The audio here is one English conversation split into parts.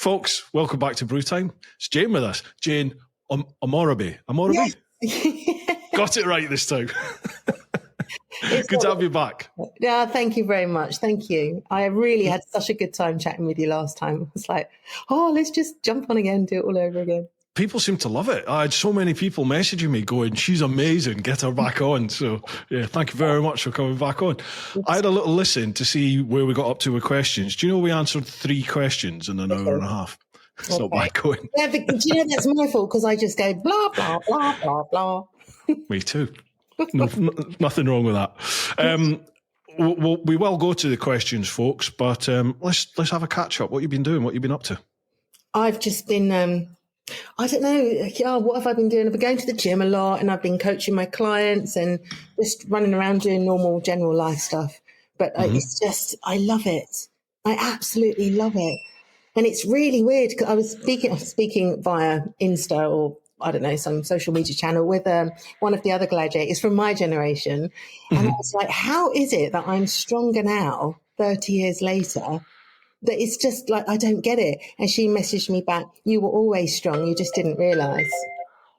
Folks, welcome back to Brew Time. It's Jane with us. Jane Omorogbe. Omorogbe? Yes. Got it right this time. Good to have you back. Yeah, thank you very much. Thank you. I really had such a good time chatting with you last time. It's like, let's just jump on again, do it all over again. People seem to love it. I had so many people messaging me going, she's amazing, get her back on. So, yeah, thank you very much for coming back on. I had a little listen to see where we got up to with questions. Do you know we answered 3 questions in an hour and a half? It's not bad going. Yeah, but do you know that's my fault because I just go blah, blah, blah, blah, blah. Me too. No, nothing wrong with that. We will go to the questions, folks, but let's have a catch up. What you've been doing? What you've been up to? I've just been, I don't know, what have I been doing? I've been going to the gym a lot and I've been coaching my clients and just running around doing normal general life stuff. But it's just, I love it. I absolutely love it. And it's really weird because I was speaking via Insta or I don't know, some social media channel with one of the other gladiators from my generation. And I was like, how is it that I'm stronger now, 30 years later, that it's just like, I don't get it. And she messaged me back, you were always strong, you just didn't realise.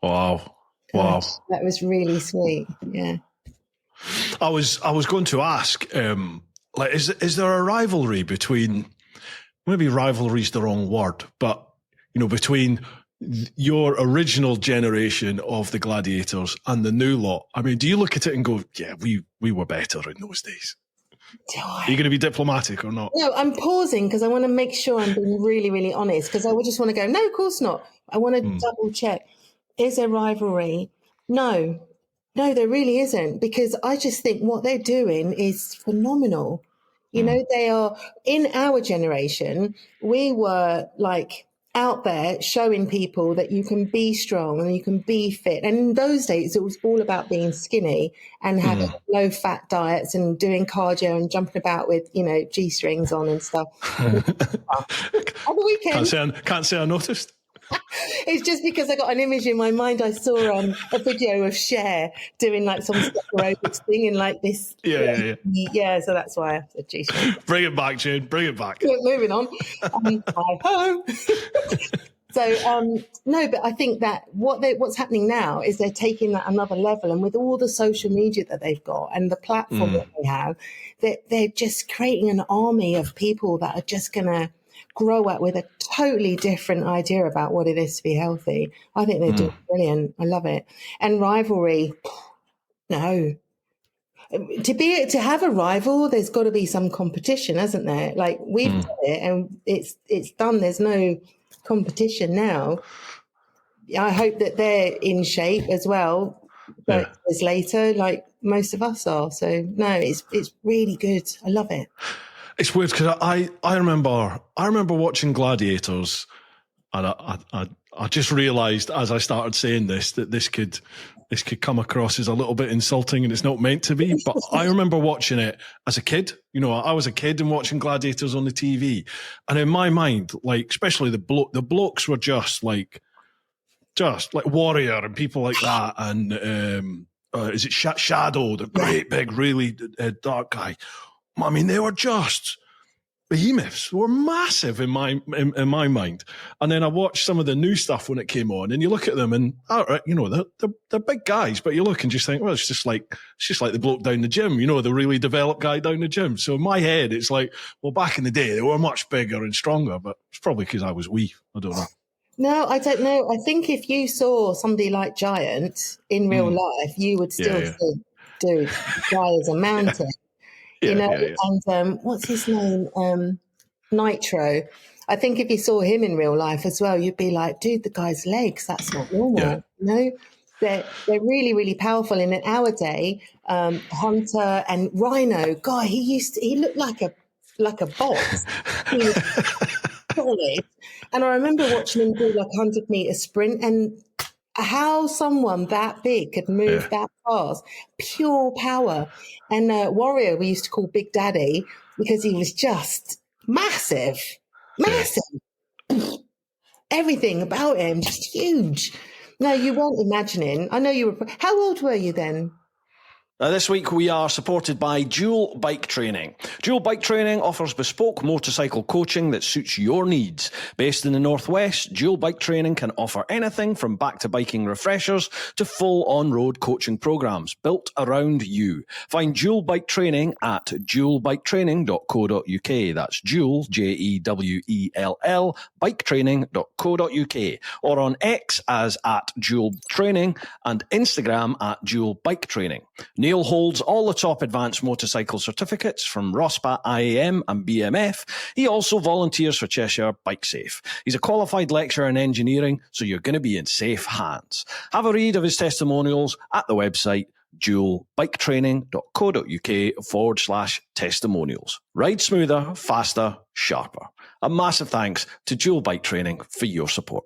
Wow. Gosh, that was really sweet. Yeah. I was going to ask, is there a rivalry between, maybe rivalry is the wrong word, but, between your original generation of the Gladiators and the new lot? I mean, do you look at it and go, yeah, we were better in those days? Are you going to be diplomatic or not? No, I'm pausing because I want to make sure I'm being really, really honest because I would just want to go, no, of course not. I want to double check. Is there rivalry? No, there really isn't because I just think what they're doing is phenomenal. They are, in our generation, we were like out there showing people that you can be strong and you can be fit. And in those days, it was all about being skinny and having low fat diets and doing cardio and jumping about with, G-strings on and stuff. On the weekend. Can't say I noticed. It's just because I got an image in my mind. I saw a video of Cher doing like some step aerobics thing in like this. Yeah. So that's why I said G-string. Bring it back, Jane. Bring it back. Moving on. Hi ho. So no, but I think that what's happening now is they're taking that another level, and with all the social media that they've got and the platform that they have, they're just creating an army of people that are just going to grow up with a totally different idea about what it is to be healthy. I think they're doing brilliant. I love it. And rivalry, no. To have a rival, there's got to be some competition, hasn't there? Like we've done it and it's done. There's no competition now. I hope that they're in shape as well, but years later, like most of us are. So no, it's really good. I love it. It's weird because I remember watching Gladiators, and I just realised as I started saying this that this could come across as a little bit insulting, and it's not meant to be. But I remember watching it as a kid. I was a kid and watching Gladiators on the TV, and in my mind, like especially the blokes were just like Warrior and people like that, and is it Shadow, the great big really dark guy. I mean, they were just behemoths. They were massive in my mind. And then I watched some of the new stuff when it came on, and you look at them, and they're big guys, but you look and just think, well, it's just like the bloke down the gym, the really developed guy down the gym. So in my head, it's like, well, back in the day, they were much bigger and stronger, but it's probably because I was wee. I don't know. No, I don't know. I think if you saw somebody like Giant in real life, you would still think, dude, the guy is a mountain. And what's his name? Nitro. I think if you saw him in real life as well, you'd be like, dude, the guy's legs, that's not normal. They're really, really powerful. And in our day, Hunter and Rhino, God, he looked like a box. He was solid. And I remember watching him do like 100-meter sprint, and how someone that big could move that fast, pure power. And Warrior, we used to call Big Daddy because he was just massive. Everything about him, just huge. No, you weren't imagining. I know you were. How old were you then? Now, this week we are supported by Dual Bike Training. Dual Bike Training offers bespoke motorcycle coaching that suits your needs. Based in the Northwest, Dual Bike Training can offer anything from back-to-biking refreshers to full on-road coaching programs built around you. Find Dual Bike Training at dualbiketraining.co.uk. That's Dual, Jewell, biketraining.co.uk, or on X as at Dual Training and Instagram at Dual Bike Training. Neil holds all the top advanced motorcycle certificates from ROSPA, IAM and BMF. He also volunteers for Cheshire Bike Safe. He's a qualified lecturer in engineering, so you're going to be in safe hands. Have a read of his testimonials at the website dualbiketraining.co.uk/testimonials. Ride smoother, faster, sharper. A massive thanks to Dual Bike Training for your support.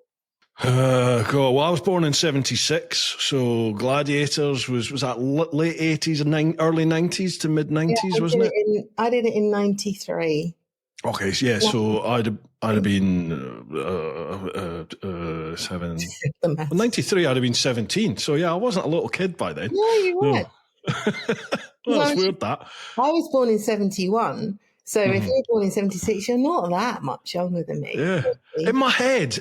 God, well, I was born in 76, so Gladiators was that late 80s and early 90s to mid 90s, wasn't it? I did it in 93. Okay, yeah, so I'd have been 93. I'd have been 17. So yeah, I wasn't a little kid by then. No, you weren't. Well, that's weird. That I was born in 71. So if you're born in 76, you're not that much younger than me. Yeah. In my head,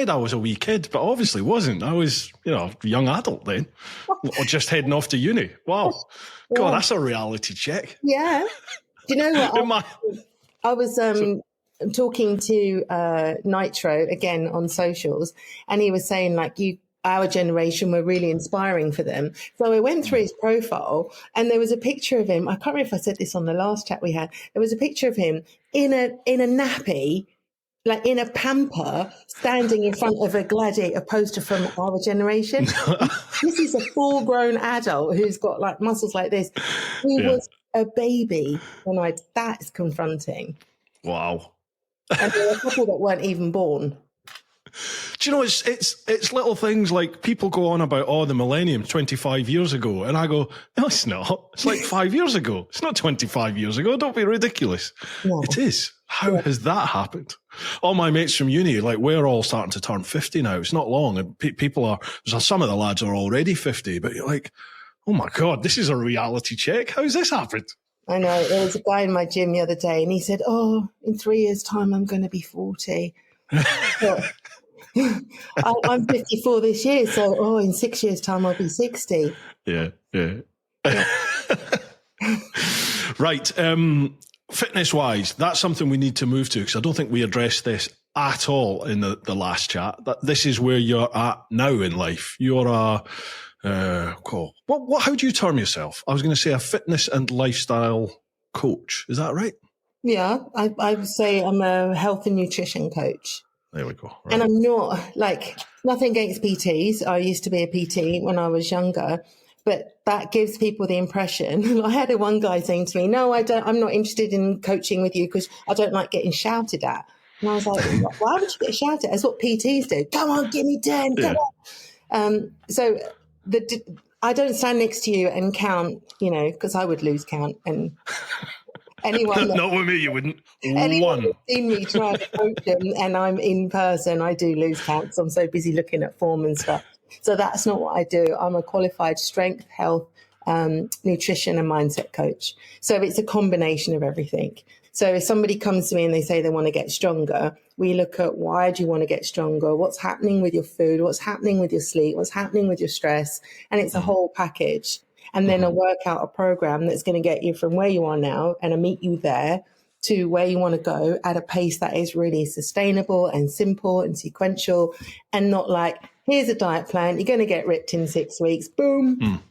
I was a wee kid, but obviously wasn't. I was, a young adult then, or just heading off to uni. Wow. Yeah. God, that's a reality check. Yeah. Do you know what? I was talking to Nitro again on socials, and he was saying our generation were really inspiring for them. So I went through his profile and there was a picture of him. I can't remember if I said this on the last chat we had. There was a picture of him in a nappy, like in a pamper, standing in front of a Gladiator poster from our generation. This is a full-grown adult who's got like muscles like this. He was a baby when that's confronting. Wow. And there were a couple that weren't even born. Do you know, it's little things like people go on about, the millennium 25 years ago. And I go, no, it's not. It's like 5 years ago. It's not 25 years ago. Don't be ridiculous. No. It is. How has that happened? All my mates from uni, we're all starting to turn 50 now. It's not long. And some of the lads are already 50, but you're like, oh my God, this is a reality check. How's this happened? I know. There was a guy in my gym the other day and he said, in 3 years' time, I'm going to be 40. I'm 54 this year, so in 6 years' time I'll be 60. Yeah. Right. Fitness-wise, that's something we need to move to because I don't think we addressed this at all in the last chat. That this is where you're at now in life. You're a how do you term yourself? I was going to say a fitness and lifestyle coach. Is that right? Yeah, I would say I'm a health and nutrition coach. There we go. Right. And I'm not nothing against PTs. I used to be a PT when I was younger, but that gives people the impression. I had one guy saying to me, no, I'm not interested in coaching with you because I don't like getting shouted at. And I was like, why would you get shouted at? That's what PTs do. Come on, give me 10. Come on. So I don't stand next to you and count, because I would lose count and anyone not with me, you wouldn't. Anyone who's seen me try to coach them and I'm in person, I do lose count because I'm so busy looking at form and stuff. So that's not what I do. I'm a qualified strength, health, nutrition and mindset coach. So it's a combination of everything. So if somebody comes to me and they say they want to get stronger, we look at why do you want to get stronger? What's happening with your food? What's happening with your sleep? What's happening with your stress? And it's a whole package. And then I work out a program that's going to get you from where you are now and I meet you there to where you want to go at a pace that is really sustainable and simple and sequential and not like, here's a diet plan, you're going to get ripped in 6 weeks, boom.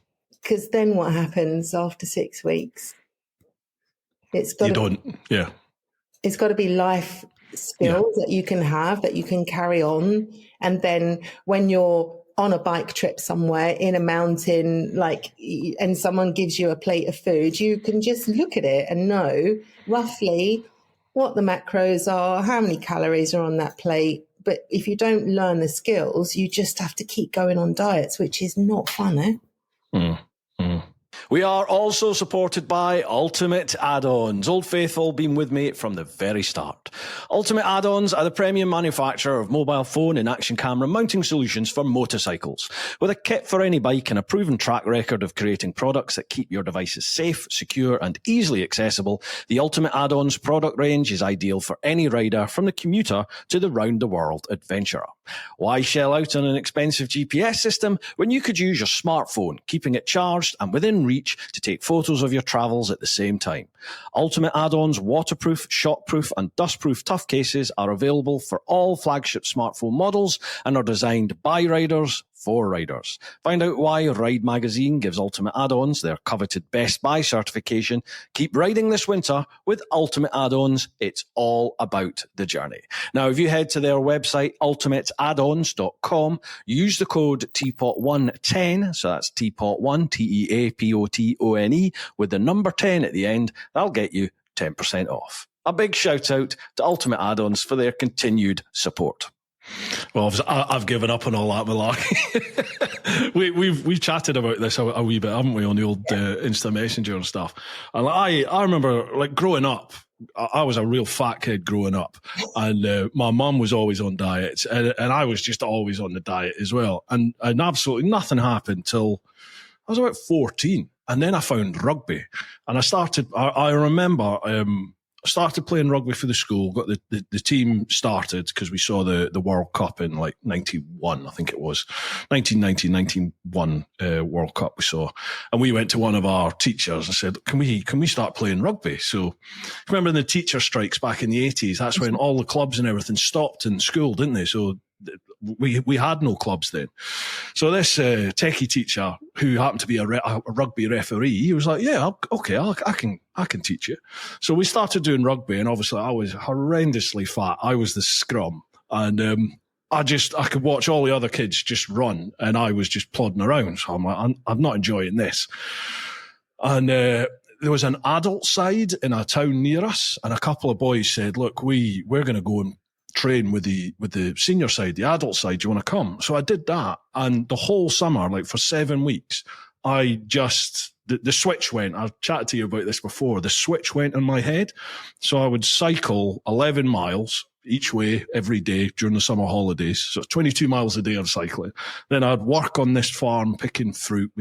Because then what happens after 6 weeks? It's got to be life skills that you can have, that you can carry on. And then when you're on a bike trip somewhere in a mountain, and someone gives you a plate of food, you can just look at it and know roughly what the macros are, how many calories are on that plate. But if you don't learn the skills, you just have to keep going on diets, which is not fun, eh? We are also supported by Ultimate Add-ons. Old Faithful been with me from the very start. Ultimate Add-ons are the premium manufacturer of mobile phone and action camera mounting solutions for motorcycles. With a kit for any bike and a proven track record of creating products that keep your devices safe, secure and easily accessible, the Ultimate Add-ons product range is ideal for any rider, from the commuter to the round-the-world adventurer. Why shell out on an expensive GPS system when you could use your smartphone, keeping it charged and within reach to take photos of your travels at the same time? Ultimate Add-ons waterproof, shockproof and dustproof tough cases are available for all flagship smartphone models and are designed by riders for riders. Find out why Ride Magazine gives Ultimate Add-ons their coveted Best Buy certification. Keep riding this winter with Ultimate Add-ons. It's all about the journey. Now, if you head to their website, ultimateaddons.com, use the code TeapotOne10, so that's TeapotOne, TeapotOne, with the number 10 at the end, that'll get you 10% off. A big shout out to Ultimate Add-ons for their continued support. Well, I've given up on all that malarkey. We've chatted about this a wee bit, haven't we, on the old Insta Messenger and stuff. And I remember, like, growing up, I was a real fat kid growing up, and my mum was always on diets, and I was just always on the diet as well. And absolutely nothing happened till I was about 14, and then I found rugby, and I remember. I started playing rugby for the school, got the team started because we saw the World Cup in like 91, I think it was. 1990, 91 World Cup we saw. And we went to one of our teachers and said, can we start playing rugby? So remember the teacher strikes back in the 80s, that's when all the clubs and everything stopped in school, didn't they? So we had no clubs then. So this techie teacher, who happened to be a rugby referee, he was like, yeah, okay, I can teach you. So we started doing rugby, and obviously I was horrendously fat. I was the scrum, and I could watch all the other kids just run, and I was just plodding around. So I'm like, I'm not enjoying this. And there was an adult side in a town near us, and a couple of boys said, look, we're going to go and train with the senior side, the adult side. Do you want to come? So I did that, and the whole summer, like for 7 weeks, I just the switch went. I've chatted to you about this before. The switch went in my head, so I would cycle 11 miles each way every day during the summer holidays. So 22 miles a day of cycling. Then I'd work on this farm picking fruit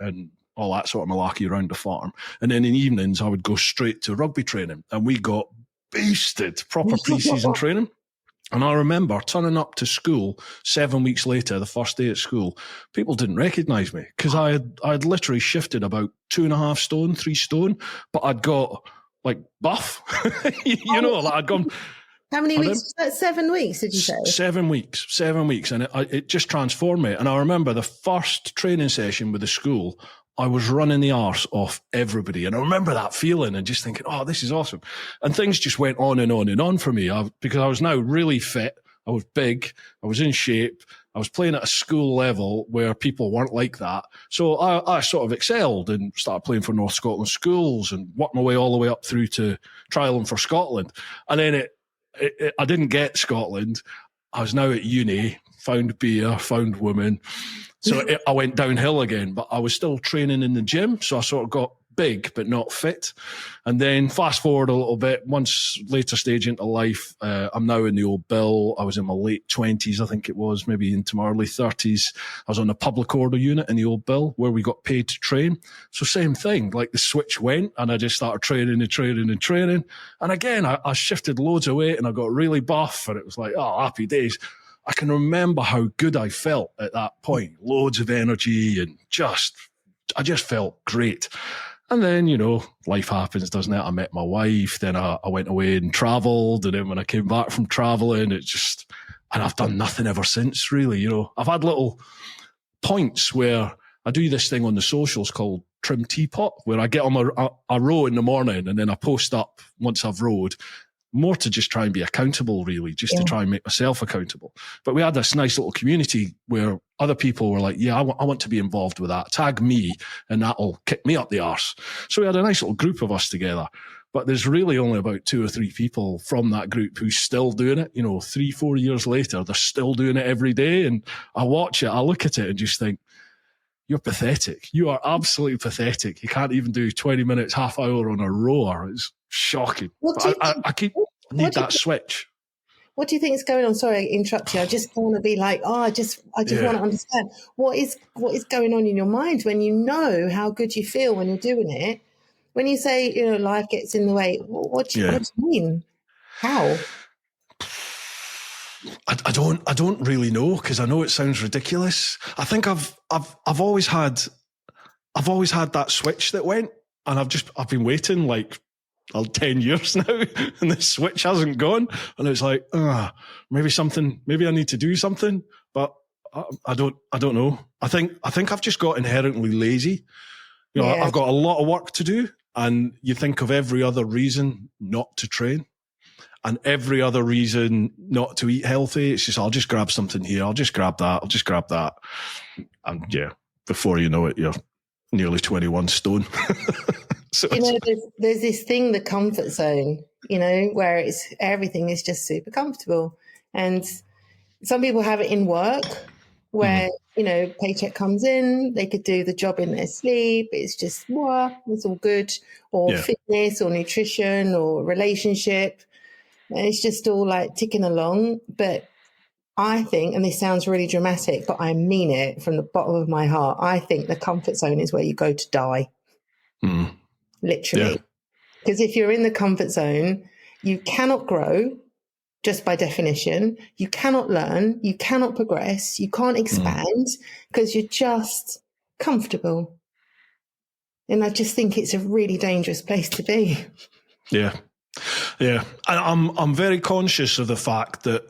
and all that sort of malarkey around the farm. And then in the evenings, I would go straight to rugby training, and we got beasted, proper pre-season training. And I remember turning up to school 7 weeks later, the first day at school, people didn't recognise me because I had literally shifted about 2.5 stone, 3 stone, but I'd got like buff, you know, like I'd gone. How many weeks was that? 7 weeks, did you say? 7 weeks, 7 weeks. And it just transformed me. And I remember the first training session with the school, I was running the arse off everybody. And I remember that feeling and just thinking, oh, this is awesome. And things just went on and on and on for me because I was now really fit. I was big. I was in shape. I was playing at a school level where people weren't like that. So I sort of excelled and started playing for North Scotland schools and worked my way all the way up through to trialling for Scotland. And then I didn't get Scotland. I was now at uni, found beer, found women. So I went downhill again, but I was still training in the gym. So I sort of got big, but not fit. And then fast forward a little bit, once later stage into life, I'm now in the old bill. I was in my late 20s, I think it was, maybe into my early 30s. I was on the public order unit in the old bill where we got paid to train. So same thing, like the switch went and I just started training. And again, I shifted loads of weight and I got really buff and it was like, oh, happy days. I can remember how good I felt at that point. Loads of energy and I just felt great. And then, you know, life happens, doesn't it? I met my wife, then I went away and travelled. And then when I came back from travelling, and I've done nothing ever since, really. You know, I've had little points where I do this thing on the socials called Trim Teapot, where I get on a row in the morning and then I post up once I've rowed. More to just try and be accountable, really, to try and make myself accountable. But we had this nice little community where other people were like, yeah, I want to be involved with that. Tag me and that'll kick me up the arse. So we had a nice little group of us together. But there's really only about 2 or 3 people from that group who's still doing it. You know, 3-4 years later, they're still doing it every day. And I watch it, I look at it and just think, you're pathetic. You are absolutely pathetic. You can't even do 20 minutes, half hour on a rower. It's shocking. I need that switch. What do you think is going on? Sorry, I interrupt you. I just want to be like, I just want to understand what is going on in your mind when you know how good you feel when you're doing it. When you say, life gets in the way, what do you mean? How? I don't really know, because I know it sounds ridiculous. I think I've always had that switch that went, and I've been waiting like 10 years now, and the switch hasn't gone, and it's like, maybe I need to do something, but I don't know. I think I've just got inherently lazy. I've got a lot of work to do, and you think of every other reason not to train and every other reason not to eat healthy. It's just, I'll just grab something here, I'll just grab that, and before you know it, you're nearly 21 stone. So there's this thing, the comfort zone, where everything is just super comfortable. And some people have it in work where, paycheck comes in, they could do the job in their sleep. It's just, it's all good. Or fitness or nutrition or relationship. And it's just all like ticking along. But I think, and this sounds really dramatic, but I mean it from the bottom of my heart, I think the comfort zone is where you go to die. Mm. Literally. Because if you're in the comfort zone, you cannot grow just by definition. You cannot learn. You cannot progress. You can't expand because you're just comfortable. And I just think it's a really dangerous place to be. Yeah. Yeah. I'm very conscious of the fact that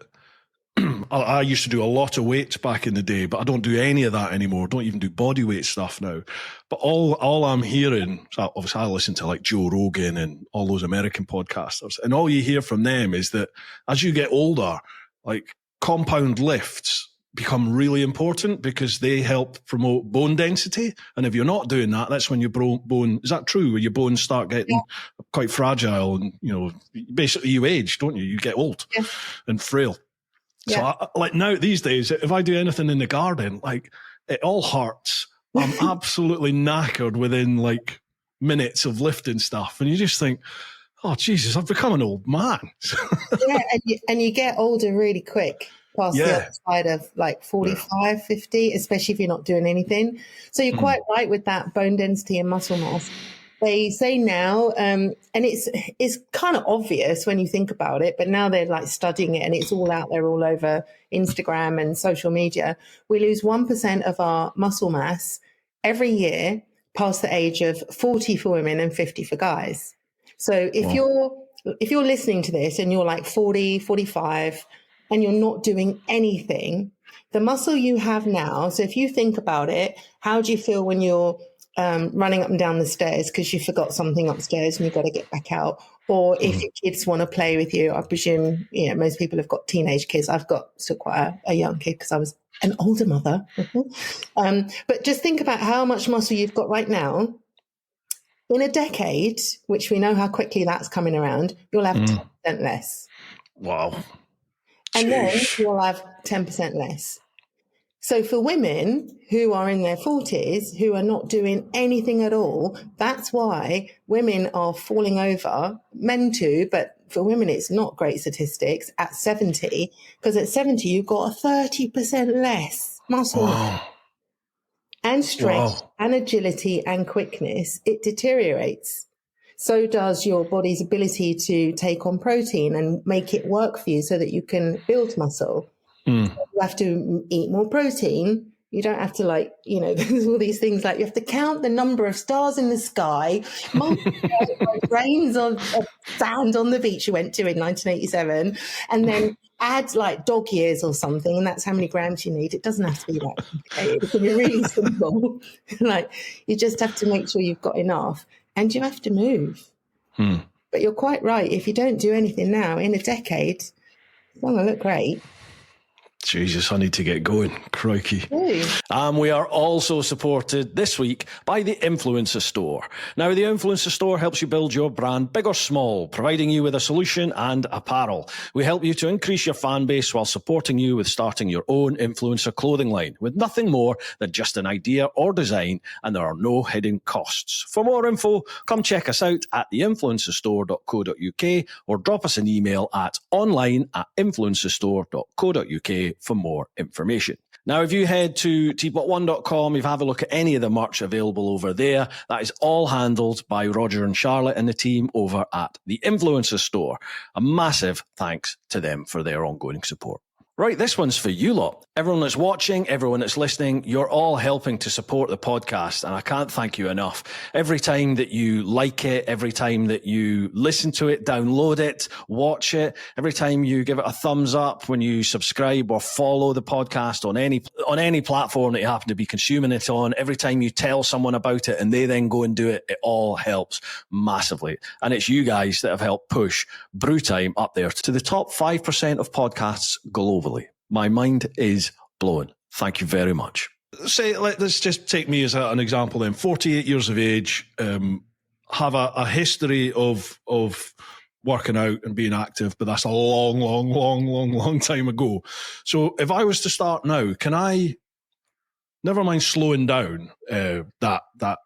I used to do a lot of weights back in the day, but I don't do any of that anymore. Don't even do body weight stuff now. But all I'm hearing, so obviously I listen to like Joe Rogan and all those American podcasters, and all you hear from them is that as you get older, like compound lifts become really important because they help promote bone density. And if you're not doing that, that's when your bone, is that true? Where your bones start getting quite fragile and, basically you age, don't you? You get old and frail. So like now these days, if I do anything in the garden, like it all hurts. I'm absolutely knackered within like minutes of lifting stuff. And you just think, oh, Jesus, I've become an old man. and you get older really quick past the other side of like 45, 50, especially if you're not doing anything. So you're quite right with that bone density and muscle mass. They say now, and it's kind of obvious when you think about it, but now they're like studying it and it's all out there all over Instagram and social media. We lose 1% of our muscle mass every year past the age of 40 for women and 50 for guys. So if you're listening to this and you're like 40, 45 and you're not doing anything, the muscle you have now, so if you think about it, how do you feel when you're running up and down the stairs because you forgot something upstairs and you've got to get back out? Or if your kids want to play with you, I presume, most people have got teenage kids. I've got still quite a young kid because I was an older mother. But just think about how much muscle you've got right now. In a decade, which we know how quickly that's coming around, you'll have 10% less. Wow. And then you'll have 10% less. So for women who are in their 40s, who are not doing anything at all, that's why women are falling over, men too, but for women it's not great statistics, at 70, because at 70 you've got a 30% less muscle and strength and agility and quickness. It deteriorates. So does your body's ability to take on protein and make it work for you so that you can build muscle. You have to eat more protein. You don't have to there's all these things like you have to count the number of stars in the sky, multiply by grains of sand on the beach you went to in 1987, and then add like dog years or something, and that's how many grams you need. It doesn't have to be that complicated. It can be really simple. Like you just have to make sure you've got enough, and you have to move. But you're quite right. If you don't do anything now, in a decade, it's not going to look great. Jesus, I need to get going. Crikey. Ooh. We are also supported this week by the Influencer Store. Now, the Influencer Store helps you build your brand big or small, providing you with a solution and apparel. We help you to increase your fan base while supporting you with starting your own influencer clothing line with nothing more than just an idea or design, and there are no hidden costs. For more info, come check us out at theinfluencerstore.co.uk or drop us an email at online@influencerstore.co.uk for more information. Now, if you head to TeapotOne.com, if you have a look at any of the merch available over there, that is all handled by Roger and Charlotte and the team over at the Influencer Store. A massive thanks to them for their ongoing support. Right, this one's for you lot. Everyone that's watching, everyone that's listening, you're all helping to support the podcast, and I can't thank you enough. Every time that you like it, every time that you listen to it, download it, watch it, every time you give it a thumbs up, when you subscribe or follow the podcast on any platform that you happen to be consuming it on, every time you tell someone about it and they then go and do it, it all helps massively. And it's you guys that have helped push Brew Time up there to the top 5% of podcasts globally. My mind is blown. Thank you very much. Let's just take me as an example then. 48 years of age, have a history of working out and being active, but that's a long time ago. So if I was to start now, can I, never mind slowing down that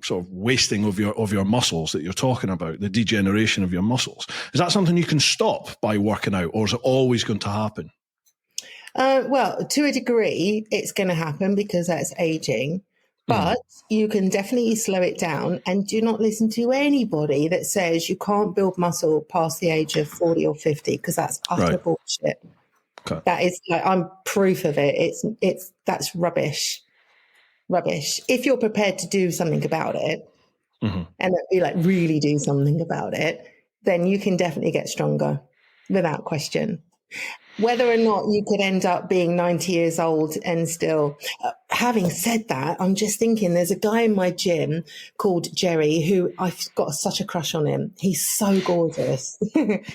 sort of wasting of your muscles that you're talking about, the degeneration of your muscles, is that something you can stop by working out, or is it always going to happen? Well, to a degree, it's going to happen because that's aging, but you can definitely slow it down, and do not listen to anybody that says you can't build muscle past the age of 40 or 50, because that's utter bullshit. Okay. That is, like, I'm proof of it. That's rubbish. If you're prepared to do something about it, and be like, really do something about it, then you can definitely get stronger without question. Whether or not you could end up being 90 years old and still, having said that, I'm just thinking there's a guy in my gym called Jerry who I've got such a crush on him. He's so gorgeous.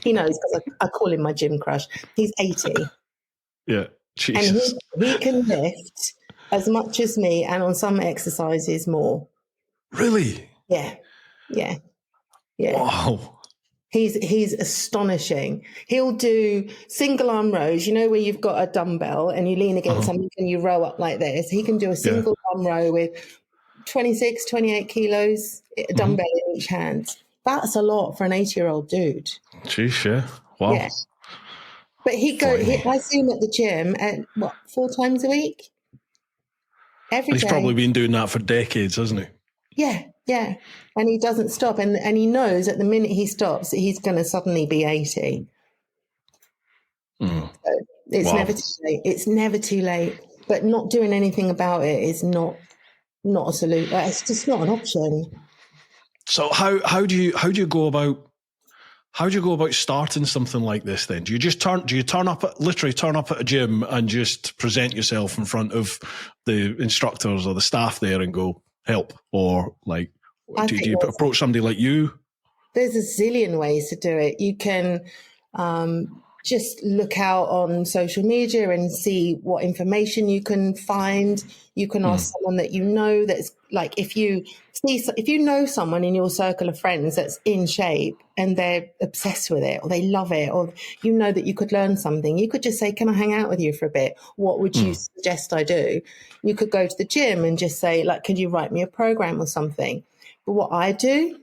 He knows because I call him my gym crush. He's 80. Yeah, Jesus. And he can lift as much as me, and on some exercises more. Really? Yeah. Wow. He's astonishing. He'll do single arm rows, where you've got a dumbbell and you lean against something and you row up like this. He can do a single arm row with 26, 28 kilos, a dumbbell in each hand. That's a lot for an 80-year-old dude. Jeez, yeah. Wow. Yeah. But I see him at the gym at 4 times a week? Every day. He's probably been doing that for decades, hasn't he? Yeah. And he doesn't stop. And he knows at the minute he stops, he's going to suddenly be 80. So it's never too late. It's never too late. But not doing anything about it is not a solution. It's just not an option. So how do you go about starting something like this then? Do you turn up at a gym and just present yourself in front of the instructors or the staff there and go, help? Or like, do you approach somebody like you? There's a zillion ways to do it. You can just look out on social media and see what information you can find. You can ask someone that you know that's like, if you know someone in your circle of friends that's in shape and they're obsessed with it or they love it, or that you could learn something, you could just say, can I hang out with you for a bit? What would you suggest I do? You could go to the gym and just say, like, could you write me a program or something? But what I do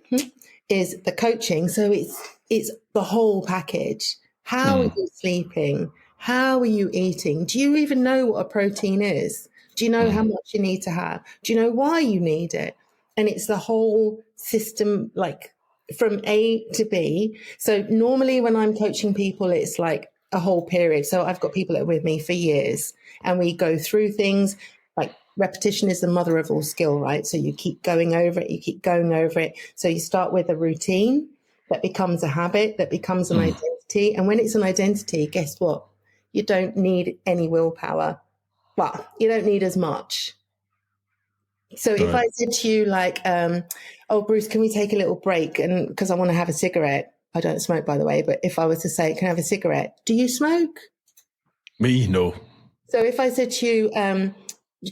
is the coaching. So it's the whole package. How are you sleeping? How are you eating? Do you even know what a protein is? Do you know how much you need to have? Do you know why you need it? And it's the whole system, like from A to B. So normally when I'm coaching people, it's like a whole period. So I've got people that are with me for years and we go through things. Like repetition is the mother of all skill, right? So you keep going over it. So you start with a routine that becomes a habit, that becomes an identity. And when it's an identity, guess what? You don't need any willpower. Well, you don't need as much. So if I said to you like, oh, Bruce, can we take a little break? And because I want to have a cigarette. I don't smoke, by the way. But if I was to say, can I have a cigarette? Do you smoke? Me? No. So if I said to you,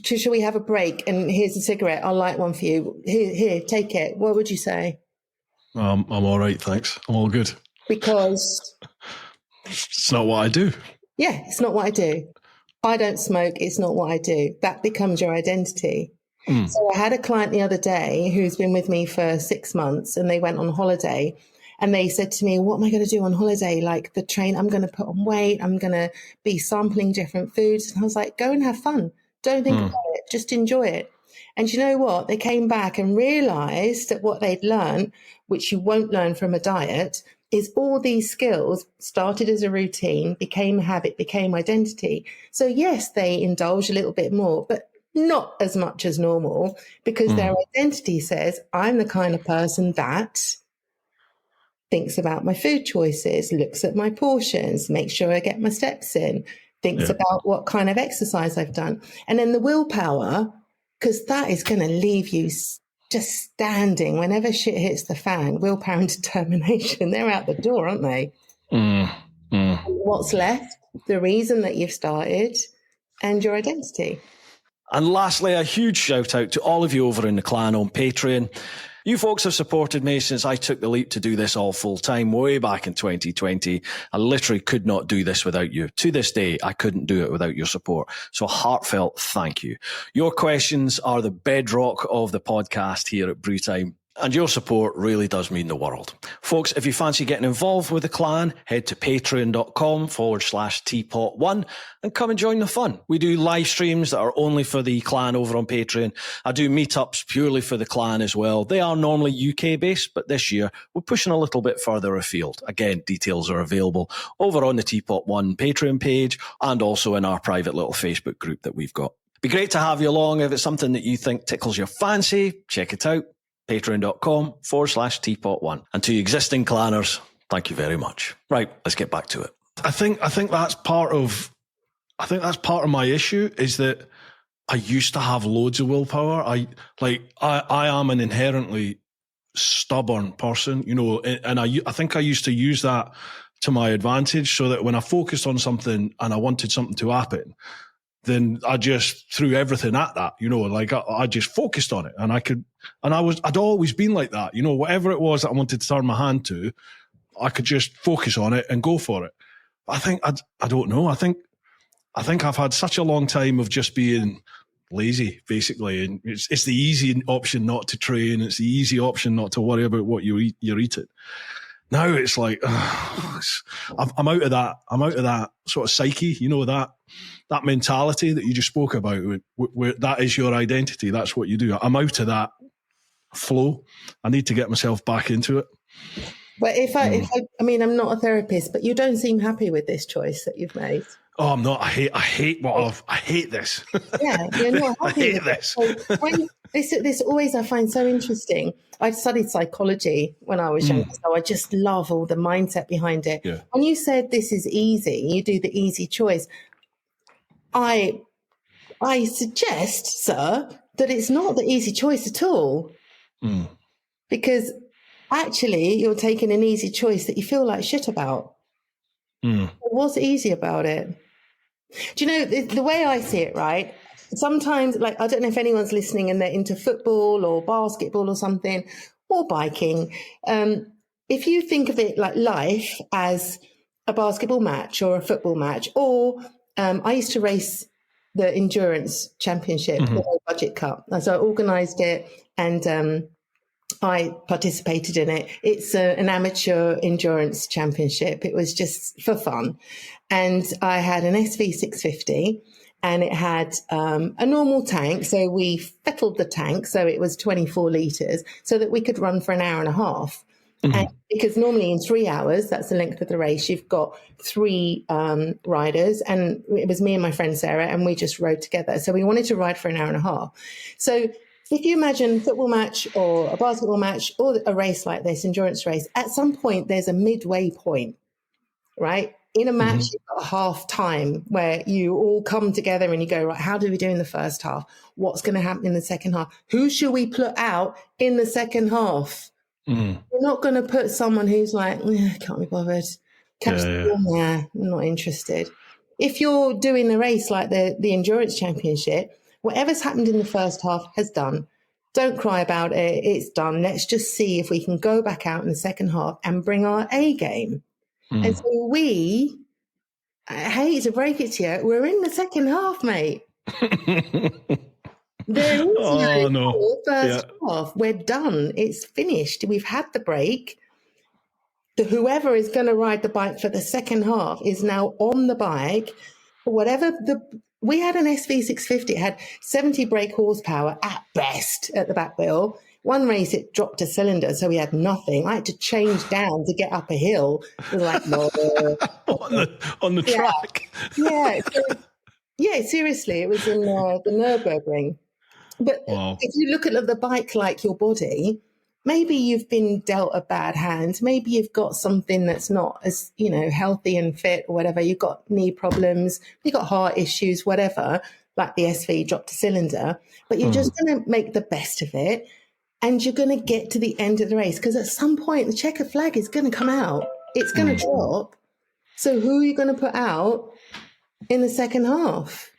shall we have a break? And here's a cigarette. I'll light one for you. Here, take it. What would you say? I'm all right, thanks. I'm all good. Because It's not what I do. yeah, it's not what I do. I don't smoke. It's not what I do. That becomes your identity. So I had a client the other day who's been with me for 6 months, and they went on holiday, and they said to me, what am I going to do on holiday? Like the train, I'm going to put on weight. I'm going to be sampling different foods. And I was like, go and have fun. Don't think about it. Just enjoy it. And you know what? They came back and realized that what they'd learned, which you won't learn from a diet, is all these skills started as a routine, became a habit, became identity. So yes, they indulge a little bit more, but not as much as normal, because their identity says, I'm the kind of person that thinks about my food choices, looks at my portions, makes sure I get my steps in, thinks about what kind of exercise I've done. And then the willpower, because that is going to leave you just standing whenever shit hits the fan. Willpower and determination, they're out the door, aren't they? And what's left? The reason that you've started and your identity. And lastly, a huge shout out to all of you over in the clan on Patreon. You folks have supported me since I took the leap to do this all full time way back in 2020. I literally could not do this without you. To this day, I couldn't do it without your support. So heartfelt thank you. Your questions are the bedrock of the podcast here at Brewtime. And your support really does mean the world. Folks, if you fancy getting involved with the clan, head to patreon.com/TeapotOne and come and join the fun. We do live streams that are only for the clan over on Patreon. I do meetups purely for the clan as well. They are normally UK based, but this year we're pushing a little bit further afield. Again, details are available over on the TeapotOne Patreon page and also in our private little Facebook group that we've got. Be great to have you along. If it's something that you think tickles your fancy, check it out. Patreon.com/TeapotOne. And to existing clanners, thank you very much. Right, let's get back to it. I think that's part of my issue, is that I used to have loads of willpower. I am an inherently stubborn person, and I think I used to use that to my advantage, so that when I focused on something and I wanted something to happen, then I just threw everything at that, I just focused on it, and I'd always been like that, whatever it was that I wanted to turn my hand to, I could just focus on it and go for it. I think, I don't know. I think I've had such a long time of just being lazy, basically. And it's the easy option not to train. It's the easy option not to worry about what you're eating. Now it's like, I'm out of that. I'm out of that sort of psyche, that mentality that you just spoke about, where that is your identity. That's what you do. I'm out of that flow. I need to get myself back into it. But if I mean, I'm not a therapist, but you don't seem happy with this choice that you've made. Oh, I'm not. I hate this. Yeah, you're not happy. I hate this. This always I find so interesting. I studied psychology when I was younger, so I just love all the mindset behind it. Yeah. When you said this is easy, you do the easy choice. I suggest, sir, that it's not the easy choice at all. Because actually you're taking an easy choice that you feel like shit about. What's easy about it? Do you know, the way I see it, right? Sometimes, I don't know if anyone's listening and they're into football or basketball or something, or biking. If you think of it like life as a basketball match or a football match, or I used to race the endurance championship, the Low Budget Cup. And so I organised it, and I participated in it. It's an amateur endurance championship. It was just for fun. And I had an SV650, and it had a normal tank. So we fettled the tank, so it was 24 litres, so that we could run for an hour and a half. And because normally in 3 hours, that's the length of the race, you've got 3 riders, and it was me and my friend Sarah, and we just rode together. So we wanted to ride for an hour and a half. So if you imagine a football match or a basketball match or a race like this, endurance race, at some point there's a midway point, right? In a match, you've got a half time where you all come together and you go, right, how do we do in the first half? What's going to happen in the second half? Who should we put out in the second half? You're not going to put someone who's like, can't be bothered. Catch the ball, I'm not interested. if you're doing a race like the endurance championship, whatever's happened in the first half has done. Don't cry about it. It's done. Let's just see if we can go back out in the second half and bring our A game. And so I hate to break it to you, we're in the second half, mate. There is no first half. We're done. It's finished. We've had the break. Whoever is going to ride the bike for the second half is now on the bike. We had an SV650. It had 70 brake horsepower at best at the back wheel. One race, it dropped a cylinder, so we had nothing. I had to change down to get up a hill. It was like, no. on the track. Yeah, seriously, it was in the Nürburgring. But if you look at the bike like your body, maybe you've been dealt a bad hand. Maybe you've got something that's not as, healthy and fit or whatever. You've got knee problems, you've got heart issues, whatever, like the SV dropped a cylinder. But you're just going to make the best of it. And you're going to get to the end of the race because at some point the checker flag is going to come out. It's going to drop. So who are you going to put out in the second half?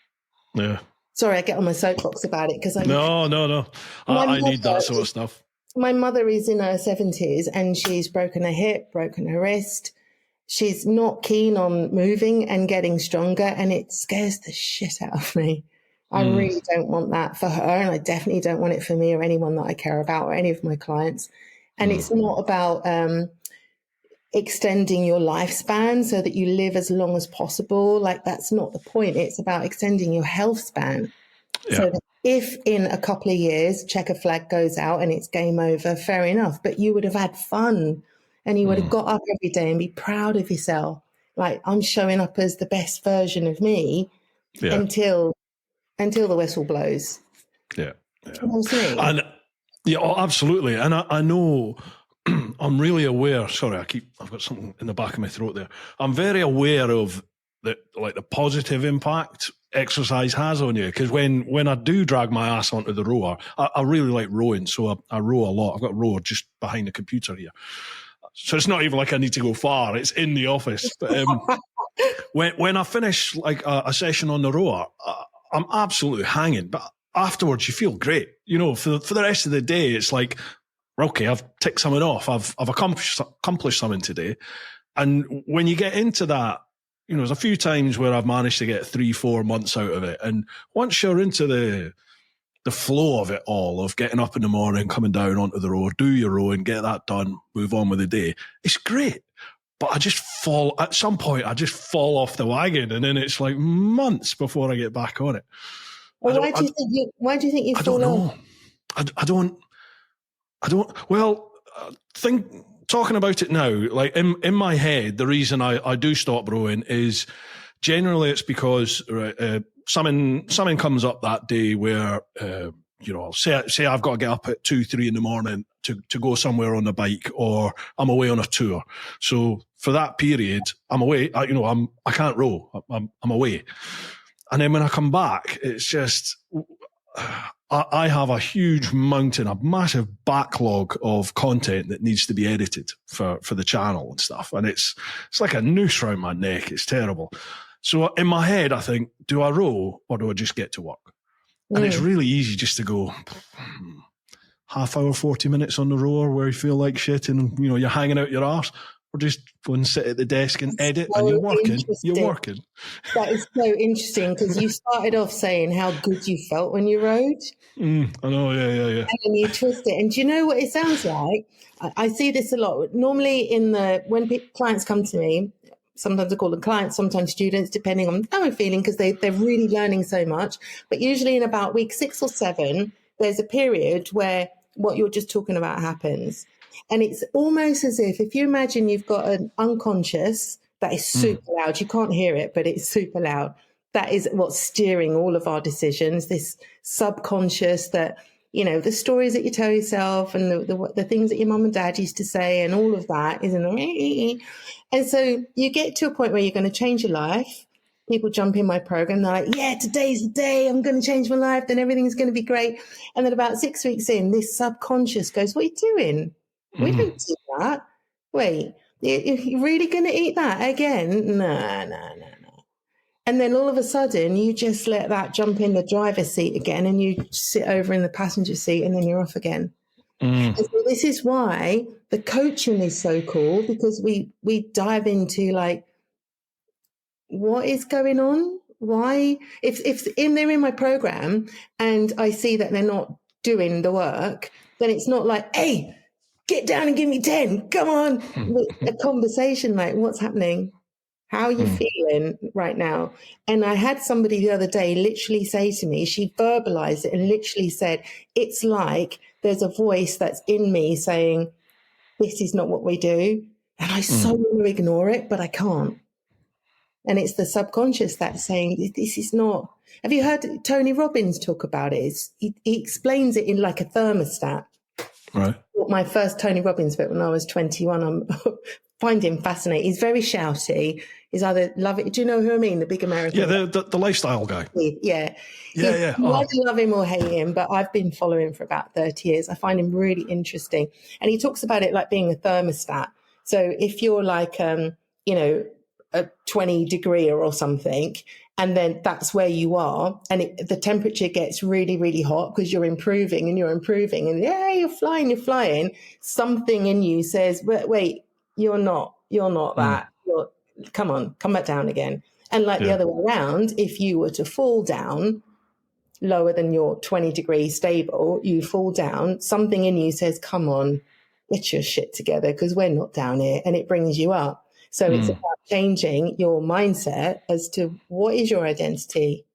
Yeah. Sorry, I get on my soapbox about it because No. I need that sort of stuff. My mother is in her 70s and she's broken her hip, broken her wrist. She's not keen on moving and getting stronger, and it scares the shit out of me. I really don't want that for her, and I definitely don't want it for me or anyone that I care about or any of my clients. And it's not about extending your lifespan so that you live as long as possible. Like, that's not the point. It's about extending your health span. Yeah. So that if in a couple of years checker flag goes out and it's game over, fair enough. But you would have had fun and you would have got up every day and be proud of yourself. Like, I'm showing up as the best version of me until the whistle blows. Yeah. And absolutely. And I know I'm really aware. Sorry, I've got something in the back of my throat there. I'm very aware of the positive impact exercise has on you. Because when I do drag my ass onto the rower, I really like rowing. So I row a lot. I've got a rower just behind the computer here. So it's not even like I need to go far. It's in the office. But when I finish like a session on the rower, I'm absolutely hanging, but afterwards you feel great. For the rest of the day, it's like, okay, I've ticked something off. I've accomplished something today. And when you get into that, there's a few times where I've managed to get 3-4 months out of it. And once you're into the flow of it all, of getting up in the morning, coming down onto the road, do your rowing, get that done, move on with the day, it's great. But at some point, I just fall off the wagon, and then it's like months before I get back on it. Well, why do you think you fall off? I don't. Well, talking about it now, like in my head, the reason I do stop rowing is generally it's because something comes up that day where say I've got to get up at 2-3 in the morning to go somewhere on the bike, or I'm away on a tour. So for that period, I'm away. I can't row. I'm away. And then when I come back, it's just I have a huge mountain, a massive backlog of content that needs to be edited for the channel and stuff. And it's like a noose around my neck. It's terrible. So in my head, I think, do I row or do I just get to work? And it's really easy just to go half hour, 40 minutes on the rower where you feel like shit and, you're hanging out your arse, or just go and sit at the desk and edit and you're working. You're working. That is so interesting because you started off saying how good you felt when you rode. I know, yeah. And then you twist it. And do you know what it sounds like? I see this a lot. Normally when clients come to me, sometimes I call them clients, sometimes students, depending on how I'm feeling, because they're really learning so much. But usually in about week 6 or 7, there's a period where what you're just talking about happens. And it's almost as if you imagine you've got an unconscious that is super loud. You can't hear it, but it's super loud. That is what's steering all of our decisions, this subconscious that, the stories that you tell yourself and the things that your mum and dad used to say and all of that is in the... And so you get to a point where you're going to change your life. People jump in my program. They're like, yeah, today's the day. I'm going to change my life. Then everything's going to be great. And then about 6 weeks in, this subconscious goes, what are you doing? We don't do that. Wait, you're really going to eat that again? No. And then all of a sudden, you just let that jump in the driver's seat again, and you sit over in the passenger seat, and then you're off again. And so this is why the coaching is so cool, because we dive into like, what is going on? Why? If they're in my program and I see that they're not doing the work, then it's not like, hey, get down and give me 10. Come on. A conversation like, what's happening? How are you feeling right now? And I had somebody the other day literally say to me, she verbalized it and literally said, it's like there's a voice that's in me saying, this is not what we do. And I so want to ignore it, but I can't. And it's the subconscious that's saying, this is not. Have you heard Tony Robbins talk about it? He explains it in like a thermostat. Right. My first Tony Robbins book when I was 21. I find him fascinating. He's very shouty. He's either love it. Do you know who I mean? The big American. Yeah, the lifestyle guy. Yeah. Yeah. You either love him or hate him, but I've been following him for about 30 years. I find him really interesting. And he talks about it like being a thermostat. So if you're like, a 20 degree or something, and then that's where you are, and the temperature gets really, really hot because you're improving, and yeah, you're flying. Something in you says, wait, you're not that. Come back down again. And like the other way around, if you were to fall down lower than your 20 degree stable, you fall down, something in you says, come on, get your shit together because we're not down here, and it brings you up. So it's about changing your mindset as to what is your identity.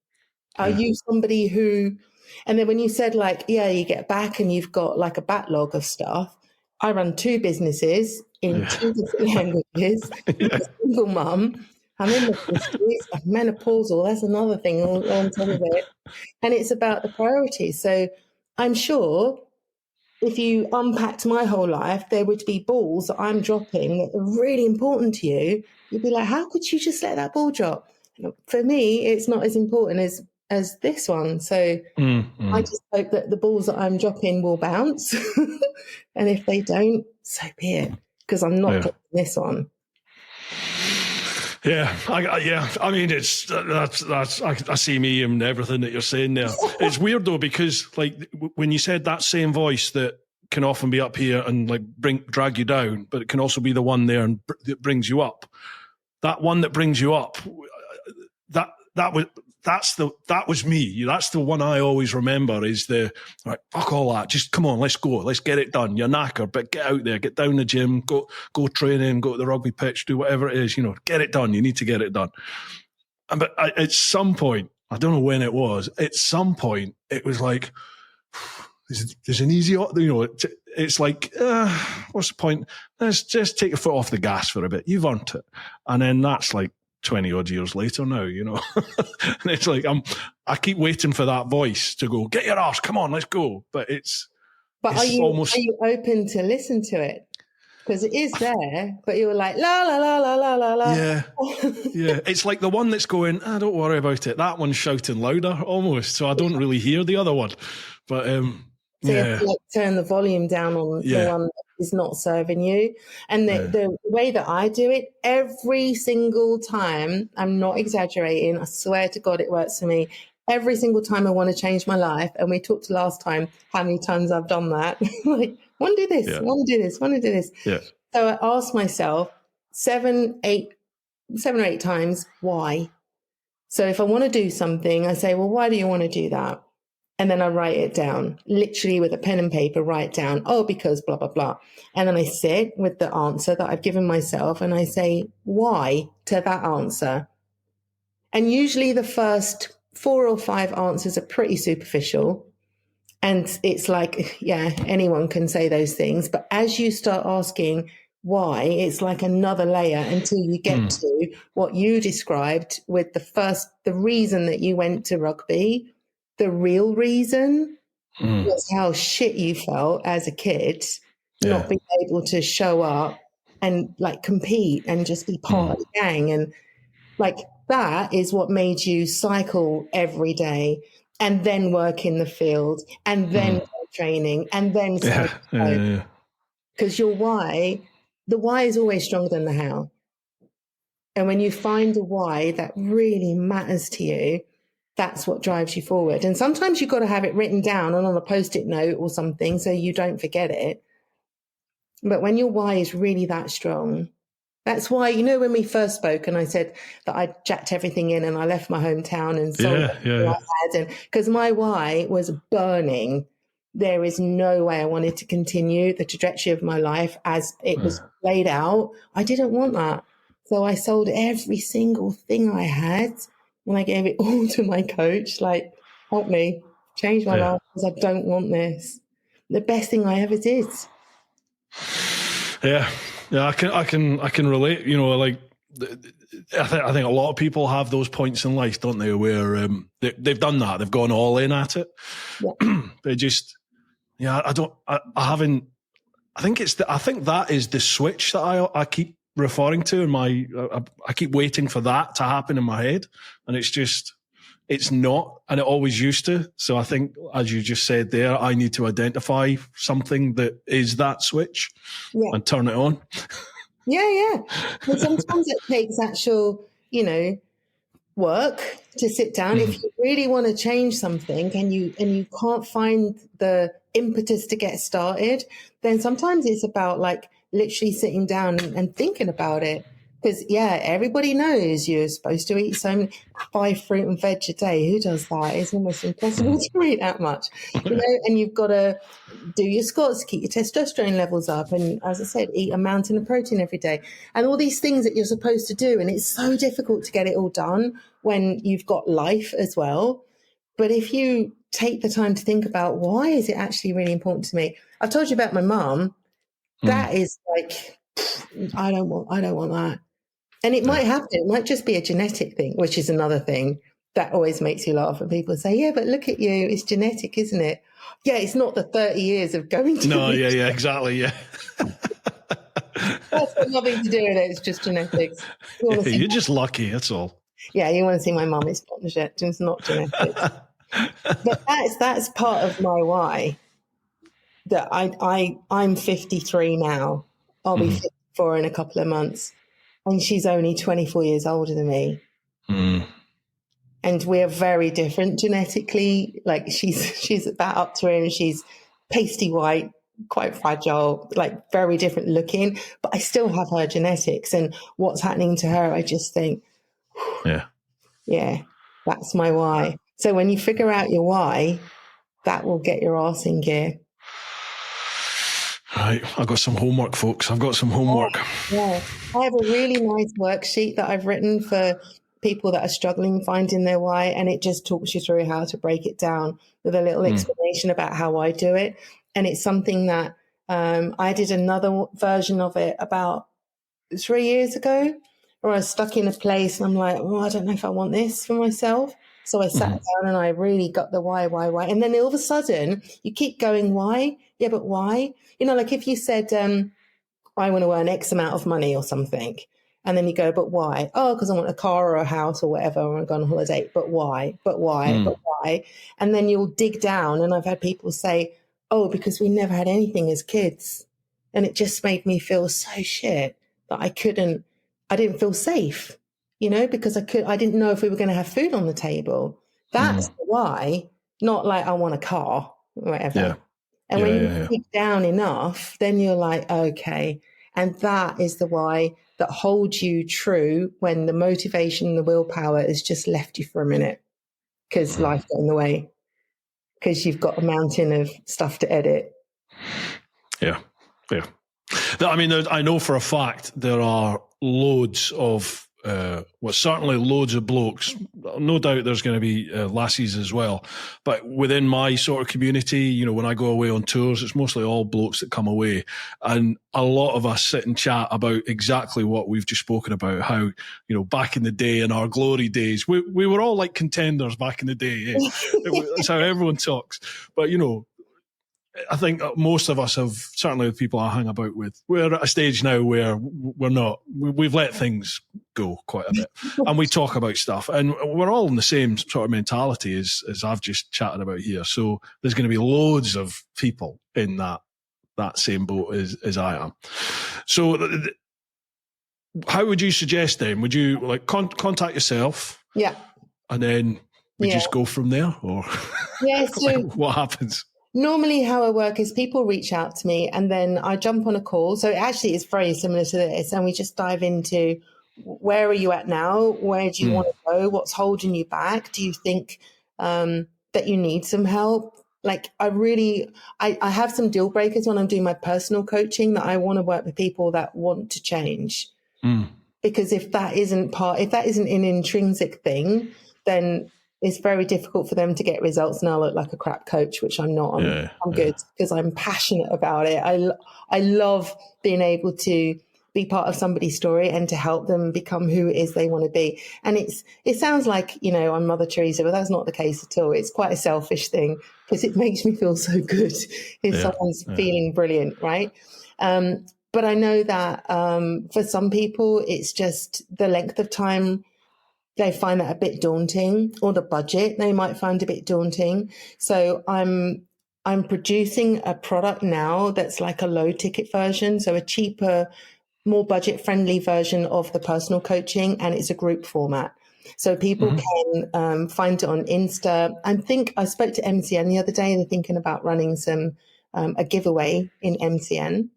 Are you somebody who, and then when you said like, yeah, you get back and you've got like a backlog of stuff. I run 2 businesses in 2 different languages. I'm a single mum. I'm in the 50s. I'm menopausal. That's another thing on top of it. And it's about the priorities. So I'm sure if you unpacked my whole life, there would be balls that I'm dropping that are really important to you. You'd be like, how could you just let that ball drop? For me, it's not as important as this one. So I just hope that the balls that I'm dropping will bounce. And if they don't, so be it, because I'm not dropping this one. Yeah, I mean, it's that's. I see me in everything that you're saying there. It's weird though, because like when you said that same voice that can often be up here and like drag you down, but it can also be the one there and that brings you up. That one that brings you up, that was me. That's the one I always remember. Is the right, fuck all that. Just come on, let's go. Let's get it done. You're knackered, but get out there, get down the gym, go training, go to the rugby pitch, do whatever it is. Get it done. You need to get it done. But at some point, I don't know when it was. At some point, it was like there's an easy. It's like what's the point? Let's just take your foot off the gas for a bit. You've earned it, and then that's like 20 odd years later now, and it's like I keep waiting for that voice to go, get your arse, come on, let's go. But are you open to listen to it? Because it is there, but you're like la la la la la la la. Yeah. It's like the one that's going, don't worry about it. That one's shouting louder almost, so I don't really hear the other one. But so you have to like turn the volume down on the one that is not serving you. And the way that I do it, every single time, I'm not exaggerating, I swear to God it works for me. Every single time I want to change my life, and we talked last time how many times I've done that. Like, want to do this, want to do this, want to do this. Yeah. So I ask myself 7 or 8 times, why? So if I want to do something, I say, well, why do you want to do that? And then I write it down, literally with a pen and paper, write down, because blah, blah, blah. And then I sit with the answer that I've given myself and I say, why to that answer? And usually the first 4 or 5 answers are pretty superficial. And it's like, anyone can say those things. But as you start asking why, it's like another layer until you get to what you described with the reason that you went to rugby. The real reason was how shit you felt as a kid, not being able to show up and like compete and just be part of the gang. And like that is what made you cycle every day and then work in the field and then go training and then because your why, the why is always stronger than the how. And when you find a why that really matters to you, that's what drives you forward. And sometimes you've got to have it written down and on a Post-it note or something so you don't forget it. But when your why is really that strong, that's why, when we first spoke and I said that I jacked everything in and I left my hometown and sold everything I had, and because my why was burning, there is no way I wanted to continue the trajectory of my life as it was laid out. I didn't want that. So I sold every single thing I had and I gave it all to my coach, like, help me change my life because I don't want this. The best thing I ever did. Yeah, I can relate. Like I think a lot of people have those points in life, don't they, where they've done that, they've gone all in at it. Yeah. They just, I haven't. I think that is the switch that I keep referring to in my. I keep waiting for that to happen in my head, and it's not, and it always used to. So I think, as you just said there, I need to identify something that is that switch and turn it on. Yeah. But sometimes it takes actual, work to sit down. If you really want to change something and you can't find the impetus to get started, then sometimes it's about like literally sitting down and thinking about it. Because, everybody knows you're supposed to eat 5 fruit and veg a day. Who does that? It's almost impossible to eat that much. And you've got to do your squats, keep your testosterone levels up. And as I said, eat a mountain of protein every day. And all these things that you're supposed to do. And it's so difficult to get it all done when you've got life as well. But if you take the time to think about why is it actually really important to me? I've told you about my mum. That is like, I don't want that. And it might happen. It might just be a genetic thing, which is another thing that always makes you laugh. And people say, yeah, but look at you. It's genetic, isn't it? Yeah, it's not the 30 years of going to... No, yeah, exactly, yeah. That's got nothing to do with it. It's just genetics. You're just lucky, that's all. Yeah, you want to see my mum. It's not genetics. But that's part of my why. That I'm 53 now. I'll be 54 in a couple of months. And she's only 24 years older than me. And we're very different genetically. Like she's about up to him. She's pasty white, quite fragile, like very different looking. But I still have her genetics. And what's happening to her, I just think, yeah, that's my why. So when you figure out your why, that will get your ass in gear. Right, I've got some homework, folks. I've got some homework. Yeah, I have a really nice worksheet that I've written for people that are struggling finding their why, and it just talks you through how to break it down with a little explanation about how I do it. And it's something that I did another version of it about 3 years ago, where I was stuck in a place and I'm like, I don't know if I want this for myself. So I sat down and I really got the why. And then all of a sudden you keep going, why? Yeah, but why? Like if you said, I want to earn X amount of money or something. And then you go, but why? Oh, because I want a car or a house or whatever. I want to go on a holiday. But why? But why? But why? And then you'll dig down. And I've had people say, oh, because we never had anything as kids. And it just made me feel so shit that I didn't feel safe, because I didn't know if we were going to have food on the table. That's why, not like I want a car or whatever. Yeah. And when you dig down enough, then you're like, okay. And that is the why that holds you true when the motivation and the willpower has just left you for a minute because life got in the way, because you've got a mountain of stuff to edit. Yeah. I mean, I know for a fact there are loads of, certainly loads of blokes. No doubt there's going to be lassies as well. But within my sort of community, when I go away on tours, it's mostly all blokes that come away. And a lot of us sit and chat about exactly what we've just spoken about, how, back in the day, in our glory days, we were all like contenders back in the day. Eh? That's how everyone talks. But, I think most of us have, certainly the people I hang about with, we're at a stage now where we're not, we've let things go quite a bit and we talk about stuff and we're all in the same sort of mentality as I've just chatted about here. So there's going to be loads of people in that same boat as I am. So how would you suggest then? Would you like contact yourself? Yeah. And then we just go from there, or yeah. So what happens? normally how I work is people reach out to me and then I jump on a call. So actually it's very similar to this. And we just dive into where are you at now? Where do you want to go? What's holding you back? Do you think that you need some help? Like I have some deal breakers when I'm doing my personal coaching, that I want to work with people that want to change. Because if that isn't an intrinsic thing, then it's very difficult for them to get results. And I look like a crap coach, which I'm not. I'm good because I'm passionate about it. I love being able to be part of somebody's story and to help them become who it is they want to be. And it sounds like, I'm Mother Teresa, but that's not the case at all. It's quite a selfish thing because it makes me feel so good if someone's feeling brilliant, right? But I know that for some people, it's just the length of time. They find that a bit daunting, or the budget they might find a bit daunting. So I'm producing a product now that's like a low ticket version, so a cheaper, more budget friendly version of the personal coaching, and it's a group format. So people can find it on Insta. I spoke to MCN the other day. They're thinking about running a giveaway in MCN.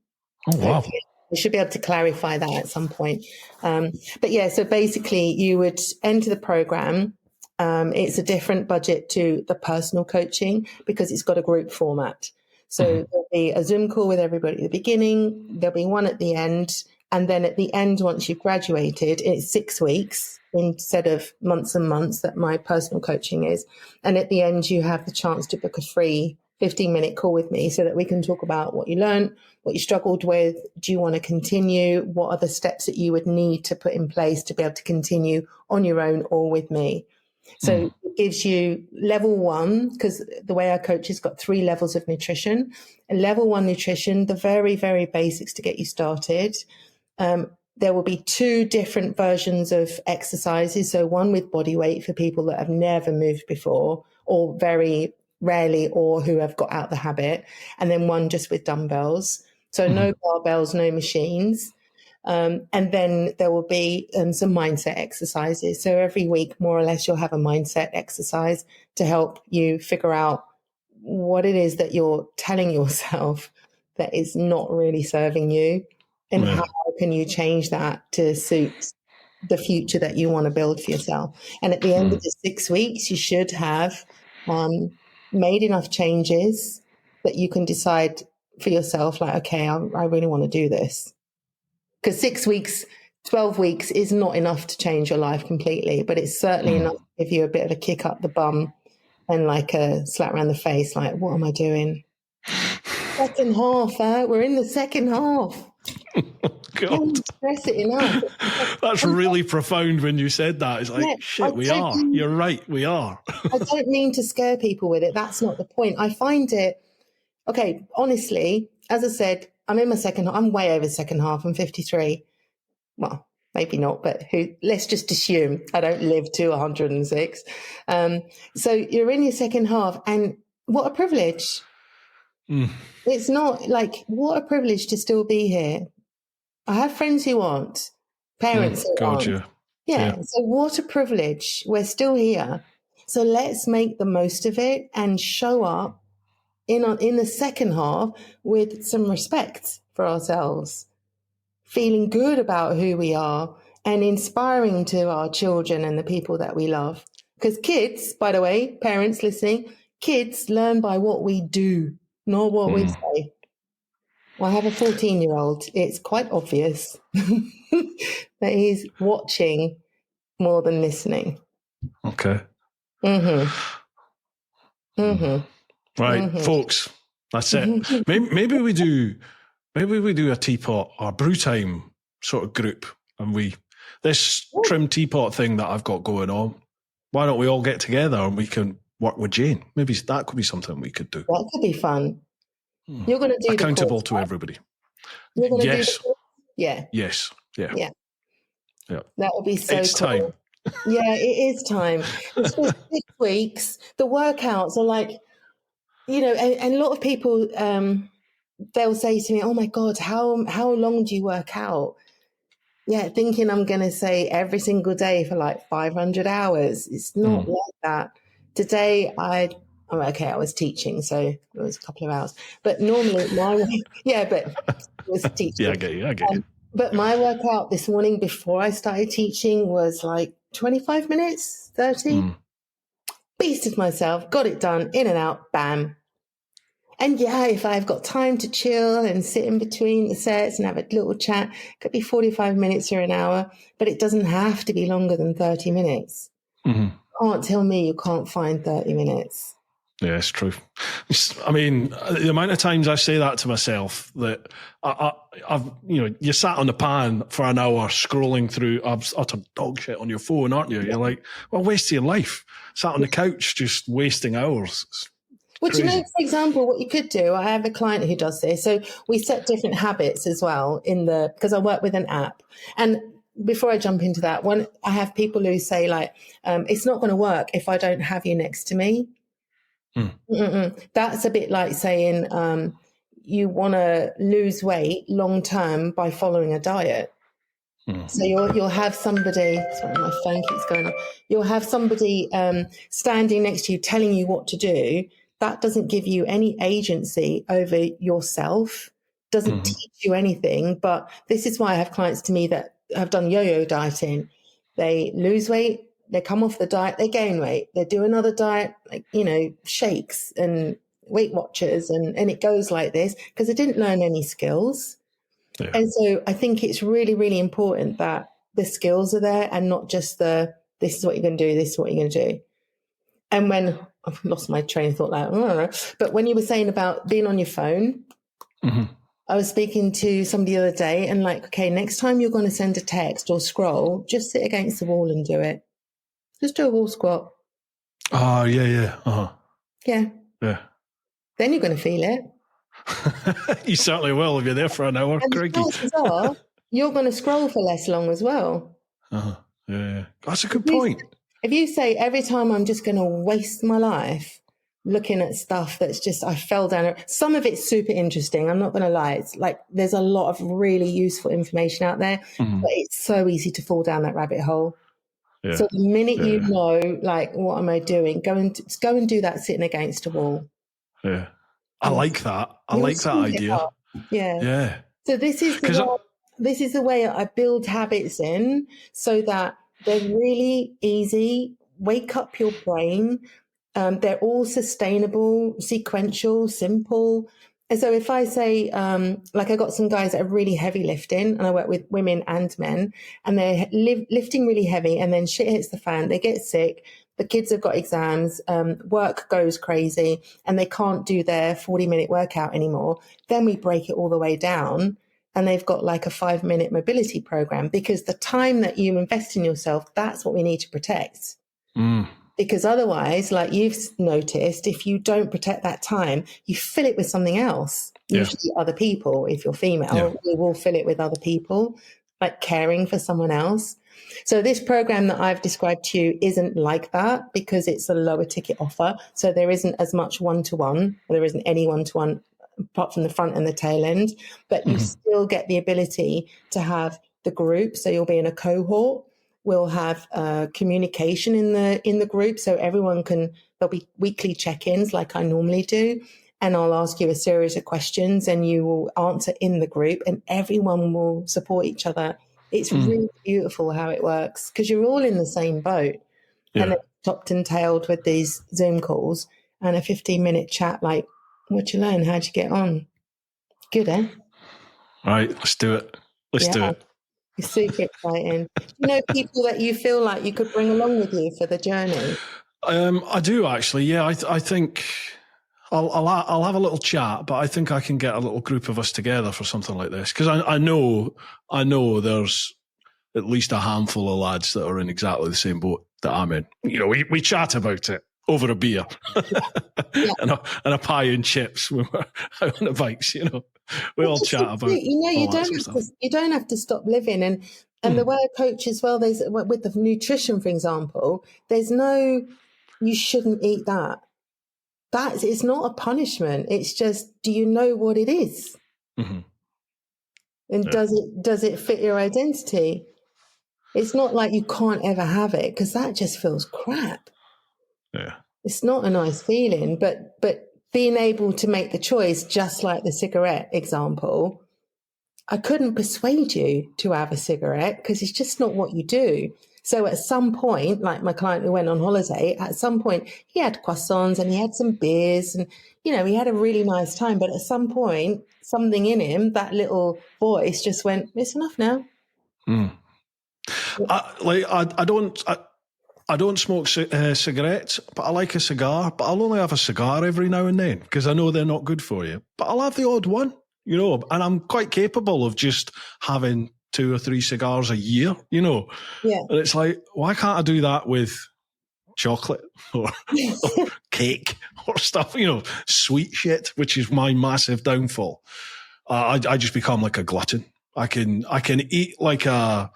Oh, wow. Hopefully. We should be able to clarify that at some point. But yeah, so basically you would enter the program. It's a different budget to the personal coaching because it's got a group format. So there'll be a Zoom call with everybody at the beginning. There'll be one at the end. And then at the end, once you've graduated, it's 6 weeks instead of months and months that my personal coaching is. And at the end, you have the chance to book a free 15-minute call with me so that we can talk about what you learned, what you struggled with. Do you want to continue? What are the steps that you would need to put in place to be able to continue on your own or with me? So it gives you level 1, because the way I coach has got 3 levels of nutrition. And level 1 nutrition, the very, very basics to get you started. There will be 2 different versions of exercises. So one with body weight for people that have never moved before or very rarely, or who have got out the habit, and then one just with dumbbells. So no barbells, no machines. And then there will be some mindset exercises. So every week, more or less, you'll have a mindset exercise to help you figure out what it is that you're telling yourself that is not really serving you, and how can you change that to suit the future that you want to build for yourself. And at the end of the 6 weeks, you should have made enough changes that you can decide for yourself, like, okay, I really want to do this. Because 6 weeks, 12 weeks is not enough to change your life completely, but it's certainly enough to give you a bit of a kick up the bum and like a slap around the face, like, what am I doing? Second half, we're in the second half. God. Can't stress it enough. That's really profound when you said that. It's like, shit, we are. You're right, we are. I don't mean to scare people with it. That's not the point. I find it, okay, honestly, as I said, I'm in my second half. I'm way over second half. I'm 53. Well, maybe not, but let's just assume I don't live to 106. So you're in your second half, and what a privilege. It's not like, what a privilege to still be here. I have friends who aren't, parents who aren't. Yeah. So what a privilege. We're still here. So let's make the most of it and show up in the second half with some respect for ourselves, feeling good about who we are and inspiring to our children and the people that we love. Because kids, by the way, parents listening, kids learn by what we do, not what we say. Well, I have a 14-year-old. It's quite obvious that he's watching more than listening. Okay. Right, folks, that's it. Maybe we do a teapot or brew time sort of group, and this trim teapot thing that I've got going on, why don't we all get together and we can work with Jane? Maybe that could be something we could do. That could be fun. You're going to do accountable to everybody. You're going to do the course? Yeah. Yes. Yeah. That would be so it's cool. Time. Yeah, it is time. It's just 6 weeks. The workouts are like, and a lot of people, they'll say to me, oh my God, how long do you work out? Yeah, thinking I'm going to say every single day for like 500 hours. It's not like that. Today I was teaching, so it was a couple of hours. But normally but it was Yeah, teaching. I get you. I get you. But my workout this morning before I started teaching was like 25 minutes, 30. Beasted myself, got it done, in and out, bam. And yeah, if I've got time to chill and sit in between the sets and have a little chat, it could be 45 minutes or an hour, but it doesn't have to be longer than 30 minutes. Can't tell me you can't find 30 minutes. Yeah, it's true. I mean, the amount of times I say that to myself, that I've, you sat on the pan for an hour scrolling through utter dog shit on your phone, aren't you? You're like, well, waste your life. Sat on the couch just wasting hours. Well, do you know, for example, what you could do? I have a client who does this. So we set different habits as well because I work with an app. And before I jump into that one, I have people who say like, it's not going to work if I don't have you next to me. That's a bit like saying you want to lose weight long term by following a diet. So you'll have somebody. Sorry, my phone keeps going on. You'll have somebody standing next to you telling you what to do. That doesn't give you any agency over yourself. Doesn't teach you anything. But this is why I have clients to me that have done yo-yo dieting. They lose weight. They come off the diet, they gain weight. They do another diet, like, shakes and Weight Watchers, and it goes like this because they didn't learn any skills. Yeah. And so I think it's really, really important that the skills are there and not just this is what you're going to do, this is what you're going to do. And when I've lost my train of thought, but when you were saying about being on your phone, I was speaking to somebody the other day and like, okay, next time you're going to send a text or scroll, just sit against the wall and do it. Just do a wall squat. Oh, yeah. Uh-huh. Yeah. Yeah. Then you're going to feel it. You certainly will if you're there for an hour, and Craigie. The chances are you're going to scroll for less long as well. Uh-huh. Yeah. That's a good point. If you say every time I'm just going to waste my life looking at stuff that's just, I fell down. Some of it's super interesting. I'm not going to lie. It's like there's a lot of really useful information out there, but it's so easy to fall down that rabbit hole. Yeah. So the minute you know, like, what am I doing? Go and do that sitting against a wall. Yeah. I like that. I like that idea. Yeah. Yeah. So this is the way I build habits in so that they're really easy. Wake up your brain. They're all sustainable, sequential, simple. And so if I say, like I got some guys that are really heavy lifting, and I work with women and men, and they're lifting really heavy, and then shit hits the fan, they get sick, the kids have got exams, work goes crazy, and they can't do their 40-minute workout anymore, then we break it all the way down, and they've got like a 5-minute mobility program, because the time that you invest in yourself, that's what we need to protect. Because otherwise, like you've noticed, if you don't protect that time, you fill it with something else. Usually other people, if you're female, you will fill it with other people, like caring for someone else. So this program that I've described to you isn't like that because it's a lower ticket offer. So there isn't as much one-to-one, or there isn't any one-to-one apart from the front and the tail end, but you still get the ability to have the group. So you'll be in a cohort. We'll have communication in the group, so everyone there'll be weekly check-ins like I normally do, and I'll ask you a series of questions and you will answer in the group and everyone will support each other. It's really beautiful how it works because you're all in the same boat. And it's topped and tailed with these Zoom calls and a 15-minute chat like, what'd you learn? How'd you get on? Good, eh? All right, let's do it. Let's do it. It's super exciting. Do you know people that you feel like you could bring along with you for the journey? I do actually. Yeah, I think I'll have a little chat, but I think I can get a little group of us together for something like this because I know there's at least a handful of lads that are in exactly the same boat that I'm in. You know, we chat about it over a beer and a pie and chips when we're out on the bikes. You know. We all chat about. You don't have to stop living, and the way I coach as well. There's with the nutrition, for example. There's no, you shouldn't eat that. It's not a punishment. It's just, do you know what it is? And does it fit your identity? It's not like you can't ever have it, because that just feels crap. Yeah. It's not a nice feeling, but being able to make the choice, just like the cigarette example, I couldn't persuade you to have a cigarette because it's just not what you do. So at some point, like my client who went on holiday, at some point he had croissants and he had some beers and, you know, he had a really nice time. But at some point, something in him, that little voice just went, it's enough now. I don't smoke cigarettes, but I like a cigar. But I'll only have a cigar every now and then because I know they're not good for you. But I'll have the odd one, you know, and I'm quite capable of just having 2 or 3 cigars a year, you know. Yeah. And it's like, why can't I do that with chocolate or cake or stuff, you know, sweet shit, which is my massive downfall. I just become like a glutton. I can eat like a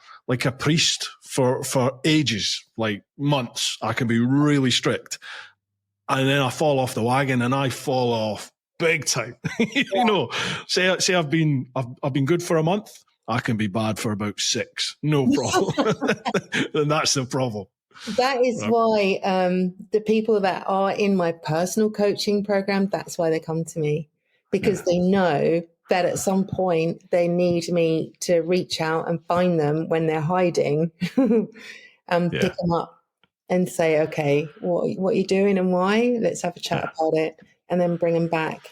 priest for ages, like months. I can be really strict, and then I fall off the wagon, and I fall off big time. You know, say I've been good for a month. I can be bad for about 6, no problem. And that's the problem. That is why the people that are in my personal coaching program, that's why they come to me, because they know that at some point they need me to reach out and find them when they're hiding and pick them up and say, okay, what are you doing and why? Let's have a chat about it, and then bring them back.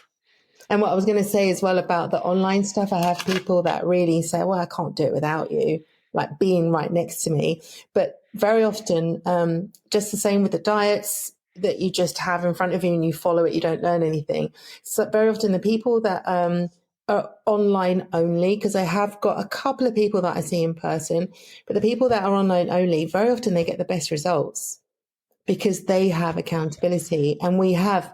And what I was going to say as well about the online stuff, I have people that really say, well, I can't do it without you, like being right next to me. But very often, just the same with the diets that you just have in front of you and you follow it, you don't learn anything. So very often the people that are online only, because I have got a couple of people that I see in person, but the people that are online only, very often they get the best results because they have accountability. And we have,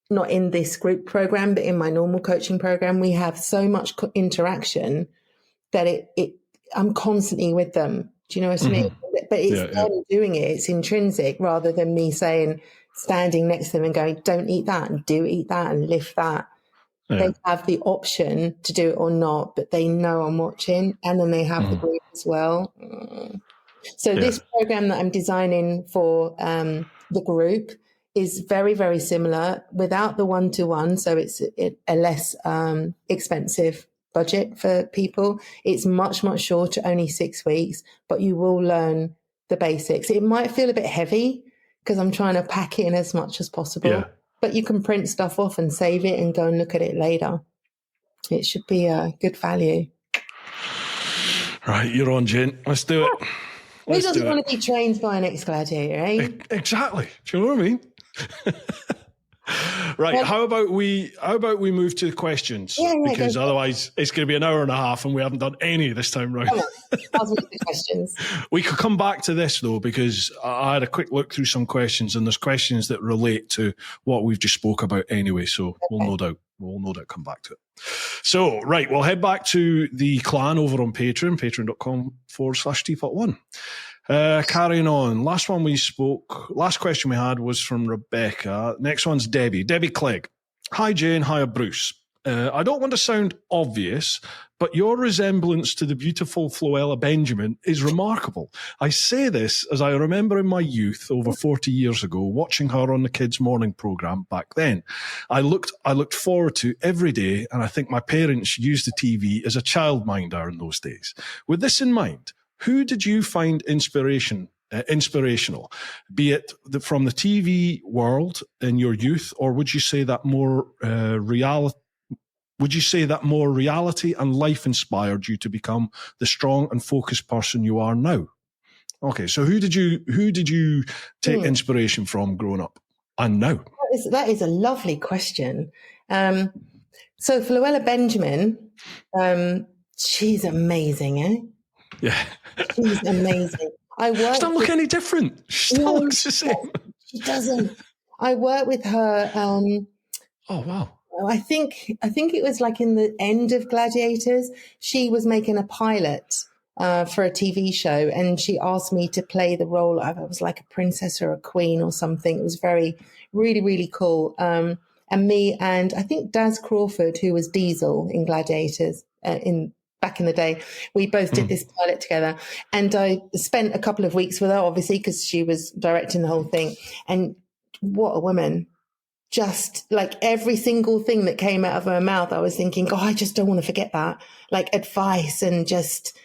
not in this group program, but in my normal coaching program, we have so much interaction that I'm constantly with them. Do you know what I mean? But it's them doing it. It's intrinsic rather than me standing next to them and going, don't eat that and do eat that and lift that. Yeah. They have the option to do it or not, but they know I'm watching, and then they have the group as well. So this program that I'm designing for the group is very, very similar without the one-to-one. So it's a less expensive budget for people. It's much, much shorter, only 6 weeks, but you will learn the basics. It might feel a bit heavy because I'm trying to pack it in as much as possible, but you can print stuff off and save it and go and look at it later. It should be a good value. Right, you're on, Jen. Let's do it. Who doesn't want to be trained by an ex-gladiator, eh? Exactly. Do you know what I mean? Right. Well, how about we move to the questions? Because otherwise it's going to be an hour and a half and we haven't done any this time round. I'll do the questions. We could come back to this though, because I had a quick look through some questions, and there's questions that relate to what we've just spoke about anyway. So we'll no doubt come back to it. So, right, we'll head back to the clan over on Patreon, patreon.com/TeapotOne. Carrying on. Last question we had was from Rebecca. Next one's Debbie Clegg. Hi, Jane. Hiya, Bruce. I don't want to sound obvious, but your resemblance to the beautiful Floella Benjamin is remarkable. I say this as I remember in my youth, over 40 years ago, watching her on the kids' morning programme back then. I looked forward to every day, and I think my parents used the TV as a childminder in those days. With this in mind, who did you find inspirational, be it from the TV world in your youth, or would you say that more reality and life inspired you to become the strong and focused person you are now? Okay, so who did you take inspiration from growing up and now? That is a lovely question. So Floella Benjamin, she's amazing, eh? Yeah. She's amazing. She doesn't look any different. She still looks the same. She doesn't. I worked with her. Oh, wow. I think it was like in the end of Gladiators. She was making a pilot for a TV show, and she asked me to play the role. I was like a princess or a queen or something. It was really, really cool. And me and I think Daz Crawford, who was Diesel in Gladiators back in the day. We both did this pilot together, and I spent a couple of weeks with her, obviously, because she was directing the whole thing. And what a woman. Just like every single thing that came out of her mouth, I was thinking, God, I just don't want to forget that. Like advice and just,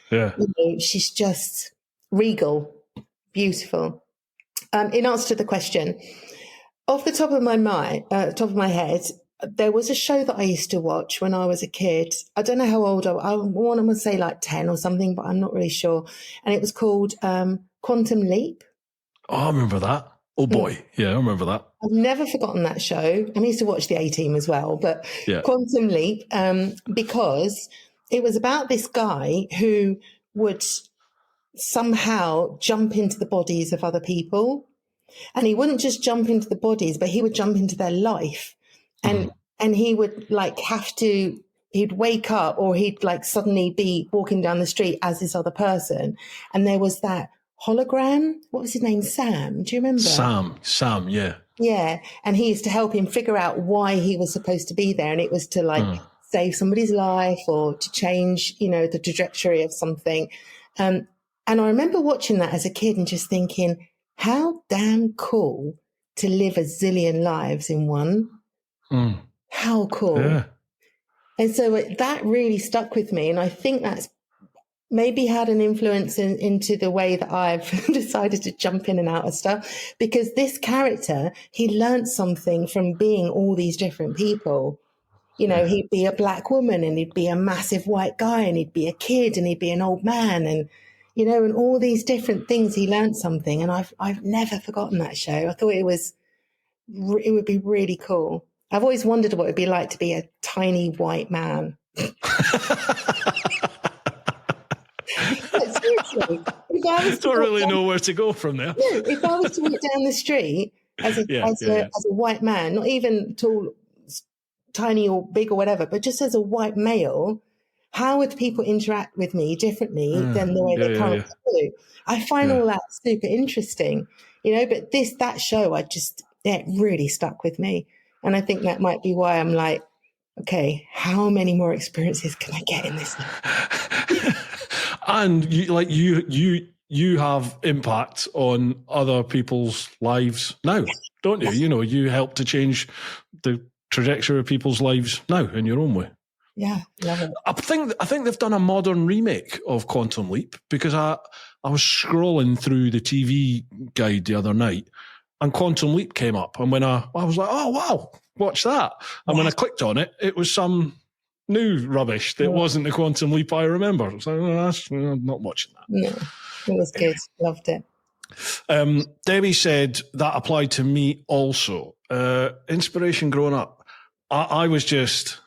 she's just regal, beautiful. In answer to the question, off the top of my head, there was a show that I used to watch when I was a kid. I don't know how old I want to say like 10 or something, but I'm not really sure. And it was called Quantum Leap. Oh, I remember that. Oh boy. Yeah, I remember that. I've never forgotten that show. I used to watch the A-Team as well, but Quantum Leap, because it was about this guy who would somehow jump into the bodies of other people. And he wouldn't just jump into the bodies, but he would jump into their life. And he would like he'd wake up, or he'd like suddenly be walking down the street as this other person. And there was that hologram. What was his name? Sam. Do you remember? Sam, yeah. Yeah. And he used to help him figure out why he was supposed to be there. And it was to like save somebody's life or to change, the trajectory of something. And I remember watching that as a kid and just thinking, how damn cool to live a zillion lives in one. How cool. Yeah. And so that really stuck with me. And I think that's maybe had an influence into the way that I've decided to jump in and out of stuff, because this character, he learned something from being all these different people. He'd be a black woman, and he'd be a massive white guy, and he'd be a kid, and he'd be an old man, and and all these different things. He learned something, and I've never forgotten that show. I thought it would be really cool. I've always wondered what it'd be like to be a tiny white man. Seriously, I don't really know where to go from there. No, if I was to walk down the street as a white man, not even tall, tiny or big or whatever, but just as a white male, how would people interact with me differently than the way they currently do? I find all that super interesting, but that show, it really stuck with me. And I think that might be why I'm like, okay, how many more experiences can I get in this life? And you have impact on other people's lives now, don't you? You help to change the trajectory of people's lives now in your own way. Yeah, love it. I think they've done a modern remake of Quantum Leap, because I was scrolling through the TV guide the other night, and Quantum Leap came up, and when I was like, oh wow, watch that. And when I clicked on it, it was some new rubbish that wasn't the Quantum Leap I remember. So I'm not watching that. No, it was good. Loved it. Debbie said that applied to me also. Inspiration growing up. I was just...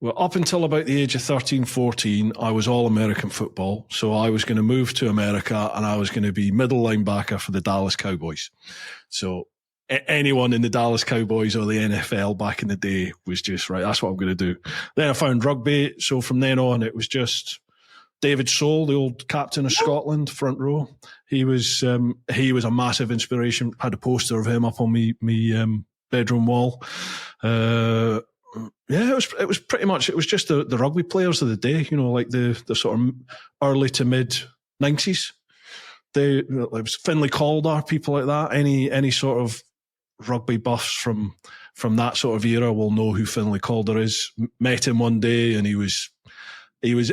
Well, up until about the age of 13, 14, I was all American football. So I was going to move to America, and I was going to be middle linebacker for the Dallas Cowboys. So anyone in the Dallas Cowboys or the NFL back in the day was just, right, that's what I'm going to do. Then I found rugby. So from then on, it was just David Soul, the old captain of Scotland, front row. He was a massive inspiration. Had a poster of him up on me bedroom wall. Yeah, it was pretty much, it was just the rugby players of the day, like the sort of early to mid 90s. It was Finlay Calder, people like that. Any sort of rugby buffs from that sort of era will know who Finlay Calder is. Met him one day, and he was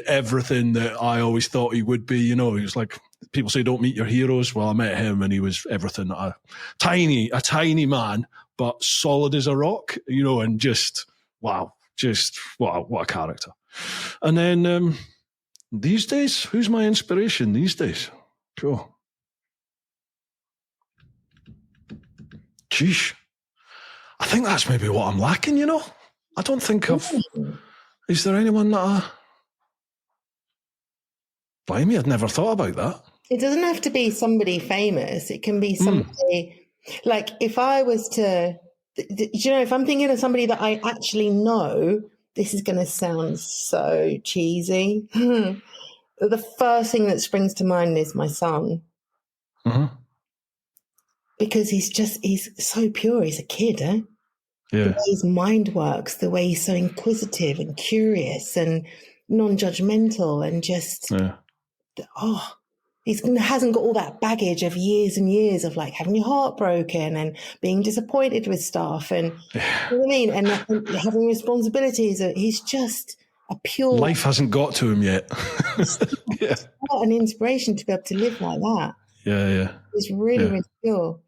everything that I always thought he would be. He was like, people say don't meet your heroes. Well, I met him, and he was everything. A tiny man, but solid as a rock. And just wow, what a character. And then these days, who's my inspiration these days? Cool. Geesh. I think that's maybe what I'm lacking, I don't think is there anyone that blimey, I'd never thought about that. It doesn't have to be somebody famous. It can be somebody, like if I was to, if I'm thinking of somebody that I actually know, this is going to sound so cheesy. The first thing that springs to mind is my son. Mm-hmm. Because he's so pure. He's a kid, eh? Yeah. The way his mind works, the way he's so inquisitive and curious, and non-judgmental and just, he hasn't got all that baggage of years and years of like having your heart broken and being disappointed with stuff and, you know what I mean? And having responsibilities. He's just a pure... Life hasn't got to him yet. It's an inspiration to be able to live like that. Yeah. It's really, really pure.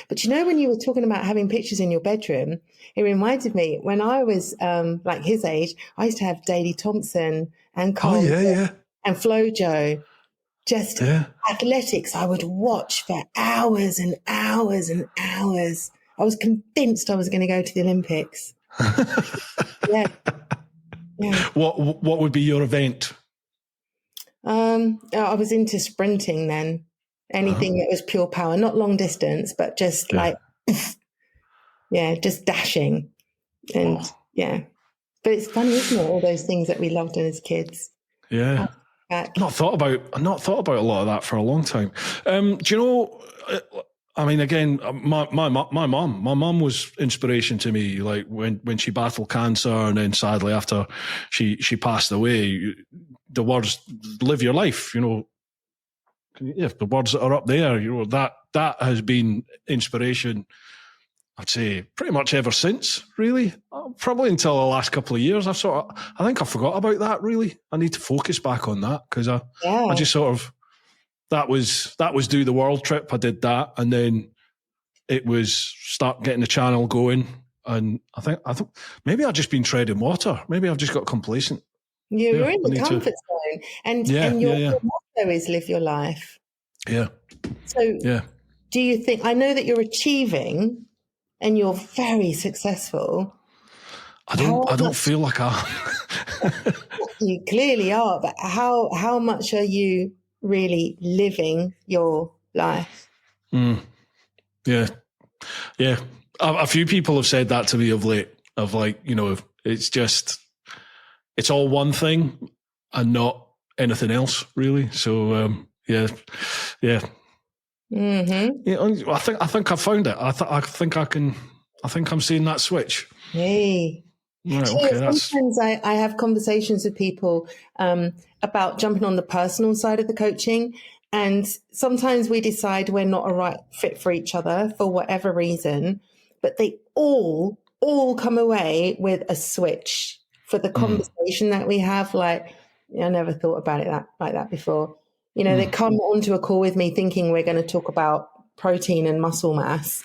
But you know, when you were talking about having pictures in your bedroom, it reminded me when I was like his age, I used to have Daley Thompson and Carl and Flojo. Just athletics, I would watch for hours and hours and hours. I was convinced I was going to go to the Olympics. Yeah. What would be your event? I was into sprinting then. Anything that was pure power, not long distance, but just like, just dashing. And but it's funny, isn't it? All those things that we loved as kids. Yeah. I've not thought about a lot of that for a long time. Do you know, I mean, again, my mum was inspiration to me, like when she battled cancer and then sadly after she passed away, the words, live your life, you know, the words that are up there, you know, that has been inspiration, I'd say, pretty much ever since, really. Probably until the last couple of years. I think I forgot about that, really. I need to focus back on that because I just sort of, that was do the world trip. I did that. And then it was start getting the channel going. And I think maybe I've just been treading water. Maybe I've just got complacent. You're in the comfort zone. And your motto is live your life. Yeah. So do you think, I know that you're achieving and you're very successful. I don't feel like I You clearly are, but how much are you really living your life? Yeah. A few people have said that to me of late, of like, you know, it's all one thing and not anything else, really. So, Mm-hmm. Yeah, I think I found it. I think I'm seeing that switch. Hey. Right, okay, sometimes I have conversations with people about jumping on the personal side of the coaching, and sometimes we decide we're not a right fit for each other for whatever reason, but they all come away with a switch for the conversation that we have. Like, I never thought about it like that before. You know, they come onto a call with me thinking we're going to talk about protein and muscle mass,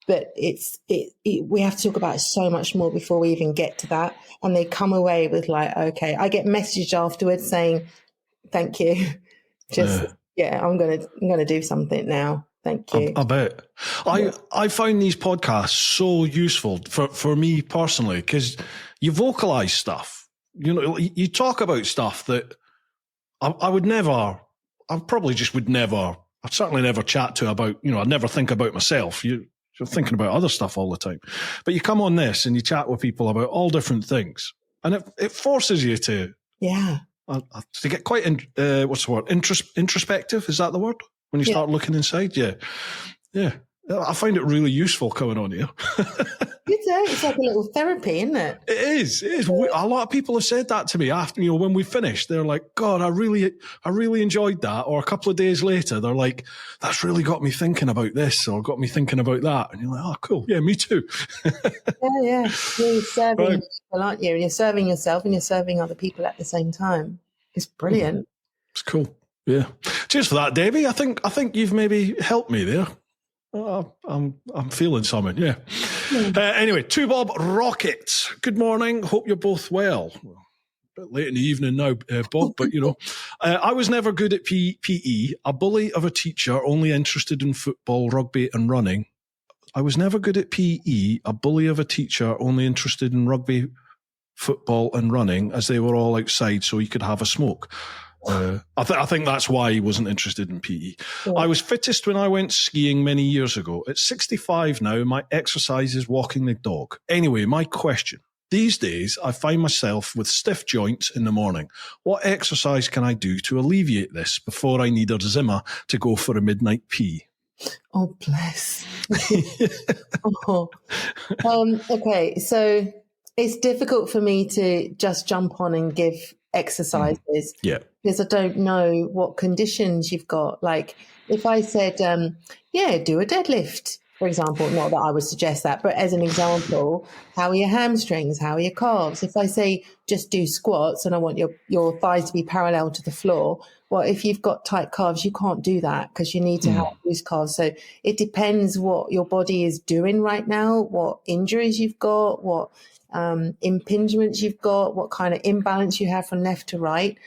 but we have to talk about so much more before we even get to that. And they come away with like, okay, I get messaged afterwards saying, thank you. I'm going to do something now. Thank you. I bet. I find these podcasts so useful for me personally, because you vocalize stuff. You know, you talk about stuff that I'd certainly never chat to about, you know, I'd never think about myself. You're thinking about other stuff all the time. But you come on this and you chat with people about all different things. And it forces you to get quite, what's the word? Introspective, is that the word? When you start looking inside? Yeah. I find it really useful coming on here. It's like a little therapy, isn't it? It is. A lot of people have said that to me after, you know, when we finished. They're like, God, I really enjoyed that. Or a couple of days later, they're like, that's really got me thinking about this or got me thinking about that. And you're like, oh, cool. Yeah, me too. Yeah. You're serving people, aren't you? And you're serving yourself and you're serving other people at the same time. It's brilliant. It's cool. Yeah. Cheers for that, Debbie. I think you've maybe helped me there. I'm feeling something, yeah. Anyway, Two Bob Rocket. Good morning. Hope you're both well. A bit late in the evening now, Bob, but you know. I was never good at PE. A bully of a teacher, only interested in football, rugby and running. I was never good at PE. A bully of a teacher, only interested in rugby, football and running, as they were all outside so he could have a smoke. I think that's why he wasn't interested in PE. Yeah. I was fittest when I went skiing many years ago. At 65 now, my exercise is walking the dog. Anyway, my question. These days, I find myself with stiff joints in the morning. What exercise can I do to alleviate this before I need a Zimmer to go for a midnight pee? Oh, bless. Okay, so it's difficult for me to just jump on and give exercises. Yeah. Because I don't know what conditions you've got. Like if I said, do a deadlift, for example, not that I would suggest that, but as an example, how are your hamstrings? How are your calves? If I say just do squats and I want your thighs to be parallel to the floor, well, if you've got tight calves, you can't do that because you need to have loose calves. So it depends what your body is doing right now, what injuries you've got, what impingements you've got, what kind of imbalance you have from left to right.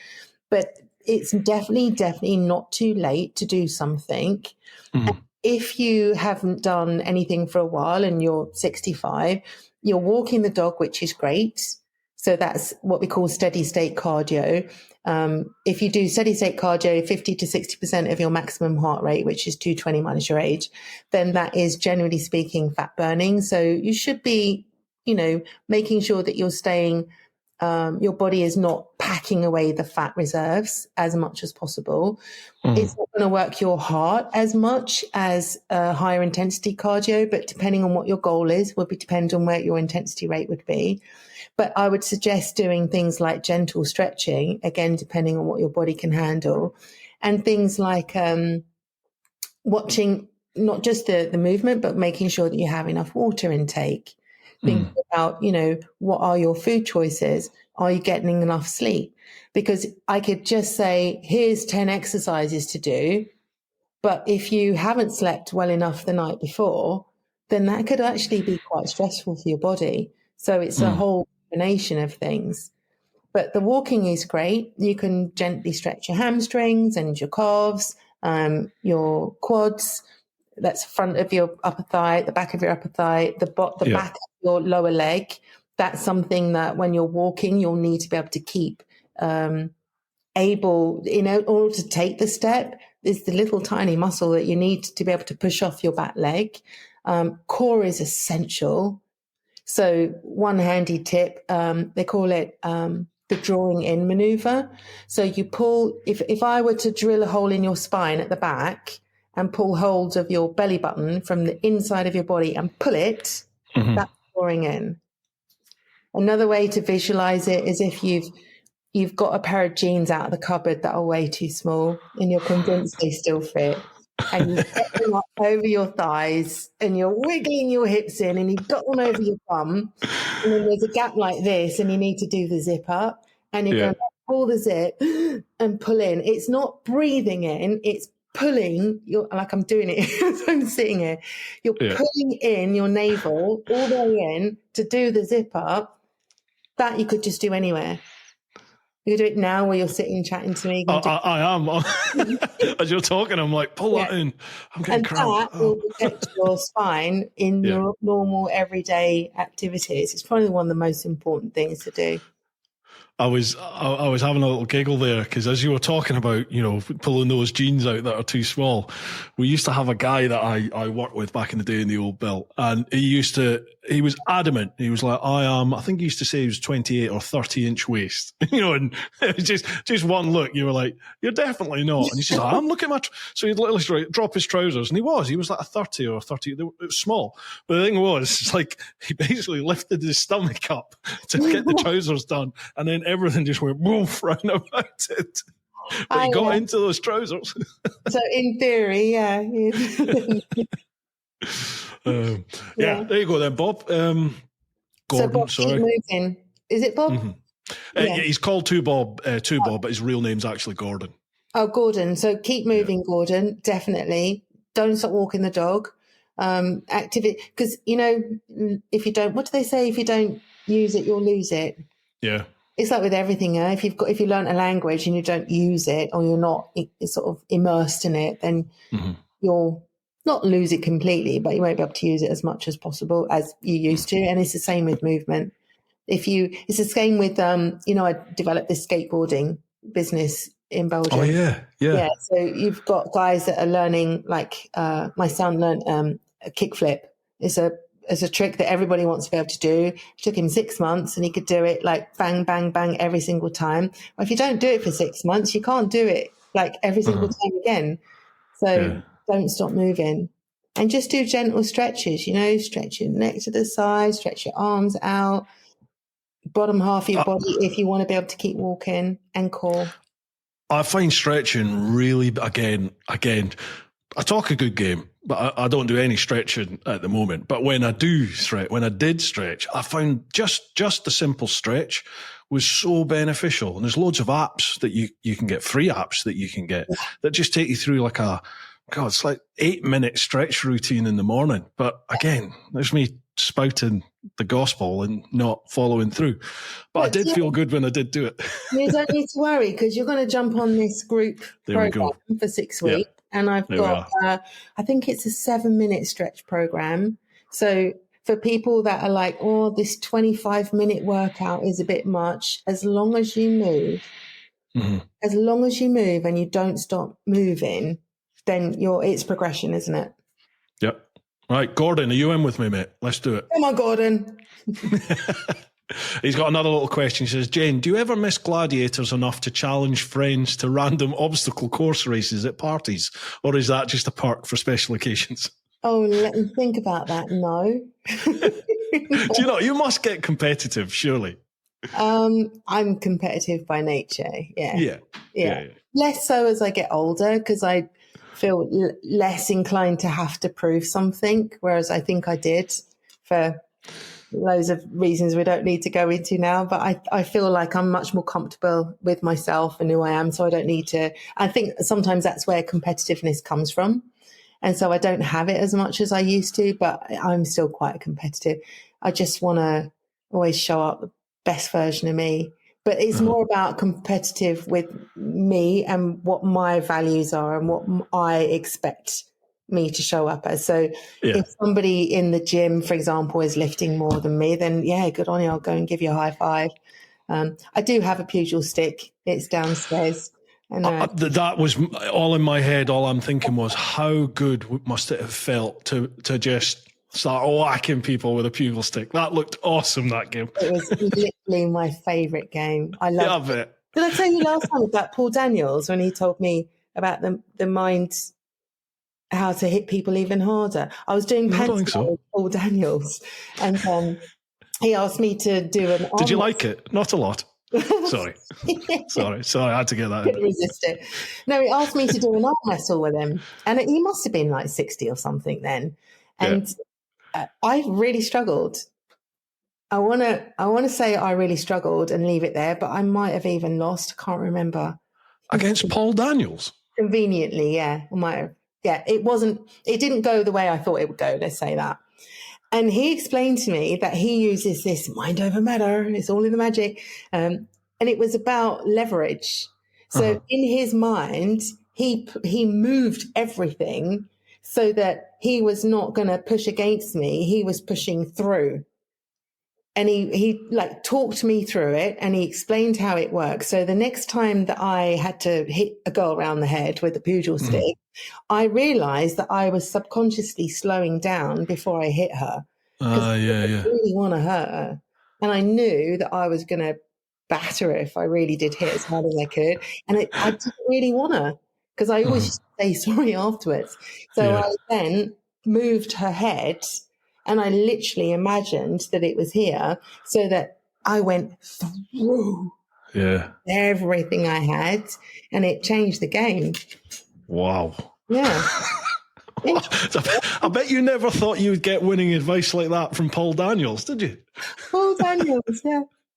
But it's definitely not too late to do something. If you haven't done anything for a while and you're 65, you're walking the dog, which is great. So that's what we call steady state cardio. If you do steady state cardio, 50 to 60% of your maximum heart rate, which is 220 minus your age, then that is generally speaking fat burning. So you should be, making sure that you're staying, your body is not packing away the fat reserves as much as possible. It's not going to work your heart as much as higher intensity cardio, but depending on what your goal is, would depend on where your intensity rate would be. But I would suggest doing things like gentle stretching, again, depending on what your body can handle, and things like watching not just the movement, but making sure that you have enough water intake. Think about, what are your food choices? Are you getting enough sleep? Because I could just say, here's 10 exercises to do. But if you haven't slept well enough the night before, then that could actually be quite stressful for your body. So it's a whole combination of things. But the walking is great. You can gently stretch your hamstrings and your calves, your quads. That's front of your upper thigh, the back of your upper thigh, the back of your lower leg. That's something that when you're walking, you'll need to be able to keep able, in order to take the step. Is the little tiny muscle that you need to be able to push off your back leg. Core is essential. So one handy tip, they call it the drawing in maneuver. So you pull, if I were to drill a hole in your spine at the back and pull hold of your belly button from the inside of your body and pull it, that's drawing in. Another way to visualize it is if you've got a pair of jeans out of the cupboard that are way too small and you're convinced they still fit, and you get them up over your thighs and you're wiggling your hips in and you've got them over your bum, and then there's a gap like this and you need to do the zip up and you're going to pull the zip and pull in. It's not breathing in, it's pulling. You're like, I'm doing it as I'm sitting here. You're pulling in your navel all the way in to do the zip up. That you could just do anywhere. You could do it now while you're sitting chatting to me. I am. As you're talking, I'm like, pull that in. I'm getting cramped. That will protect your spine in your normal everyday activities. It's probably one of the most important things to do. I was having a little giggle there because as you were talking about, pulling those jeans out that are too small, we used to have a guy that I worked with back in the day in the old Bill, and he was adamant. He was like, I think he used to say he was 28 or 30-inch waist, and it was just one look. You were like, you're definitely not. And he says, I'm looking at so he'd literally drop his trousers, and he was like a 30 or 30. It was small. But the thing was, it's like he basically lifted his stomach up to get the trousers done, and then everything just went woof round about it. But he got into those trousers. So in theory, there you go then, Bob. Gordon, so Bob, sorry. Keep moving. Is it Bob? He's called Bob, but his real name's actually Gordon. Oh, Gordon. So keep moving, Gordon. Definitely. Don't stop walking the dog. Activity, because, if you don't, what do they say? If you don't use it, you'll lose it. Yeah. It's like with everything. If you learn a language and you don't use it, or you're not sort of immersed in it, then you'll not lose it completely, but you won't be able to use it as much as possible as you used to. And it's the same with movement. It's the same with, I developed this skateboarding business in Belgium. Oh yeah. So you've got guys that are learning, like my son learned a kickflip. It's a trick that everybody wants to be able to do. It took him 6 months and he could do it like bang, bang, bang every single time. Well, if you don't do it for 6 months, you can't do it like every single time again. So don't stop moving and just do gentle stretches, stretch your neck to the side, stretch your arms out, bottom half of your body if you want to be able to keep walking, and core. I find stretching really, again, I talk a good game, but I don't do any stretching at the moment. But when I did stretch, I found just the simple stretch was so beneficial. And there's loads of apps that you can get, free apps that you can get that just take you through like it's like 8-minute stretch routine in the morning. But again, there's me spouting the gospel and not following through. But I did feel good when I did do it. You don't need to worry, because you're going to jump on this group program for 6 weeks. Yeah. And I've got, I think it's a 7-minute stretch program. So for people that are like, oh, this 25-minute workout is a bit much, as long as you move, and you don't stop moving, then it's progression, isn't it? Yep. Right, Gordon, are you in with me, mate? Let's do it. Come on, Gordon. He's got another little question. He says, Jane, do you ever miss Gladiators enough to challenge friends to random obstacle course races at parties? Or is that just a perk for special occasions? Oh, let me think about that. No. Do you know, you must get competitive, surely. I'm competitive by nature. Yeah. Less so as I get older, because I feel less inclined to have to prove something, whereas I think I did for loads of reasons we don't need to go into now. But I feel like I'm much more comfortable with myself and who I am, so I don't need to. I think sometimes that's where competitiveness comes from. And so I don't have it as much as I used to, but I'm still quite competitive. I just want to always show up the best version of me. But it's more about competitive with me and what my values are and what I expect me to show up as. So if somebody in the gym, for example, is lifting more than me, then good on you. I'll go and give you a high five. I do have a pugil stick. It's downstairs. And that was all in my head. All I'm thinking was, how good must it have felt to just start whacking people with a pugil stick? That looked awesome, that game. It was literally my favourite game. I love it. Did I tell you last time about Paul Daniels, when he told me about the mind, how to hit people even harder? I was doing pantomime with Paul Daniels, and he asked me to do an arm. Did you like it? Not a lot. Sorry. I had to get that in. Couldn't resist it. No, he asked me to do an arm wrestle with him, and he must have been like 60 or something then. And I really struggled. I want to say I really struggled and leave it there, but I might have even lost. I can't remember. Against Paul Daniels? Conveniently, yeah. I might have. Yeah, it didn't go the way I thought it would go, let's say that. And he explained to me that he uses this mind over matter. It's all in the magic. And it was about leverage. So in his mind, he moved everything so that he was not going to push against me. He was pushing through. And he like talked me through it, and he explained how it works. So the next time that I had to hit a girl around the head with a pugil stick, I realized that I was subconsciously slowing down before I hit her. I really want to hurt her. And I knew that I was going to batter her if I really did hit as hard as I could. And I didn't really want her, because I always used to say sorry afterwards. So I then moved her head, and I literally imagined that it was here, so that I went through everything I had, and it changed the game. Wow. Yeah. I bet you never thought you would get winning advice like that from Paul Daniels, did you? Paul Daniels,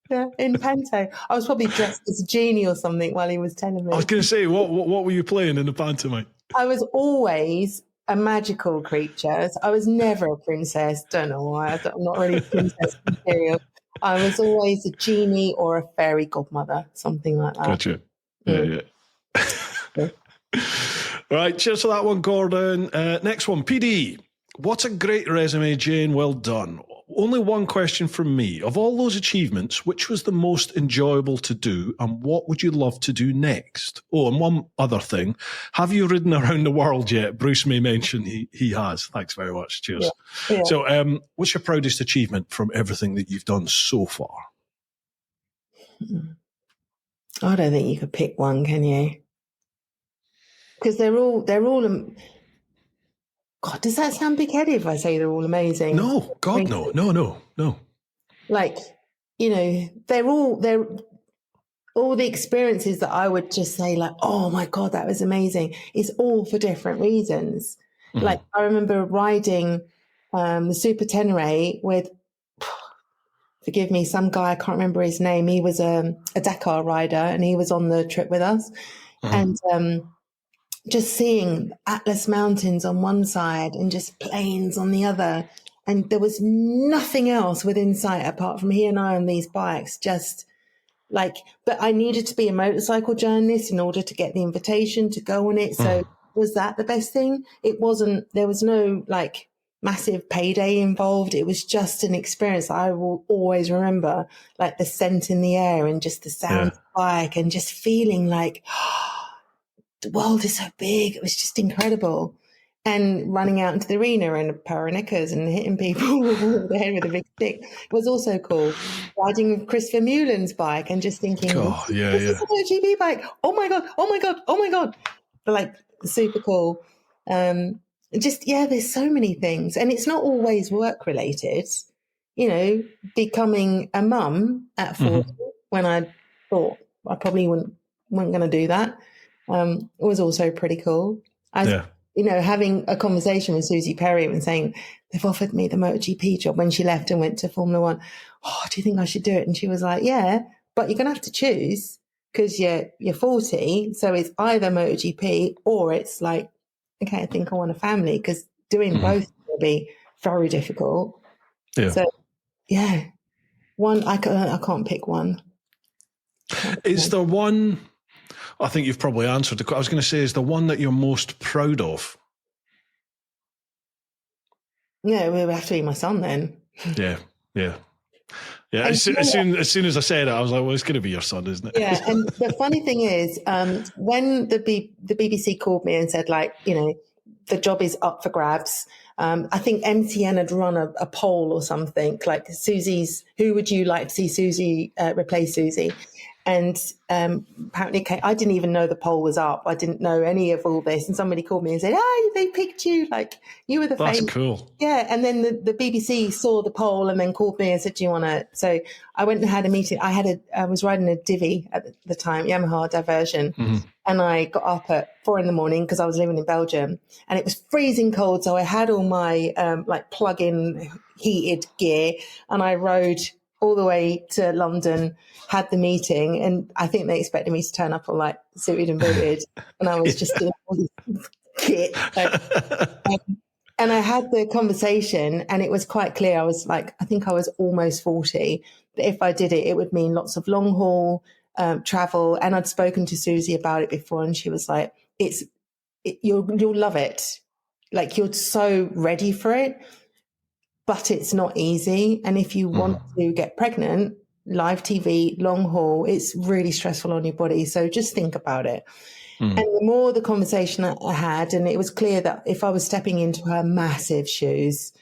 yeah, in Panto. I was probably dressed as a genie or something while he was telling me. I was going to say, what were you playing in the pantomime? I was always a magical creature. I was never a princess. Don't know why. I'm not really princess material. I was always a genie or a fairy godmother, something like that. Gotcha. Yeah. Right, cheers for that one, Gordon. Next one, PD. What a great resume, Jane. Well done. Only one question from me. Of all those achievements, which was the most enjoyable to do, and what would you love to do next? Oh, and one other thing. Have you ridden around the world yet? Bruce may mention he has. Thanks very much. Cheers. Yeah. So what's your proudest achievement from everything that you've done so far? I don't think you could pick one, can you? Because they're all. God, does that sound big-headed if I say they're all amazing? No, God, no. Like, you know, they're all the experiences that I would just say like, oh my God, that was amazing. It's all for different reasons. Mm-hmm. Like I remember riding the Super Tenere with, forgive me, some guy, I can't remember his name. He was a Dakar rider and he was on the trip with us. And just seeing Atlas Mountains on one side and just plains on the other. And there was nothing else within sight apart from he and I on these bikes, just like, but I needed to be a motorcycle journalist in order to get the invitation to go on it. So was that the best thing? It wasn't, there was no like massive payday involved. It was just an experience I will always remember, like the scent in the air and just the sound of the bike and just feeling like, the world is so big. It was just incredible. And running out into the arena in a pair of knickers and hitting people over the head with a big stick was also cool. Riding Christopher Mulan's bike and just thinking, this is a MotoGP bike. Oh my God, oh my God, oh my God. Like super cool. There's so many things. And it's not always work related. You know, becoming a mum at 40 when I thought I probably wasn't going to do that. It was also pretty cool. You know, having a conversation with Susie Perry and saying, they've offered me the MotoGP job when she left and went to Formula One. Oh, do you think I should do it? And she was like, yeah, but you're going to have to choose because you're 40. So it's either MotoGP or it's like, okay, I think I want a family because doing both will be very difficult. Yeah. So, yeah, I can't pick one. Is there one... I think you've probably answered the question. I was going to say, is the one that you're most proud of? No, it would have to be my son then. Yeah. As soon as I said it, I was like, well, it's going to be your son, isn't it? Yeah, and the funny thing is, when the BBC called me and said, like, you know, the job is up for grabs, I think MTN had run a poll or something, like who would you like to see Susie replace Susie? And apparently, I didn't even know the poll was up. I didn't know any of all this. And somebody called me and said, they picked you. Like, you were the That's favourite. cool. Yeah. And then the BBC saw the poll and then called me and said, do you want to? So I went and had a meeting. I was riding a Divi at the time, Yamaha Diversion. And I got up at 4 a.m. because I was living in Belgium and it was freezing cold. So I had all my like plug-in heated gear and I rode all the way to London, had the meeting, and I think they expected me to turn up all like suited and booted, and I was just in all this kit. And I had the conversation, and it was quite clear. I was like, I think I was almost 40. That if I did it, it would mean lots of long haul travel. And I'd spoken to Susie about it before, and she was like, "You'll love it. Like you're so ready for it." But it's not easy. And if you want to get pregnant, live TV, long haul, it's really stressful on your body. So just think about it. And the more the conversation I had, and it was clear that if I was stepping into her massive shoes,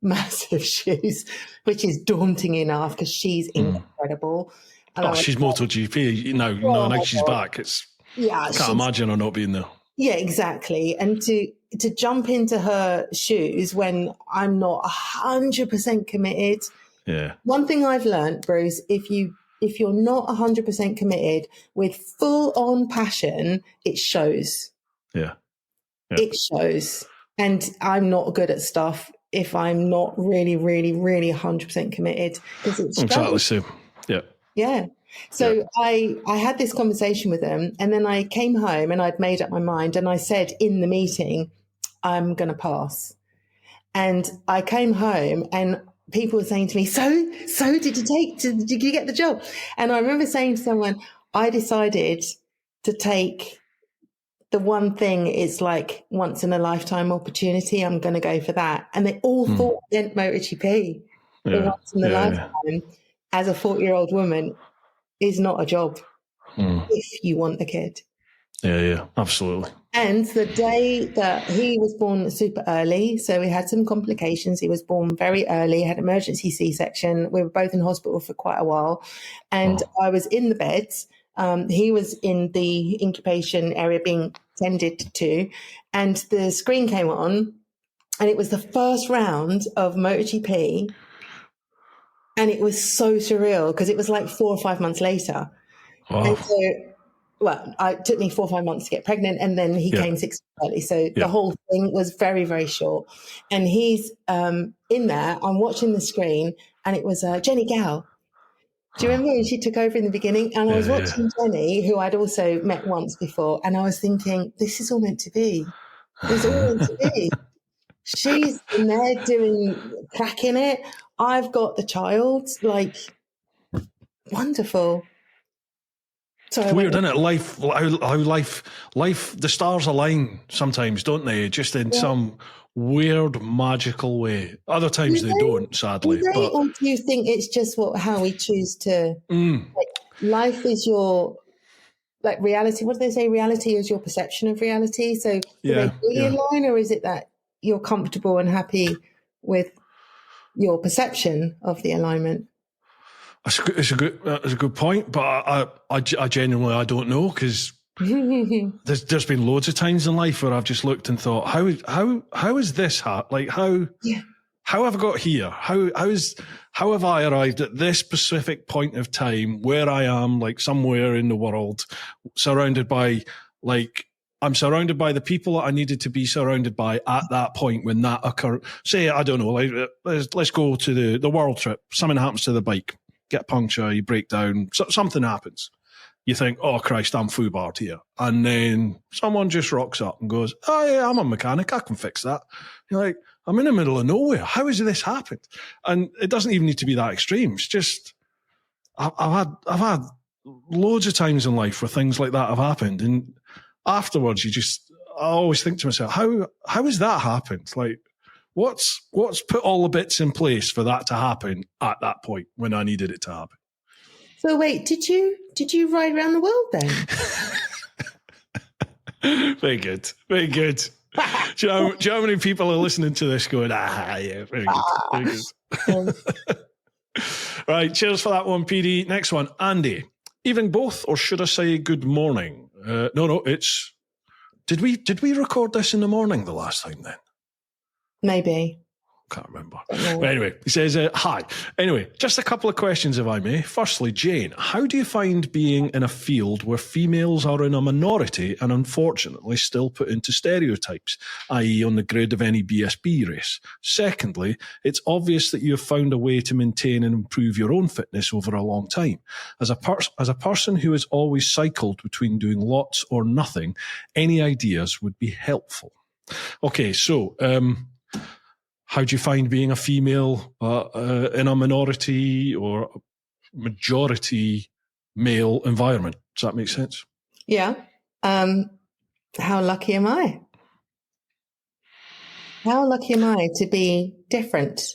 which is daunting enough because she's incredible. And she's MotoGP. Now she's back. I can't imagine her not being there. Yeah, exactly. And to jump into her shoes when I'm not 100% committed. Yeah. One thing I've learned, Bruce, if you're not 100% committed with full on passion, it shows. Yeah. It shows. And I'm not good at stuff if I'm not really, really, really 100% committed because it shows. Exactly so. Yeah. Yeah. So I had this conversation with them and then I came home and I'd made up my mind and I said in the meeting, I'm going to pass. And I came home and people were saying to me, so did you get the job? And I remember saying to someone, I decided to take the one thing, it's like once in a lifetime opportunity. I'm going to go for that. And they all thought I meant MotoGP. The once in a lifetime as a 40-year-old woman is not a job if you want a kid. Yeah, absolutely. And the day that he was born super early, so we had some complications. He was born very early, had emergency C-section. We were both in hospital for quite a while. And I was in the bed. He was in the incubation area being tended to. And the screen came on. And it was the first round of MotoGP. And it was so surreal because it was like 4 or 5 months later. Wow. And so, it took me 4 or 5 months to get pregnant, and then he came 6 months early. So the whole thing was very, very short. And he's in there, I'm watching the screen, and it was Jenny Gow. Do you remember when she took over in the beginning? And I was watching Jenny, who I'd also met once before, and I was thinking, this is all meant to be. It's all meant to be. She's in there cracking it. I've got the child, like, wonderful. It's weird, isn't it? Life, the stars align sometimes, don't they? Just in some weird, magical way. Other times they don't, sadly. Or do you think it's just how we choose to? Like, life is your reality. What do they say? Reality is your perception of reality. So do they really align, or is it that you're comfortable and happy with your perception of the alignment? It's a good point, but I genuinely don't know, because there's been loads of times in life where I've just looked and thought, how is this like how have I got here? How have I arrived at this specific point of time where I am, like somewhere in the world, surrounded by I'm surrounded by the people that I needed to be surrounded by at that point when that occurred. Say, I don't know, let's go to the world trip. Something happens to the bike, get a puncture, you break down, something happens. You think, oh Christ, I'm foobarred here. And then someone just rocks up and goes, oh yeah, I'm a mechanic, I can fix that. You're like, I'm in the middle of nowhere. How has this happened? And it doesn't even need to be that extreme. It's just, I've had loads of times in life where things like that have happened. And afterwards, I always think to myself, how has that happened? Like, what's put all the bits in place for that to happen at that point when I needed it to happen? So wait, did you ride around the world then? Very good. Very good. Do you know how many people are listening to this going, yeah, very good. Very good. Right, cheers for that one, PD. Next one, Andy. Evening both, or should I say good morning? No, it's... Did we record this in the morning the last time then? Maybe. Can't remember. But anyway, he says, hi. Anyway, just a couple of questions, if I may. Firstly, Jane, how do you find being in a field where females are in a minority and unfortunately still put into stereotypes, i.e. on the grid of any BSB race? Secondly, it's obvious that you have found a way to maintain and improve your own fitness over a long time. As a person who has always cycled between doing lots or nothing, any ideas would be helpful. Okay, so... how do you find being a female in a minority or majority male environment? Does that make sense? Yeah. How lucky am I? How lucky am I to be different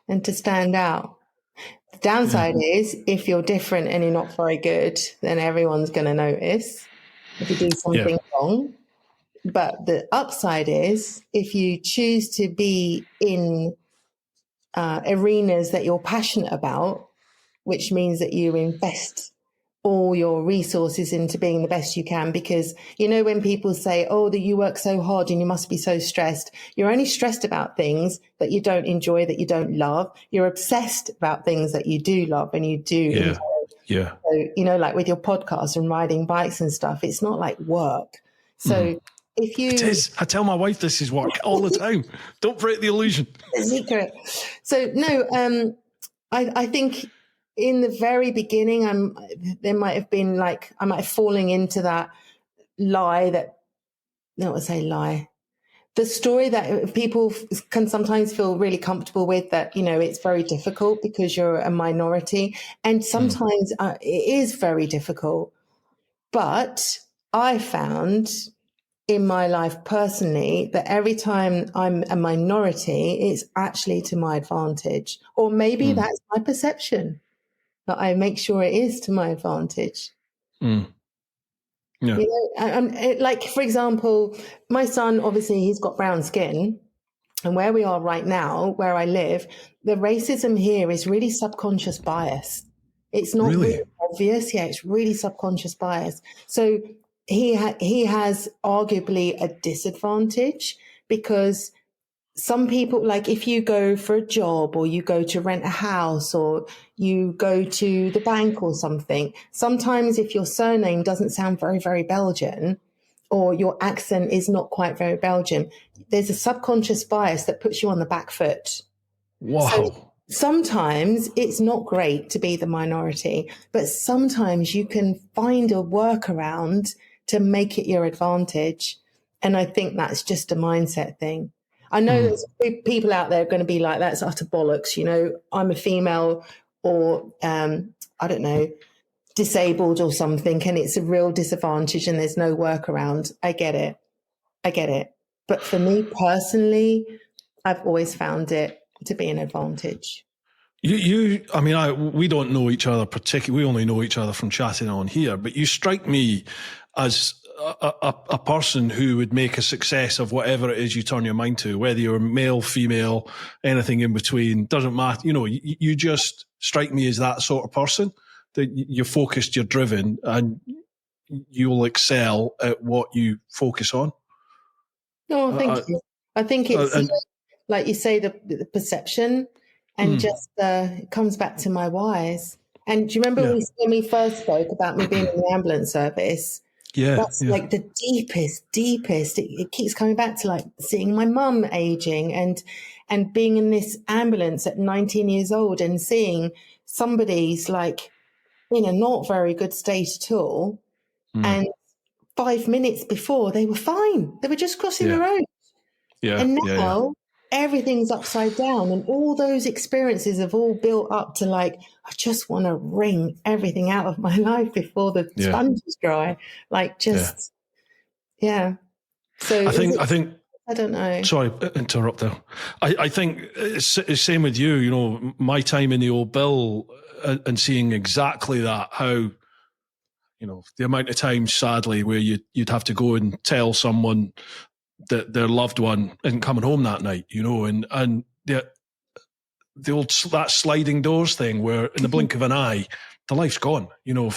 and to stand out? The downside is if you're different and you're not very good, then everyone's going to notice if you do something wrong. But the upside is if you choose to be in arenas that you're passionate about, which means that you invest all your resources into being the best you can. Because, when people say, oh, that you work so hard and you must be so stressed, you're only stressed about things that you don't enjoy, that you don't love. You're obsessed about things that you do love and you do enjoy. Yeah. So, like with your podcast and riding bikes and stuff, it's not like work. So if you... It is. I tell my wife this is work all the time. Don't break the illusion. The secret. So, no, I think in the very beginning, there might have been I might have fallen into that lie that... No, I say lie. The story that people can sometimes feel really comfortable with, that, it's very difficult because you're a minority. And sometimes it is very difficult. But I found in my life personally that every time I'm a minority, it's actually to my advantage. Or maybe that's my perception, but I make sure it is to my advantage. Yeah. For example, my son, obviously he's got brown skin, and where we are right now, where I live, the racism here is really subconscious bias. It's not really obvious. Yeah, it's really subconscious bias. So he has arguably a disadvantage because some people, like if you go for a job or you go to rent a house or you go to the bank or something, sometimes if your surname doesn't sound very, very Belgian or your accent is not quite very Belgian, there's a subconscious bias that puts you on the back foot. Wow. So sometimes it's not great to be the minority, but sometimes you can find a workaround to make it your advantage. And I think that's just a mindset thing. I know there's people out there going to be like, that's utter bollocks. You know, I'm a female or, I don't know, disabled or something, and it's a real disadvantage and there's no workaround. I get it. But for me personally, I've always found it to be an advantage. We don't know each other particularly. We only know each other from chatting on here, but you strike me as a person who would make a success of whatever it is you turn your mind to, whether you're male, female, anything in between, doesn't matter. You know, you just strike me as that sort of person, that you're focused, you're driven, and you'll excel at what you focus on. No, thank you. I think it's like you say, the perception, and just it comes back to my whys. And do you remember when we first spoke about me being in the ambulance service? That's like the deepest. It keeps coming back to like seeing my mum aging and being in this ambulance at 19 years old and seeing somebody's like in a not very good state at all. And 5 minutes before they were fine. They were just crossing the road. And now everything's upside down, and all those experiences have all built up to like, I just want to wring everything out of my life before the sponge is dry. Like just, So I think, I don't know. Sorry, interrupt there. I think it's same with you, you know, my time in the old Bill and seeing exactly that, how, you know, the amount of times, sadly, where you'd have to go and tell someone that their loved one isn't coming home that night, you know, and the old, that sliding doors thing where in the blink of an eye, the life's gone, you know,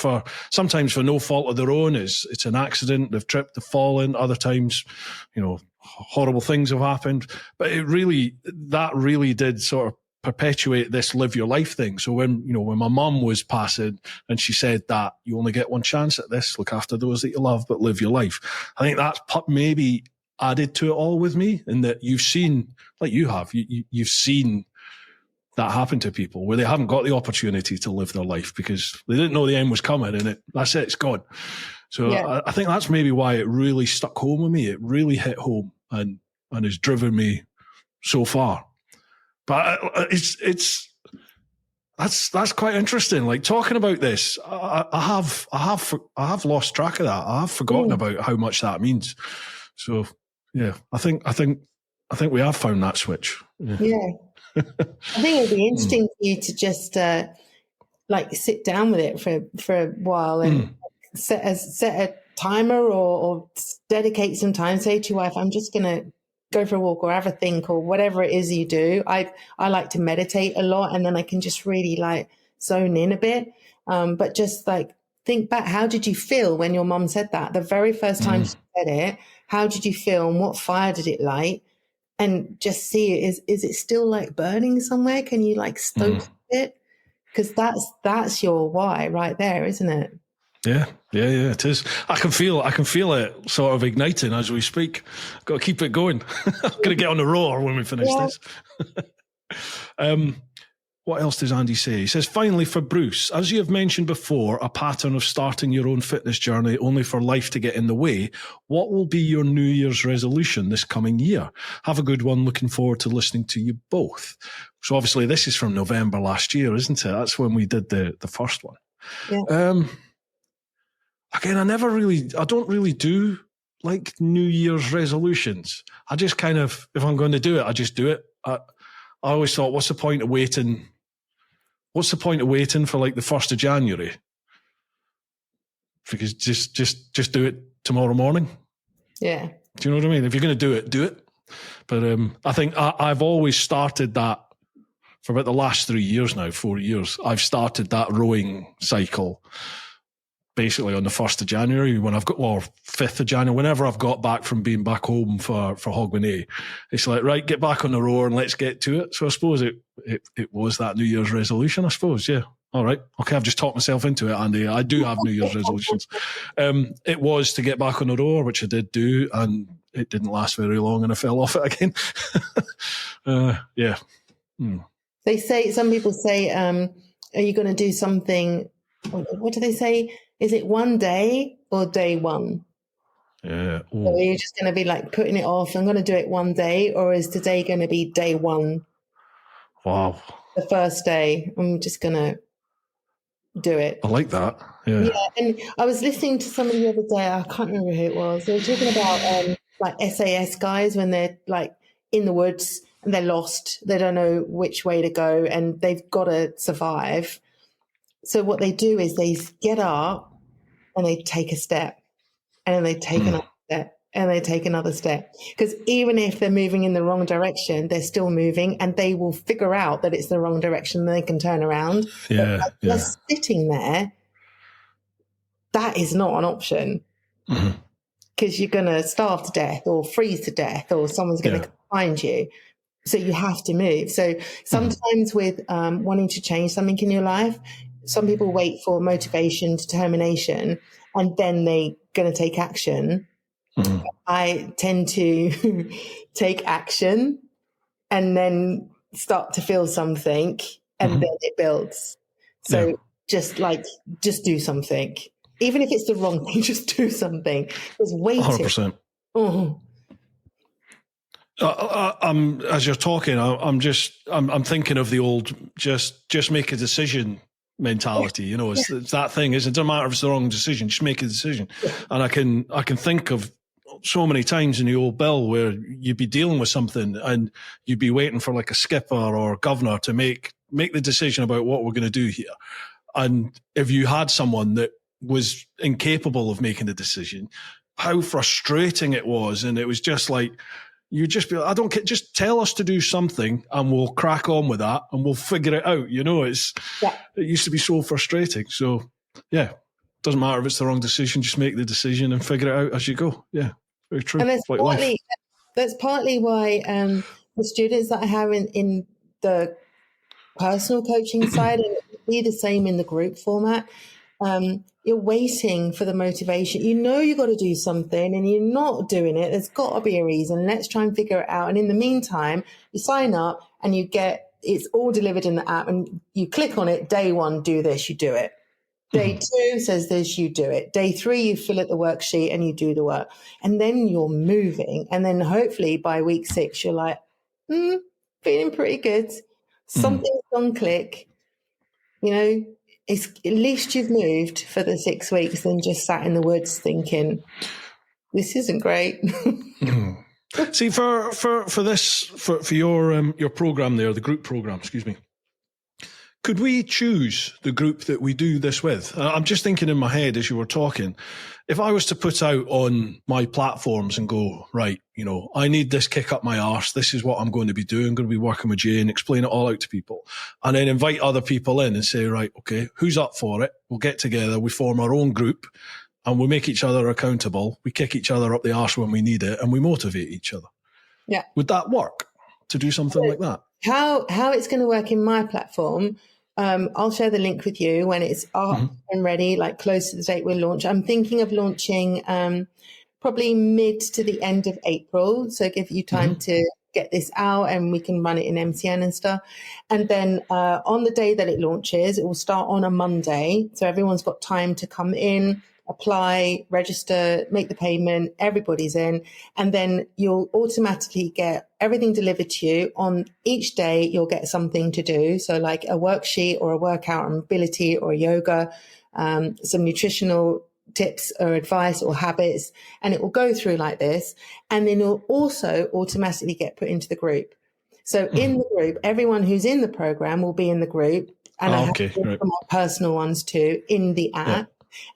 sometimes for no fault of their own. It's an accident, they've tripped, they've fallen. Other times, you know, horrible things have happened. But that really did sort of perpetuate this live your life thing. So when my mum was passing and she said that you only get one chance at this, look after those that you love, but live your life. I think that's maybe added to it all with me, in that you've seen, like you have, you've seen that happen to people where they haven't got the opportunity to live their life because they didn't know the end was coming, and that's it, it's gone. So I think that's maybe why it really stuck home with me. It really hit home and has driven me so far. But that's quite interesting. Like talking about this, I have lost track of that. I have forgotten about how much that means. So yeah, I think we have found that switch. Yeah. I think it'd be interesting for you to just like sit down with it for a while and set a timer or dedicate some time. Say to your wife, I'm just going to go for a walk or have a think or whatever it is you do. I like to meditate a lot, and then I can just really like zone in a bit. But just like think back, how did you feel when your mum said that? The very first time she said it, how did you feel and what fire did it light? And just see it, is it still like burning somewhere? Can you like stoke it? Because that's your why right there, isn't it? Yeah, it is. I can feel it sort of igniting as we speak. Got to keep it going. I'm going to get on the roar when we finish this. What else does Andy say? He says, finally, for Bruce, as you have mentioned before, a pattern of starting your own fitness journey only for life to get in the way. What will be your New Year's resolution this coming year? Have a good one. Looking forward to listening to you both. So obviously this is from November last year, isn't it? That's when we did the first one. Yeah. Again, I don't really do like New Year's resolutions. I just kind of, if I'm going to do it, I just do it. I always thought, what's the point of waiting? What's the point of waiting for like the 1st of January? Because just do it tomorrow morning. Yeah. Do you know what I mean? If you're going to do it, do it. But I think I've always started that for about the last 3 years now, 4 years. I've started that rowing cycle basically on the 1st of January, when I've got, or 5th of January, whenever I've got back from being back home for Hogmanay, it's like, right, get back on the rower and let's get to it. So I suppose it was that New Year's resolution, I suppose, yeah. All right. Okay, I've just talked myself into it, Andy. I do have New Year's resolutions. It was to get back on the rower, which I did do, and it didn't last very long and I fell off it again. Yeah. They say, some people say, are you going to do something? What do they say? Is it one day or day one? Yeah. So are you just going to be like putting it off? I'm going to do it one day, or is today going to be day one? Wow. The first day, I'm just going to do it. I like that. Yeah. Yeah. And I was listening to somebody the other day. I can't remember who it was. They were talking about like SAS guys when they're like in the woods and they're lost. They don't know which way to go and they've got to survive. So what they do is they get up and they take a step and then they take another step and they take another step. Because even if they're moving in the wrong direction, they're still moving and they will figure out that it's the wrong direction and they can turn around. Yeah. But just sitting there, that is not an option because you're going to starve to death or freeze to death or someone's going to find you. So you have to move. So sometimes with wanting to change something in your life, some people wait for motivation, determination, and then they're going to take action. I tend to take action and then start to feel something and then it builds. So just do something. Even if it's the wrong thing, just do something. Just waiting. 100%. As you're talking, I'm thinking of the old just make a decision mentality. You know, it's that thing. It doesn't matter if it's the wrong decision. Just make a decision. And I can think of so many times in the old bill where you'd be dealing with something and you'd be waiting for like a skipper or a governor to make the decision about what we're going to do here. And if you had someone that was incapable of making a decision, how frustrating it was. And it was just like, you just be like, I don't care, just tell us to do something and we'll crack on with that and we'll figure it out. You know, it used to be so frustrating. So yeah, doesn't matter if it's the wrong decision, just make the decision and figure it out as you go. Yeah, very true. And that's partly why the students that I have in the personal coaching side, and it would be the same in the group format, you're waiting for the motivation. You know you've got to do something and you're not doing it. There's got to be a reason. Let's try and figure it out. And in the meantime, you sign up and it's all delivered in the app and you click on it. Day one, do this, you do it. Day two says this, you do it. Day three, you fill out the worksheet and you do the work. And then you're moving. And then hopefully by week 6, you're like, feeling pretty good. Something's on click. You know, it's at least you've moved for the 6 weeks than just sat in the woods thinking, this isn't great. See, for your program there, the group program, excuse me, could we choose the group that we do this with? I'm just thinking in my head as you were talking, if I was to put out on my platforms and go, right, you know, I need this kick up my arse. This is what I'm going to be doing. I'm going to be working with Jane, explain it all out to people, and then invite other people in and say, right, okay, who's up for it? We'll get together. We form our own group and we make each other accountable. We kick each other up the arse when we need it and we motivate each other. Yeah. Would that work to do something like that? How it's going to work in my platform, I'll share the link with you when it's up and ready, like close to the date we'll launch. I'm thinking of launching probably mid to the end of April, so give you time to get this out and we can run it in MCN and stuff. And then on the day that it launches, it will start on a Monday, so everyone's got time to come in, apply, register, make the payment, everybody's in, and then you'll automatically get everything delivered to you. On each day, you'll get something to do. So like a worksheet or a workout on mobility or yoga, some nutritional tips or advice or habits, and it will go through like this. And then you'll also automatically get put into the group. So in the group, everyone who's in the program will be in the group. And I have my personal ones too in the app. Yeah.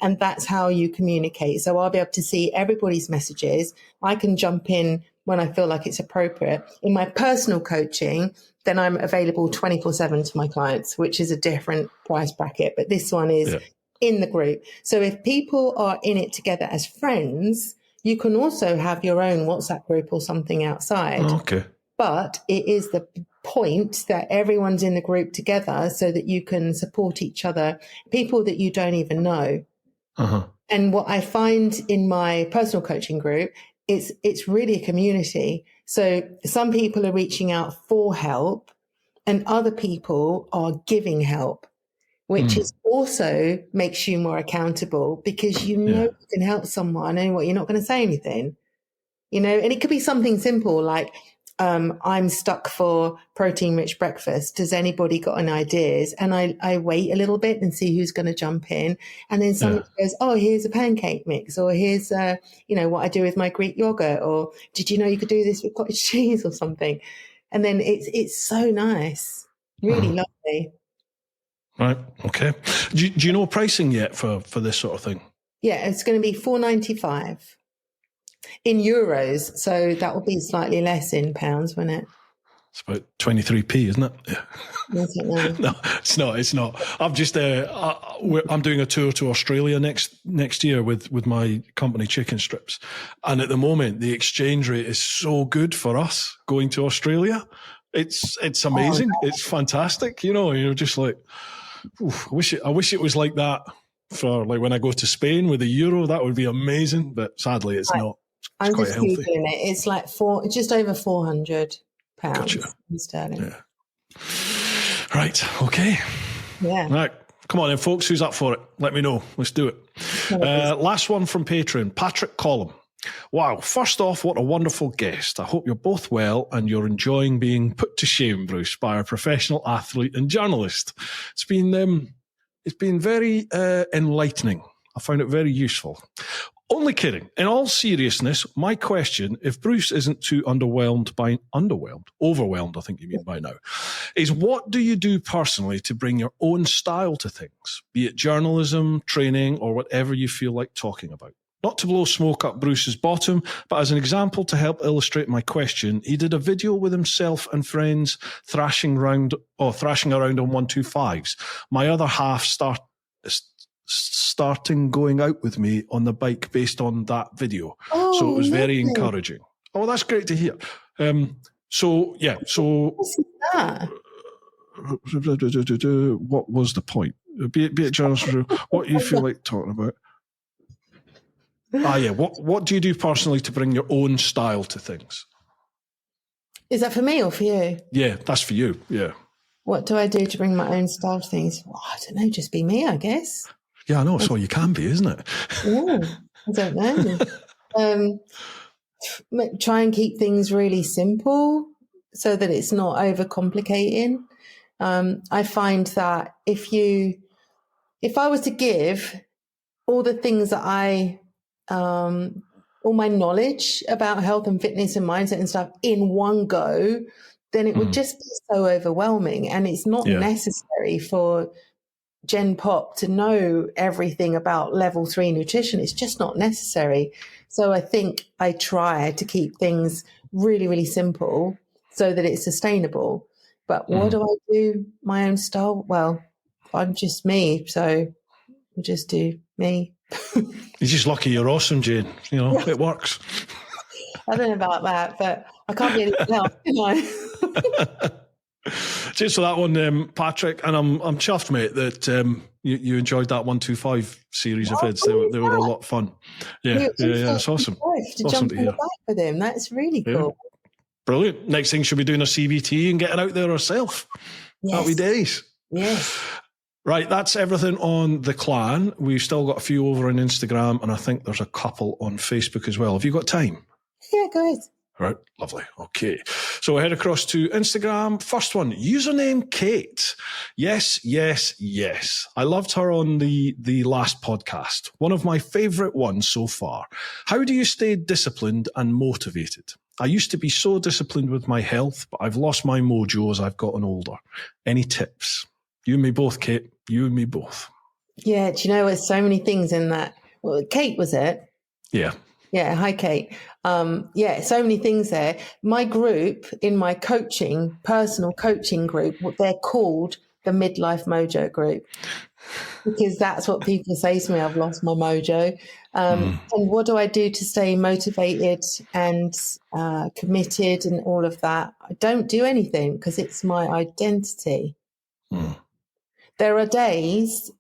And that's how you communicate. So I'll be able to see everybody's messages. I can jump in when I feel like it's appropriate. In my personal coaching, then I'm available 24/7 to my clients, which is a different price bracket. But this one is in the group. So if people are in it together as friends, you can also have your own WhatsApp group or something outside. Okay. But it is the point that everyone's in the group together so that you can support each other, people that you don't even know. Uh-huh. And what I find in my personal coaching group, it's really a community. So some people are reaching out for help and other people are giving help, which is also makes you more accountable because you know you can help someone and what you're not going to say anything, and it could be something simple like, I'm stuck for protein-rich breakfast. Does anybody got any ideas? And I wait a little bit and see who's going to jump in. And then somebody goes, oh, here's a pancake mix, or here's, what I do with my Greek yogurt, or did you know you could do this with cottage cheese or something? And then it's so nice, really lovely. Right. Okay. Do you know pricing yet for this sort of thing? Yeah, it's going to be $4.95 in euros. So that will be slightly less in pounds, won't it? It's about 23p, isn't it? Yeah. No, it's not. It's not. I'm just. I'm doing a tour to Australia next year with my company Chicken Strips, and at the moment the exchange rate is so good for us going to Australia. It's amazing. Oh, it's fantastic. You're just like, oof, I wish it was like that for like when I go to Spain with the euro. That would be amazing, but sadly it's not. It's I'm quite just healthy. Googling it. It's like just over £400 Gotcha. in sterling. Yeah. Right. Okay. Yeah. Right. Come on then, folks. Who's up for it? Let me know. Let's do it. Last one from Patreon. Patrick Collum. Wow. First off, what a wonderful guest. I hope you're both well and you're enjoying being put to shame, Bruce, by a professional athlete and journalist. It's been very enlightening. I found it very useful. Only kidding. In all seriousness, my question, if Bruce isn't too overwhelmed, I think you mean by now, is what do you do personally to bring your own style to things, be it journalism, training, or whatever you feel like talking about? Not to blow smoke up Bruce's bottom, but as an example to help illustrate my question, he did a video with himself and friends thrashing around on 125s. My other half starting going out with me on the bike based on that video. So it was very encouraging. Oh, that's great to hear. So What's that? What was the point? Be it journalist, what you feel like talking about? What do you do personally to bring your own style to things? Is that for me or for you? Yeah, that's for you. Yeah. What do I do to bring my own style to things? Well, I don't know, just be me, I guess. Yeah, I know. It's all you can be, isn't it? Yeah, I don't know. Try and keep things really simple so that it's not overcomplicating. I find that if I was to give all the things that all my knowledge about health and fitness and mindset and stuff in one go, then it would just be so overwhelming. And it's not necessary for Gen Pop to know everything about level 3 nutrition. It's just not necessary. So I think I try to keep things really, really simple so that it's sustainable. But what do I do? My own style? Well, I'm just me. So I just do me. You're just lucky you're awesome, Jane. It works. I don't know about that, but I can't be anything else, can I? Just for that one, Patrick, and I'm chuffed, mate, that you enjoyed that 125 series of vids. They were a lot of fun. Yeah, it's awesome. To jump on the bike with him, that's really cool. Brilliant. Next thing, she'll be doing a CBT and getting out there herself. Yes. Happy days. Yes. Right, that's everything on the clan. We've still got a few over on Instagram, and I think there's a couple on Facebook as well. Have you got time? Yeah, go ahead. Right, lovely. Okay. So I head across to Instagram. First one, username Kate. Yes. I loved her on the last podcast. One of my favorite ones so far. How do you stay disciplined and motivated? I used to be so disciplined with my health, but I've lost my mojo as I've gotten older. Any tips? You and me both, Kate. You and me both. Yeah, do you know there's so many things in that? Well, Kate, was it? Yeah. Yeah, hi, Kate. So many things there. My group, in my personal coaching group, they're called the Midlife Mojo Group. because that's what people say to me. I've lost my mojo. And what do I do to stay motivated and committed and all of that? I don't do anything because it's my identity. There are days,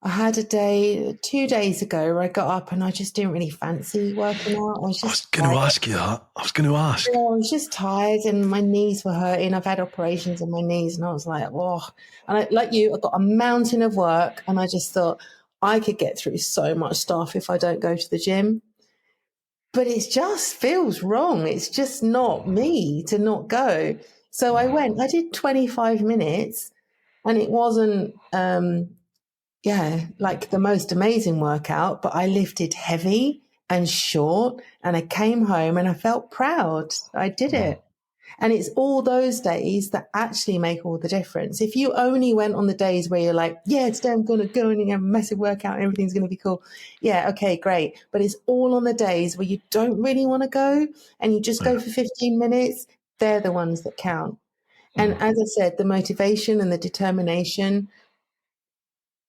I had a day 2 days ago where I got up and I just didn't really fancy working out. I was going to ask you that. I was going to ask. Yeah, I was just tired and my knees were hurting. I've had operations on my knees and I was like, whoa. And like you, I got a mountain of work and I just thought I could get through so much stuff if I don't go to the gym. But it just feels wrong. It's just not me to not go. So I went, I did 25 minutes and it wasn't, like the most amazing workout, but I lifted heavy and short and I came home and I felt proud. I did it. And it's all those days that actually make all the difference. If you only went on the days where you're like, yeah, today I'm going to go and have a massive workout and everything's going to be cool. Yeah, okay, great. But it's all on the days where you don't really want to go and you just go for 15 minutes. They're the ones that count. And as I said, the motivation and the determination.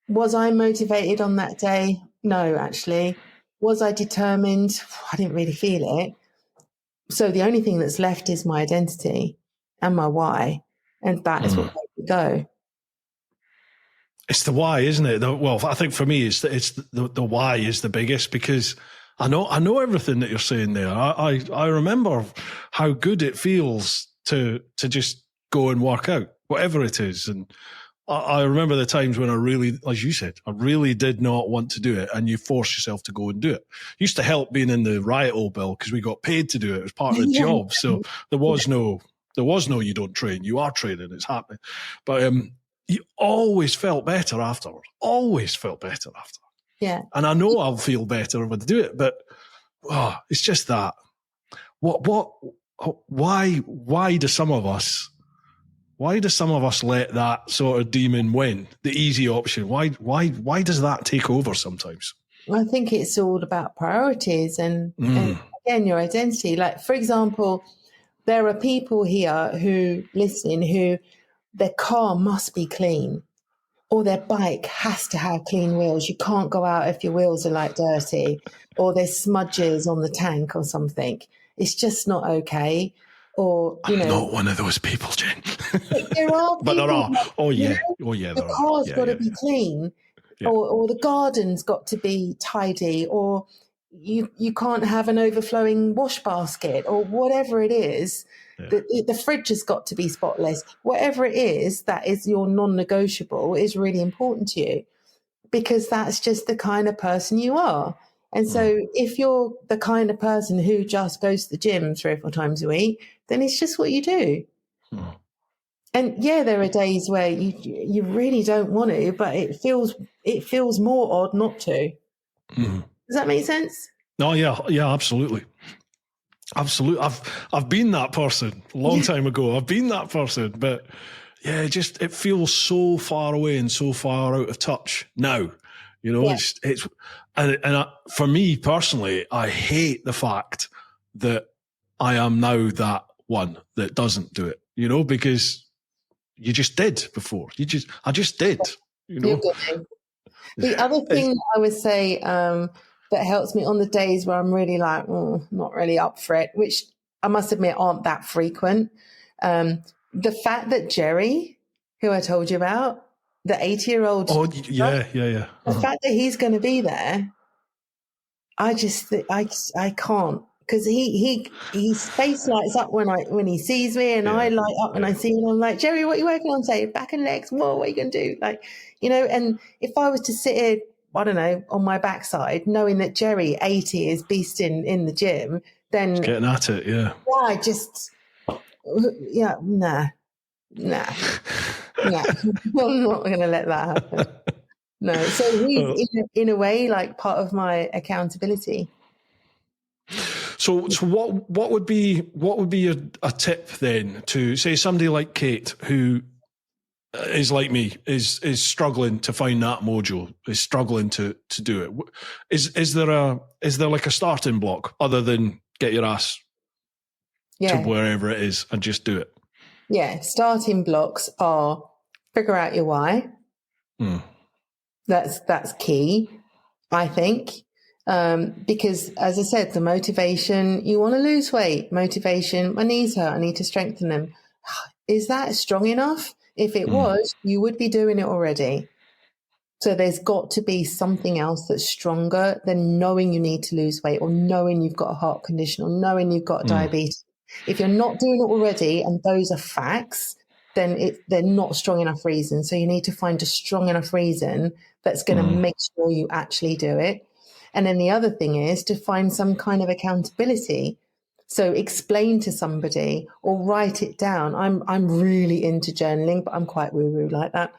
Was I motivated on that day? No, actually. Was I determined? I didn't really feel it. So the only thing that's left is my identity and my why. And that is what makes me go. It's the why, isn't it? Well, I think for me, it's the why is the biggest, because I know everything that you're saying there. I remember how good it feels to just go and work out, whatever it is. And I remember the times when I really, as you said, I really did not want to do it, and you force yourself to go and do it. It used to help being in the riot old bill because we got paid to do it. It was part of the job. So there was no you don't train. You are training. It's happening. But you always felt better afterwards. Always felt better after. Yeah. And I know I'll feel better when I do it, but it's just that. Why do some of us let that sort of demon win, the easy option? Why does that take over sometimes? I think it's all about priorities and again, your identity. Like, for example, there are people here who their car must be clean or their bike has to have clean wheels. You can't go out if your wheels are like dirty or there's smudges on the tank or something. It's just not okay. Or, I'm not one of those people, Jen. There are people, but there are. The car's got to be clean, or the garden's got to be tidy, or you can't have an overflowing wash basket, or whatever it is. Yeah. The fridge has got to be spotless. Whatever it is that is your non-negotiable is really important to you, because that's just the kind of person you are. And so if you're the kind of person who just goes to the gym 3 or 4 times a week, then it's just what you do. And there are days where you really don't want to, but it feels more odd not to. Does that make sense? Oh yeah, absolutely. Absolutely. I've been that person a long time ago. I've been that person, but it feels so far away and so far out of touch now. For me personally, I hate the fact that I am now that one that doesn't do it, because you just did before. I just did, The other thing that I would say that helps me on the days where I'm really like, not really up for it, which I must admit aren't that frequent. The fact that Jerry, who I told you about, the 80-year-old. Oh, yeah. The fact that he's going to be there, I just, I can't, because his face lights up when he sees me, and I light up when I see him. I'm like, Jerry, what are you working on today? Back and legs. What are you going to do? Like, and if I was to sit here, I don't know, on my backside, knowing that Jerry, 80, is beasting in the gym, then just getting at it, nah. No, I'm not going to let that happen. No, so he's in a way like part of my accountability. So what would be a tip then to say somebody like Kate, who is like me, is struggling to find that mojo, is struggling to do it? Is there like a starting block other than get your ass to wherever it is and just do it? Yeah, starting blocks are figure out your why. That's key, I think. Because as I said, the motivation, you want to lose weight, motivation, my knees hurt, I need to strengthen them. Is that strong enough? If it was, you would be doing it already. So there's got to be something else that's stronger than knowing you need to lose weight, or knowing you've got a heart condition, or knowing you've got diabetes. If you're not doing it already and those are facts, then they're not strong enough reasons. So you need to find a strong enough reason that's going to make sure you actually do it. And then the other thing is to find some kind of accountability. So explain to somebody or write it down. I'm really into journaling, but I'm quite woo-woo like that.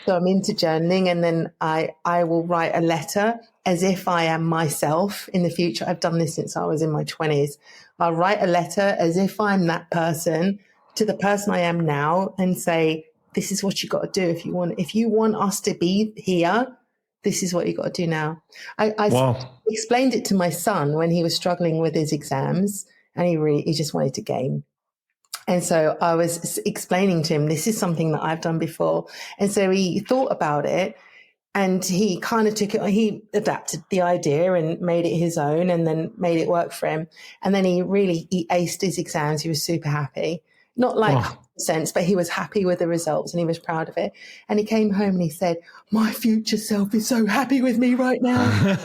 So I'm into journaling, and then I will write a letter as if I am myself in the future. I've done this since I was in my 20s. I'll write a letter as if I'm that person to the person I am now, and say, this is what you got to do if you want us to be here. This is what you got to do now. I explained it to my son when he was struggling with his exams, and he just wanted to game. And so I was explaining to him, this is something that I've done before. And so he thought about it, and he kind of took it, he adapted the idea and made it his own, and then made it work for him. And then he aced his exams. He was super happy. Not like sense, but he was happy with the results and he was proud of it. And he came home and he said, my future self is so happy with me right now.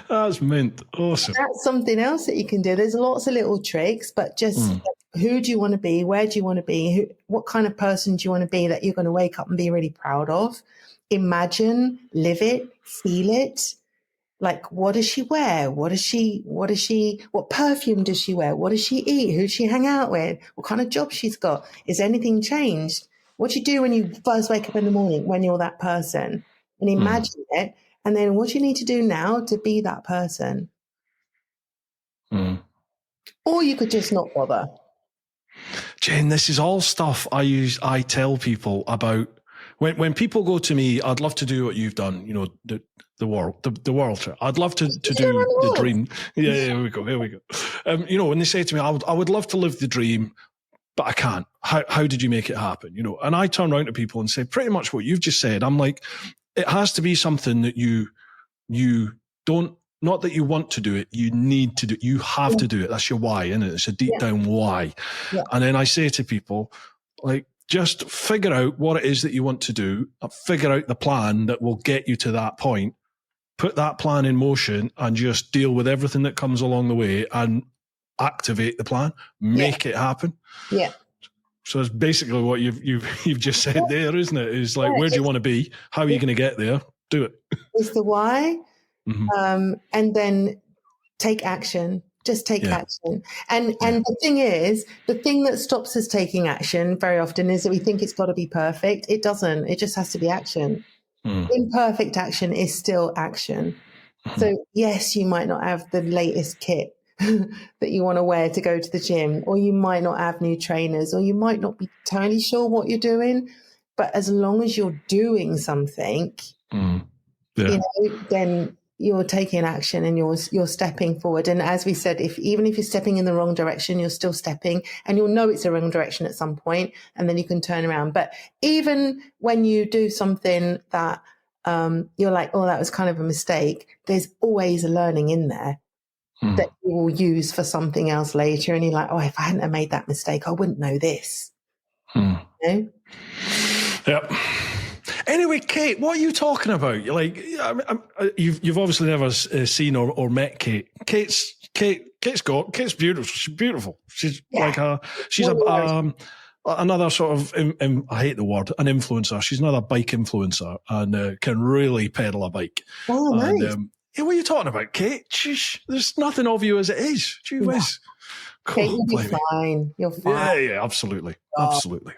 That's mint. Awesome. That's something else that you can do. There's lots of little tricks, but just who do you want to be? Where do you want to be? What kind of person do you want to be that you're going to wake up and be really proud of? Imagine, live it, feel it. Like, what does she wear? What perfume does she wear? What does she eat? Who does she hang out with? What kind of job she's got? Is anything changed? What do you do when you first wake up in the morning when you're that person? And imagine it. And then what do you need to do now to be that person? Or you could just not bother. Jen, this is all stuff I tell people about. When people go to me, I'd love to do what you've done, the world trip. I'd love to do the dream. Yeah, here we go. When they say to me, I would love to live the dream, but I can't. How did you make it happen? And I turn around to people and say pretty much what you've just said. I'm like, it has to be something that you don't, not that you want to do it, you need to do it. You have to do it. That's your why, isn't it? It's a deep down why. Yeah. And then I say to people, like, just figure out what it is that you want to do, figure out the plan that will get you to that point, put that plan in motion, and just deal with everything that comes along the way and activate the plan, make it happen. Yeah. So it's basically what you've just said there, isn't it? It's like, where do you want to be? How are you going to get there? Do it. It's the why. And then take action. Just take action. And the thing is, the thing that stops us taking action very often is that we think it's got to be perfect. It doesn't. It just has to be action. Imperfect action is still action. So yes, you might not have the latest kit that you want to wear to go to the gym, or you might not have new trainers, or you might not be totally sure what you're doing. But as long as you're doing something, then you're taking action and you're stepping forward. And as we said, even if you're stepping in the wrong direction, you're still stepping, and you'll know it's the wrong direction at some point, and then you can turn around. But even when you do something that you're like, oh, that was kind of a mistake, there's always a learning in there that you will use for something else later. And you're like, oh, if I hadn't have made that mistake, I wouldn't know this. Yep. Anyway, Kate, what are you talking about? You're like, you've obviously never seen or met Kate. Kate's beautiful. She's beautiful. She's another sort of, I hate the word, an influencer. She's another bike influencer, and can really pedal a bike. Oh, nice. What are you talking about, Kate? There's nothing of you as it is. Gee whiz. Kate, you'll be fine. You're fine. Yeah, absolutely. Absolutely.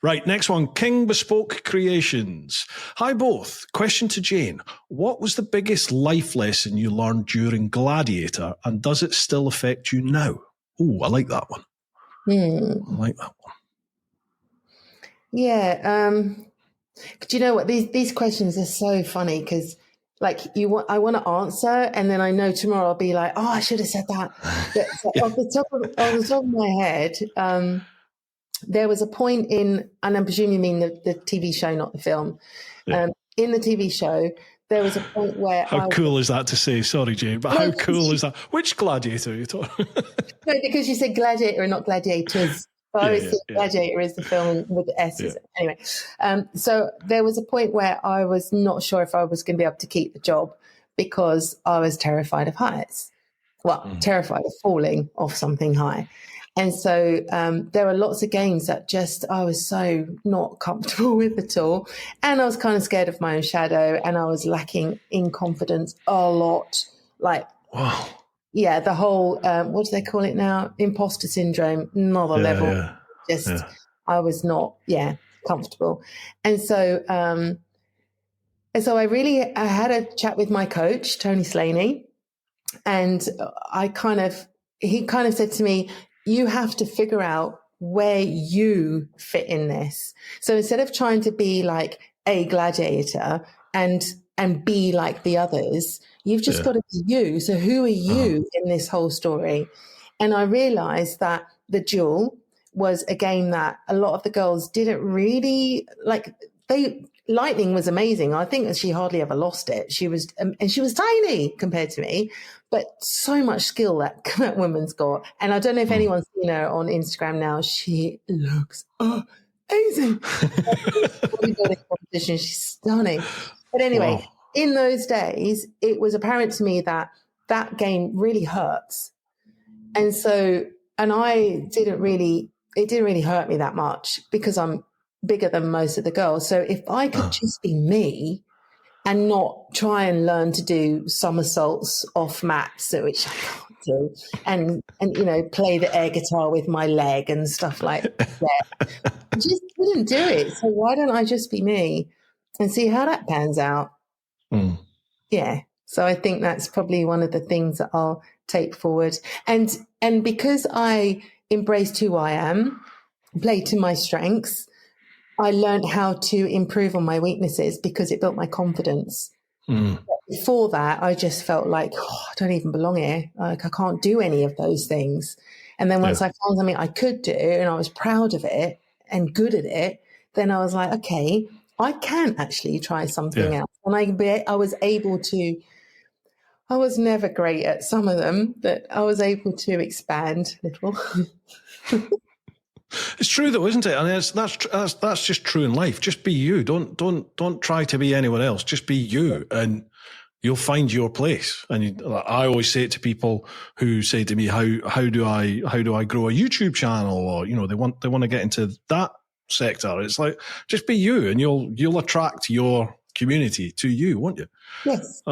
Right, next one, King Bespoke Creations. Hi both. Question to Jane. What was the biggest life lesson you learned during Gladiator, and does it still affect you now? Oh, I like that one. I like that one. Yeah. Do you know what? These questions are so funny because, like, I want to answer, and then I know tomorrow I'll be like, oh, I should have said that. But off the top of my head, there was a point in, and I presume you mean the TV show, not the film. Yeah. In the TV show, there was a point where How cool is that to say? Sorry, Jane, but how cool is that? Which Gladiator are you talking? No, because you said Gladiator and not Gladiators. But I always think Gladiator is the film with the S's. Yeah. Anyway, so there was a point where I was not sure if I was going to be able to keep the job because I was terrified of heights. Well, terrified of falling off something high. And so there were lots of games that just I was so not comfortable with at all. And I was kind of scared of my own shadow, and I was lacking in confidence a lot. Like, wow. Yeah, the whole, what do they call it now? Imposter syndrome, another level. Yeah. Just, I was not, comfortable. And so I had a chat with my coach, Tony Slaney, and he kind of said to me, you have to figure out where you fit in this. So instead of trying to be like a gladiator and be like the others, you've just got to be you. So who are you in this whole story? And I realized that the Duel was a game that a lot of the girls didn't really like. Lightning was amazing. I think that she hardly ever lost it. She was, and she was tiny compared to me, but so much skill that woman's got. And I don't know if anyone's seen her on Instagram now. She looks amazing. She's stunning. But anyway, in those days, it was apparent to me that game really hurts. And so, it didn't really hurt me that much because I'm bigger than most of the girls. So if I could just be me and not try and learn to do somersaults off mats, which I can't do, and play the air guitar with my leg and stuff like that, I just couldn't do it. So why don't I just be me and see how that pans out? Yeah. So I think that's probably one of the things that I'll take forward. And because I embraced who I am, played to my strengths, I learned how to improve on my weaknesses because it built my confidence. Before that, I just felt like, I don't even belong here. Like, I can't do any of those things. And then once I found something I could do and I was proud of it and good at it, then I was like, okay, I can actually try something else. And I was able to, I was never great at some of them, but I was able to expand a little. It's true though, isn't it? And that's just true in life. Just be you. Don't try to be anyone else. Just be you, and you'll find your place. And I always say it to people who say to me, "How do I grow a YouTube channel?" Or they want to get into that sector. It's like, just be you, and you'll attract your community to you, won't you? Yes.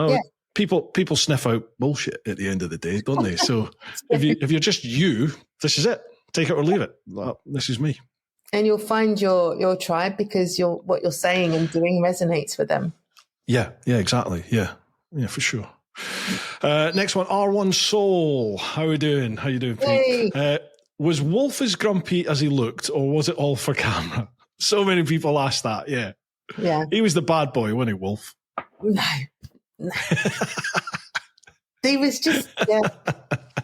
People sniff out bullshit at the end of the day, don't they? So if you're just you, this is it. Take it or leave it. This is me. And you'll find your tribe because what you're saying and doing resonates with them. Yeah, exactly. Yeah, for sure. Next one, R1 Soul. How are we doing? How you doing, Pete? Was Wolf as grumpy as he looked, or was it all for camera? So many people asked that. Yeah. He was the bad boy, wasn't he, Wolf? No. He was just. Yeah.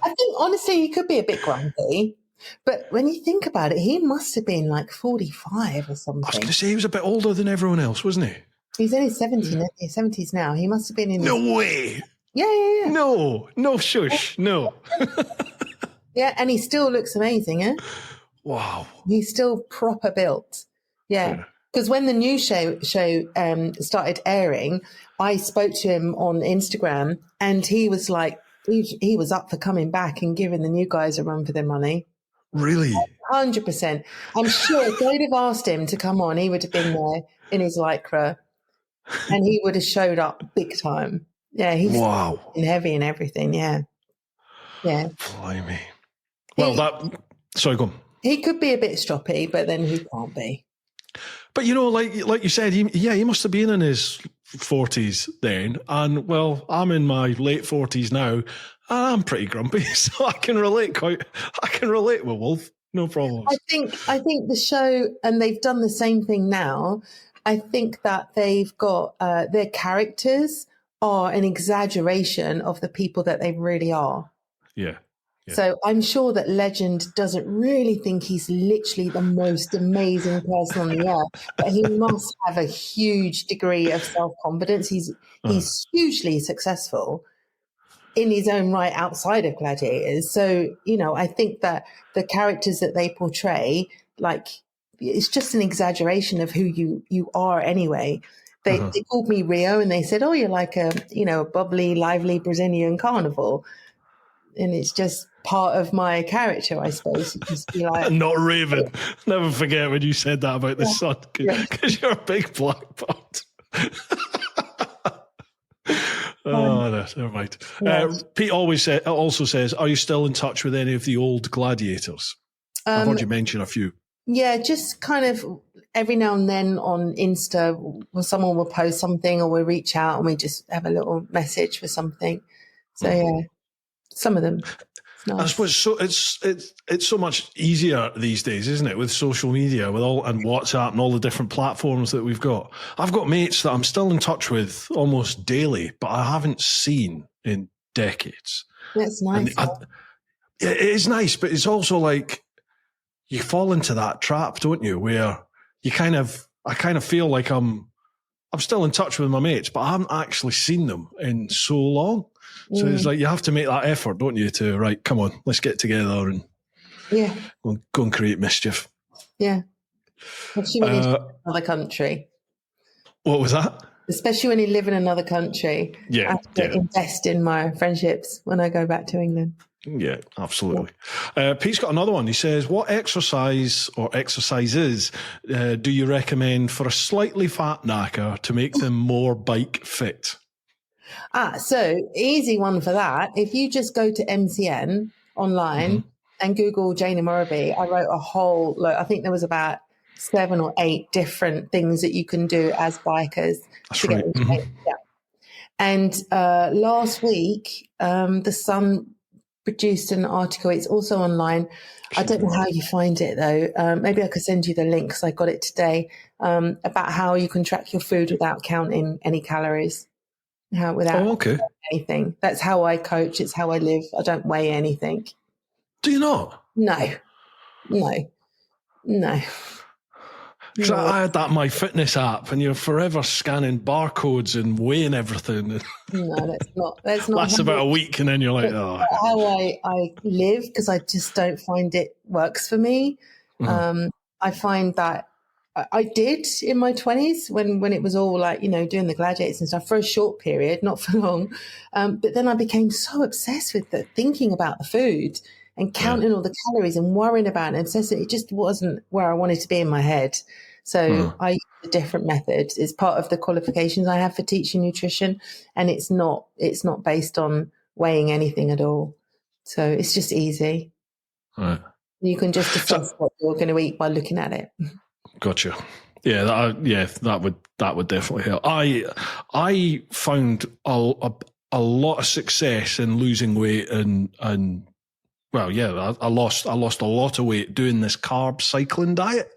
I think honestly, he could be a bit grumpy. But when you think about it, he must have been like 45 or something. I was going to say he was a bit older than everyone else, wasn't he? He's in his 70s now. He must have been in. No way. Yeah. No, shush, no. Yeah, and he still looks amazing, eh? Wow. He's still proper built. Yeah. Because when the new show started airing, I spoke to him on Instagram, and he was like, he was up for coming back and giving the new guys a run for their money. Really? 100%. I'm sure if they'd have asked him to come on, he would have been there in his Lycra and he would have showed up big time. Yeah, he's heavy and everything. Yeah. Blimey. Well, sorry, go on. He could be a bit stroppy, but then he can't be. But like you said, he must have been in his 40s then, and I'm in my late 40s now. I'm pretty grumpy, so I can relate with Wolf, no problem. I think the show, and they've done the same thing now. I think that they've got their characters are an exaggeration of the people that they really are. Yeah. So I'm sure that Legend doesn't really think he's literally the most amazing person on the earth, but he must have a huge degree of self-confidence. He's hugely successful in his own right outside of Gladiators. So, I think that the characters that they portray, like, it's just an exaggeration of who you are anyway. They called me Rio and they said, oh, you're like a bubbly, lively Brazilian carnival. And it's just part of my character, I suppose. Just be like, not Raven. Never forget when you said that about the sun, because you're a big blackbird. Oh, no, never mind. Pete also says, are you still in touch with any of the old Gladiators? I've heard you mention a few. Yeah, just kind of every now and then on Insta, someone will post something or we'll reach out and we just have a little message for something. So, yeah, some of them. It's nice. I suppose it's so much easier these days, isn't it, with social media, and WhatsApp and all the different platforms that we've got. I've got mates that I'm still in touch with almost daily, but I haven't seen in decades. That's nice. It is nice, but it's also like you fall into that trap, don't you, where I kind of feel like I'm still in touch with my mates, but I haven't actually seen them in so long. So it's like you have to make that effort, don't you, to, right, come on, let's get together and go and create mischief. Yeah. Especially when you live in another country. What was that? Especially when you live in another country. Yeah. I have to invest in my friendships when I go back to England. Yeah, absolutely. Pete's got another one. He says, what exercise or exercises do you recommend for a slightly fat knacker to make them more bike fit? So easy one for that. If you just go to MCN online and Google Jane Omorogbe, I wrote a whole load. I think there was about 7 or 8 different things that you can do as bikers. That's right. Yeah. And last week, The Sun produced an article. It's also online. I don't know how you find it though. Maybe I could send you the link because I got it today, about how you can track your food without counting any calories. Without anything. That's how I coach. It's how I live. I don't weigh anything. Do you not? No. Because I had that My Fitness app, and you're forever scanning barcodes and weighing everything. No, that's not. That's about a week, and then you're like, oh. How I live, because I just don't find it works for me. I find that I did in my 20s when it was all like, doing the Gladiators and stuff for a short period, not for long. But then I became so obsessed with thinking about the food and counting all the calories and worrying about it. It just wasn't where I wanted to be in my head. So I use a different method. It's part of the qualifications I have for teaching nutrition, and it's not based on weighing anything at all. So it's just easy. Right. You can just assess what you're going to eat by looking at it. Gotcha. Yeah, that would definitely help. I found a lot of success in losing weight and well, yeah, I lost a lot of weight doing this carb cycling diet.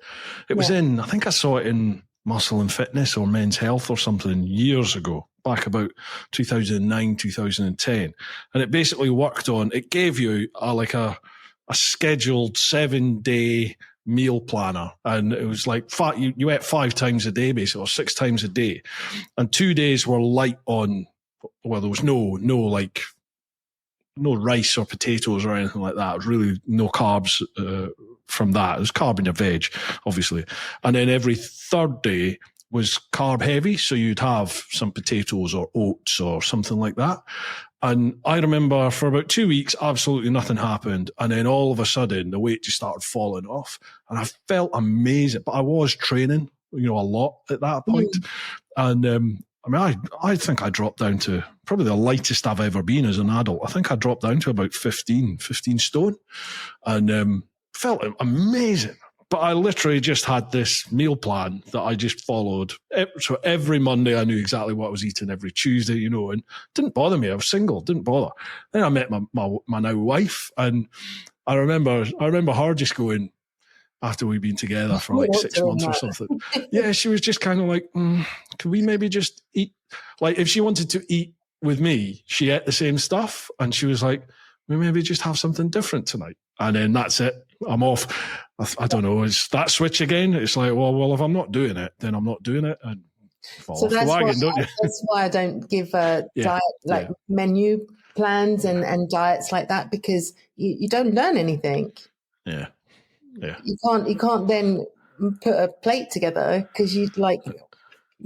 It was I think I saw it in Muscle and Fitness or Men's Health or something years ago, back about 2009, 2010, and it basically worked on. It gave you a scheduled 7-day meal planner, and it was like you ate 5 times a day basically, or 6 times a day, and 2 days were light on, well, there was no rice or potatoes or anything like that. It was really no carbs from that. It was carb in your veg, obviously, and then every third day was carb heavy, so you'd have some potatoes or oats or something like that. And I remember for about 2 weeks, absolutely nothing happened. And then all of a sudden, the weight just started falling off. And I felt amazing. But I was training, a lot at that point. And I think I dropped down to probably the lightest I've ever been as an adult. I think I dropped down to about 15 stone and felt amazing. But I literally just had this meal plan that I just followed. So every Monday I knew exactly what I was eating, every Tuesday, and didn't bother me. I was single, didn't bother. Then I met my now wife, and I remember her just going, after we'd been together for like 6 months or something. Yeah, she was just kind of like, can we maybe just eat? Like if she wanted to eat with me, she ate the same stuff. And she was like, we maybe just have something different tonight. And then that's it. I'm off. I don't know. It's that switch again. It's like, well, if I'm not doing it, then I'm not doing it. And fall off the wagon, don't you? That's why I don't give diet menu plans and diets like that, because you don't learn anything. Yeah. You can't then put a plate together because you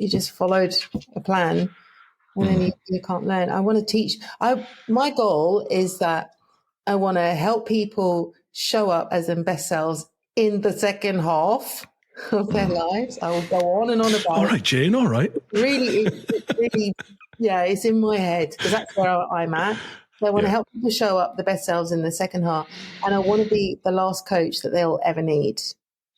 just followed a plan, and then you can't learn. I want to teach. My goal is that I want to help people show up as their best selves in the second half of their lives. I will go on and on about all right, Jane, all right. Really, it's in my head because that's where I'm at. So I want to help people show up the best selves in the second half, and I want to be the last coach that they'll ever need.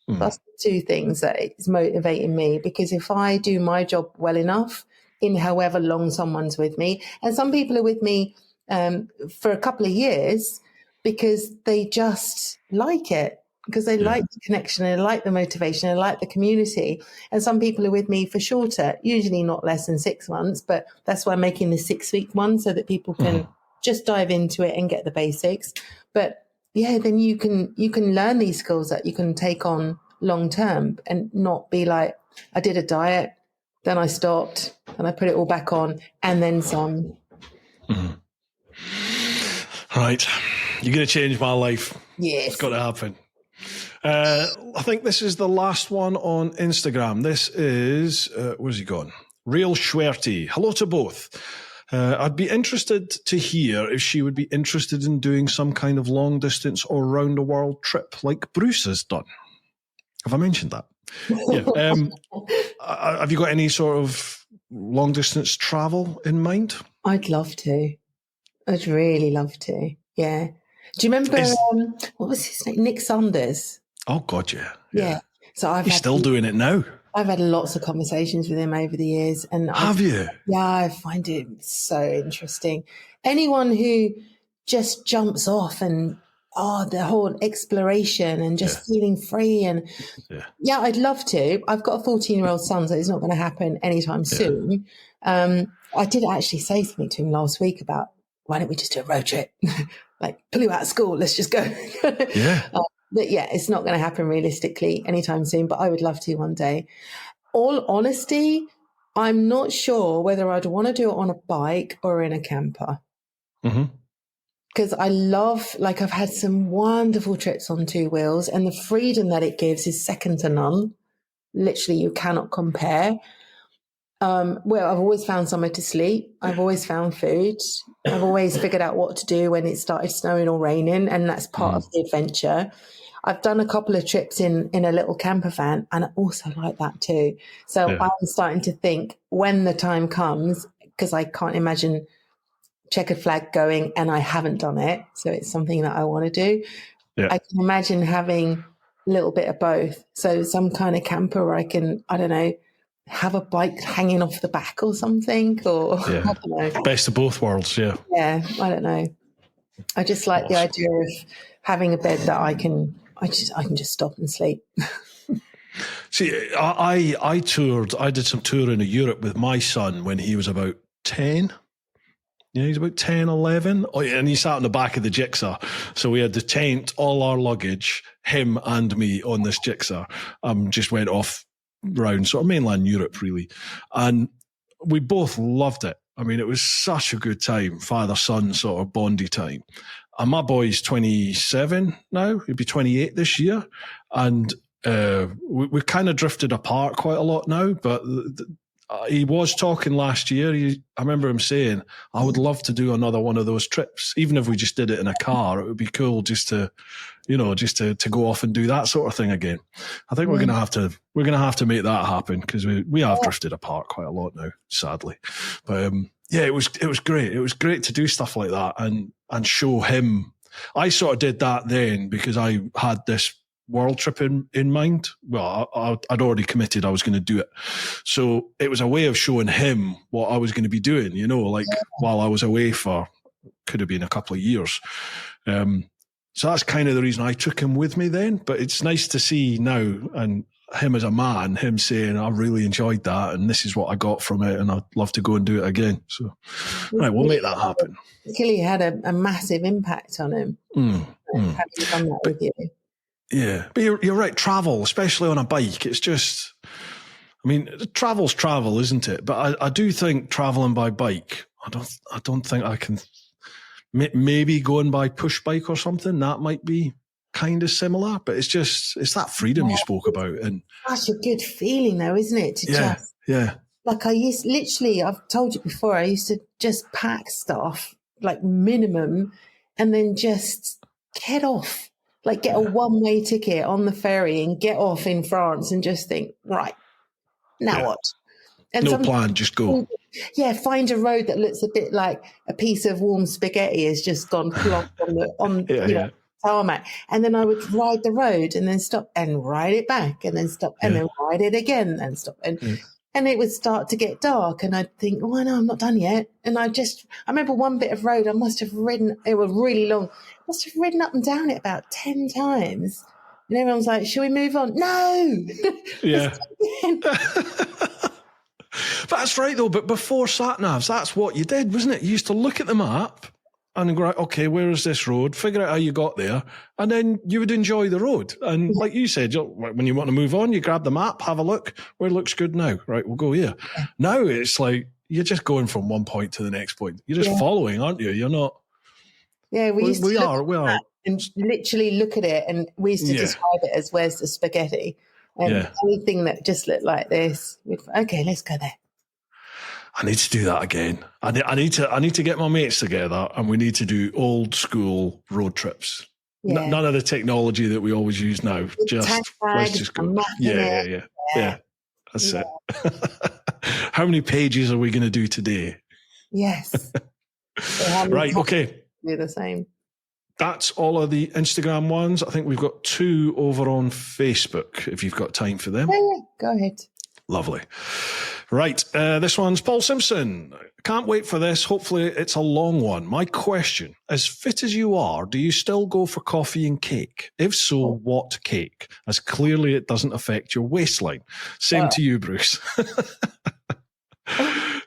That's the two things that is motivating me, because if I do my job well enough in however long someone's with me, and some people are with me for a couple of years because they just like it, because they like the connection, they like the motivation, they like the community. And some people are with me for shorter, usually not less than 6 months, but that's why I'm making the 6-week one so that people can just dive into it and get the basics. But then you can learn these skills that you can take on long term and not be like, I did a diet, then I stopped, and I put it all back on, and then some. Right. You're going to change my life. Yes. It's got to happen. I think this is the last one on Instagram. This is, where's he gone? Real Schwerty. Hello to both. I'd be interested to hear if she would be interested in doing some kind of long distance or round the world trip like Bruce has done. Have I mentioned that? Yeah. Have you got any sort of long distance travel in mind? I'd love to. I'd really love to. Yeah. Do you remember what was his name? Nick Saunders. Oh God, yeah. Yeah. So He's still doing it now. I've had lots of conversations with him over the years, and have you? Yeah, I find it so interesting. Anyone who just jumps off and the whole exploration and just feeling free, and I'd love to. I've got a 14-year-old son, so it's not going to happen anytime soon. I did actually say something to him last week about, why don't we just do a road trip? Like, pull you out of school, let's just go. But it's not going to happen realistically anytime soon, but I would love to one day. All honesty, I'm not sure whether I'd want to do it on a bike or in a camper. Because I love, I've had some wonderful trips on 2 wheels, and the freedom that it gives is second to none. Literally, you cannot compare. I've always found somewhere to sleep. I've always found food. I've always figured out what to do when it started snowing or raining, and that's part of the adventure. I've done a couple of trips in a little camper van, and I also like that too. So I'm starting to think, when the time comes, because I can't imagine checkered flag going and I haven't done it, so it's something that I want to do. I can imagine having a little bit of both. So some kind of camper where I can, I don't know, have a bike hanging off the back or something, or I don't know. Best of both worlds, I don't know. I just like the idea of having a bed that I can just stop and sleep. See, I did some touring of Europe with my son when he was about 10. Yeah, he's about 10, 11. And he sat on the back of the jigsaw. So we had the tent, all our luggage, him and me on this jigsaw. Just went off round sort of mainland Europe, really. And we both loved it. I mean, it was such a good time, father-son sort of bondy time. And my boy's 27 now. He'll be 28 this year. And we've kind of drifted apart quite a lot now, but he was talking last year. I remember him saying, I would love to do another one of those trips. Even if we just did it in a car, it would be cool just to go off and do that sort of thing again. I think we're going to have to make that happen, because we have drifted apart quite a lot now, sadly. But it was great. It was great to do stuff like that and show him. I sort of did that then because I had this world trip in mind. Well, I'd already committed I was going to do it. So it was a way of showing him what I was going to be doing, while I was away for, could have been a couple of years. So that's kind of the reason I took him with me then. But it's nice to see now, and him as a man, him saying, I really enjoyed that and this is what I got from it and I'd love to go and do it again. So, right, we'll make that happen. Clearly had a massive impact on him, having done that with you. Yeah, but you're right, travel, especially on a bike, it's just, I mean, travel's travel, isn't it? But I do think traveling by bike, I don't think I can, maybe going by push bike or something, that might be kind of similar, but it's that freedom you spoke about. And such a good feeling though, isn't it? Yeah. Like I've told you before, I used to just pack stuff, like minimum, and then just get off, like get a one-way ticket on the ferry and get off in France and just think, right, now what? And no plan, just go. Yeah, find a road that looks a bit like a piece of warm spaghetti has just gone flop on tarmac, and then I would ride the road and then stop and ride it back and then stop and then ride it again and stop and it would start to get dark and I'd think, oh no, I'm not done yet. And I remember one bit of road I must have ridden, it was really long, I must have ridden up and down it about 10 times, and everyone's like, shall we move on? No. Yeah. That's right though, but before sat navs, that's what you did, wasn't it? You used to look at the map and go, okay, where is this road? Figure out how you got there. And then you would enjoy the road. And like you said, when you want to move on, you grab the map, have a look. Where looks good now? Right, we'll go here. Now it's like you're just going from one point to the next point. You're just following, aren't you? You're not. Yeah, we are. And literally look at it. And we used to describe it as, where's the spaghetti? And anything that just looked like this, okay, let's go there. I need to do that again. I need to get my mates together and we need to do old school road trips. Yeah. None of the technology that we always use now. Let's just go. Yeah. That's it. How many pages are we going to do today? Yes. Right. Okay. Do the same. That's all of the Instagram ones. I think we've got 2 over on Facebook, if you've got time for them. Yeah. Go ahead. Lovely. Right. This one's Paul Simpson. Can't wait for this. Hopefully it's a long one. My question, as fit as you are, do you still go for coffee and cake? If so, what cake? As clearly it doesn't affect your waistline. Same to you, Bruce.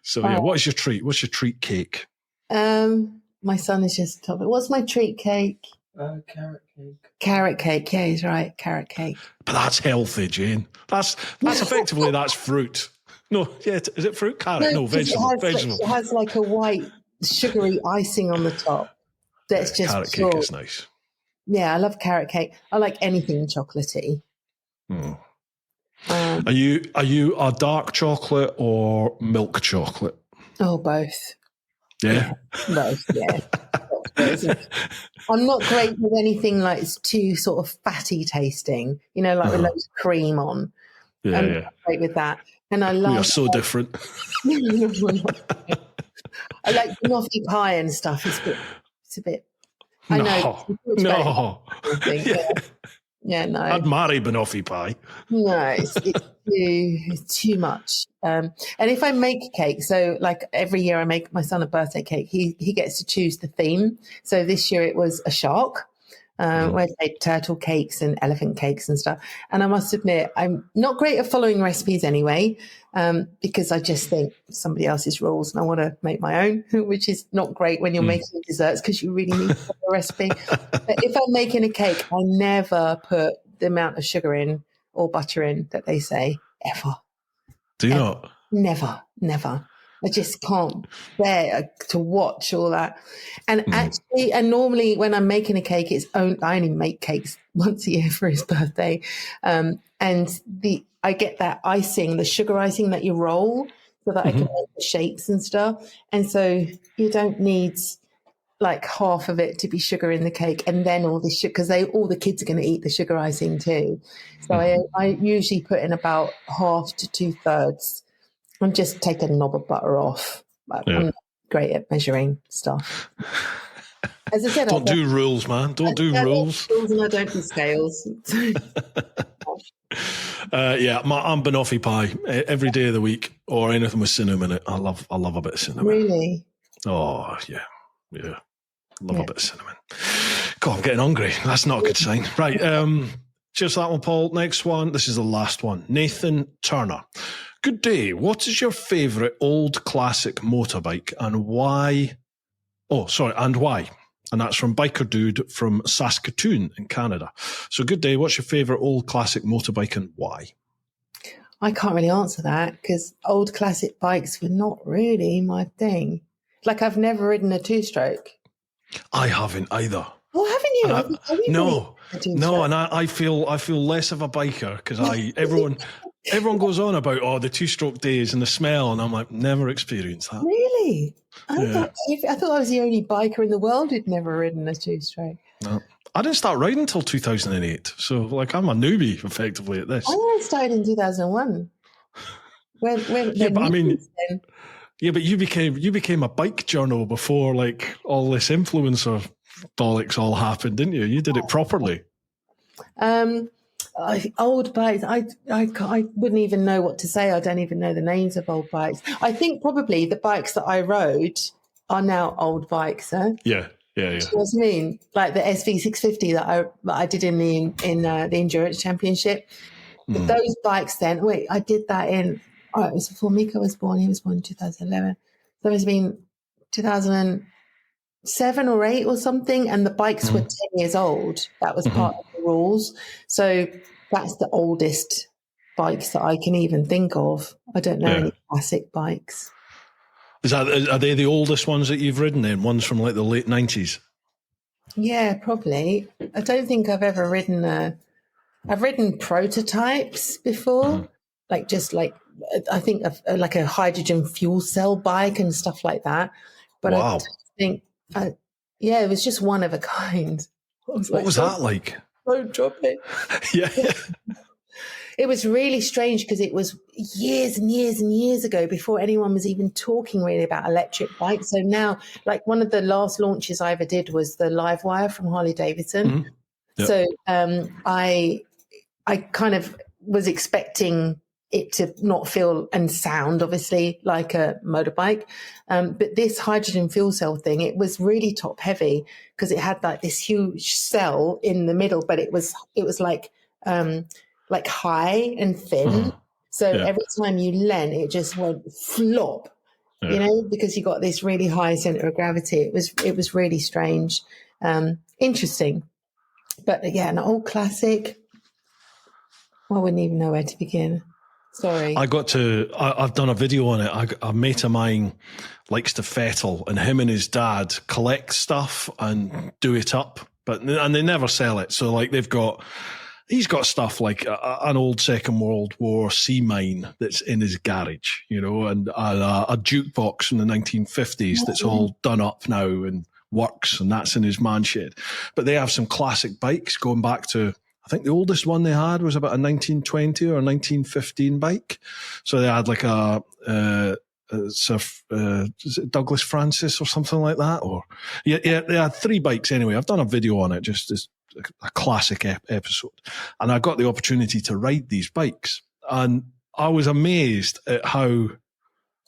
So yeah, what is your treat? What's your treat cake? My son is just told me, what's my treat cake? Carrot cake. Carrot cake. Yeah, he's right. Carrot cake. But that's healthy, Jane. That's effectively, that's fruit. No, yeah, is it fruit? Carrot? No, vegetable. It has like a white sugary icing on the top. That's just carrot cake is nice. Yeah, I love carrot cake. I like anything chocolatey. Are you a dark chocolate or milk chocolate? Oh, both. Yeah. Both. Yeah. I'm not great with anything like it's too sort of fatty tasting. You know, like with loads of cream on. Yeah, I'm not great with that. And I love. We are so different. I like banoffee pie and stuff. It's a bit. I know. No. Yeah, no. I'd marry banoffee pie. No, it's too much. And if I make a cake, so like every year I make my son a birthday cake, he gets to choose the theme. So this year it was a shark. Where I made turtle cakes and elephant cakes and stuff. And I must admit, I'm not great at following recipes anyway, because I just think somebody else's rules and I want to make my own, which is not great when you're making desserts because you really need to follow a recipe. But if I'm making a cake, I never put the amount of sugar in or butter in that they say, ever. Do you not? Never. I just can't bear to watch all that. And actually, and normally when I'm making a cake, I only make cakes once a year for his birthday. And I get that icing, the sugar icing that you roll so that I can make the shapes and stuff. And so you don't need like half of it to be sugar in the cake and then all the sugar, because all the kids are going to eat the sugar icing too. So I usually put in about half to 2/3. And just take a knob of butter off. I'm not great at measuring stuff. As I said, don't do rules, man. Don't do rules. And I don't do scales. I'm banoffee pie every day of the week, or anything with cinnamon in it. I love a bit of cinnamon. Really? Oh yeah. Love a bit of cinnamon. God, I'm getting hungry. That's not a good sign. Right. Cheers for that one, Paul. Next one. This is the last one. Nathan Turner. Good day. What is your favourite old classic motorbike and why? Oh, sorry. And why? And that's from Biker Dude from Saskatoon in Canada. So good day. What's your favourite old classic motorbike and why? I can't really answer that because old classic bikes were not really my thing. Like I've never ridden a two-stroke. I haven't either. Oh, haven't you? Have you No, ridden a no, two-stroke? and I feel less of a biker because everyone goes on about the two-stroke days and the smell, and I'm like, never experienced that. Really? Yeah. I thought I was the only biker in the world who'd never ridden a two-stroke. No. I didn't start riding until 2008, so like I'm a newbie effectively at this. I started in 2001. Yeah, but I mean, yeah, but you became a bike journal before like all this influencer bollocks all happened, didn't you? You did it properly. Old bikes. I wouldn't even know what to say. I don't even know the names of old bikes. I think probably the bikes that I rode are now old bikes. Huh? Yeah. Do you know what I mean? Like the SV650 that I did in the endurance championship. Those bikes then. Wait, I did that in. Oh, it was before Mika was born. He was born in 2011. So it's been 2007 or 8 or something, and the bikes were 10 years old. That was part of the rules. So that's the oldest bikes that I can even think of. I don't know any classic bikes. Are they the oldest ones that you've ridden then? Ones from like the late 90s? Yeah, probably. I don't think I've ever ridden I've ridden prototypes before, I think like a hydrogen fuel cell bike and stuff like that. But wow. I don't think, it was just one of a kind. What was that like? Don't drop it. Yeah. It was really strange because it was years and years and years ago before anyone was even talking really about electric bikes. So now, like one of the last launches I ever did was the Livewire from Harley Davidson. Yep. So I kind of was expecting it to not feel and sound obviously like a motorbike. But this hydrogen fuel cell thing, it was really top heavy because it had like this huge cell in the middle, but it was like high and thin. So every time you leant, it just went flop, because you got this really high center of gravity. It was really strange, interesting. But again, an old classic. I wouldn't even know where to begin. Sorry. I've done a video on it. A mate of mine likes to fettle, and him and his dad collect stuff and do it up, and they never sell it. So like he's got stuff like an old Second World War sea mine that's in his garage, and a jukebox from the 1950s that's all done up now and works, and that's in his man shed. But they have some classic bikes going back to, I think the oldest one they had was about a 1920 or a 1915 bike. So they had like is it Douglas Francis or something like that? Or they had 3 bikes anyway. I've done a video on it, just as a classic episode. And I got the opportunity to ride these bikes. And I was amazed at how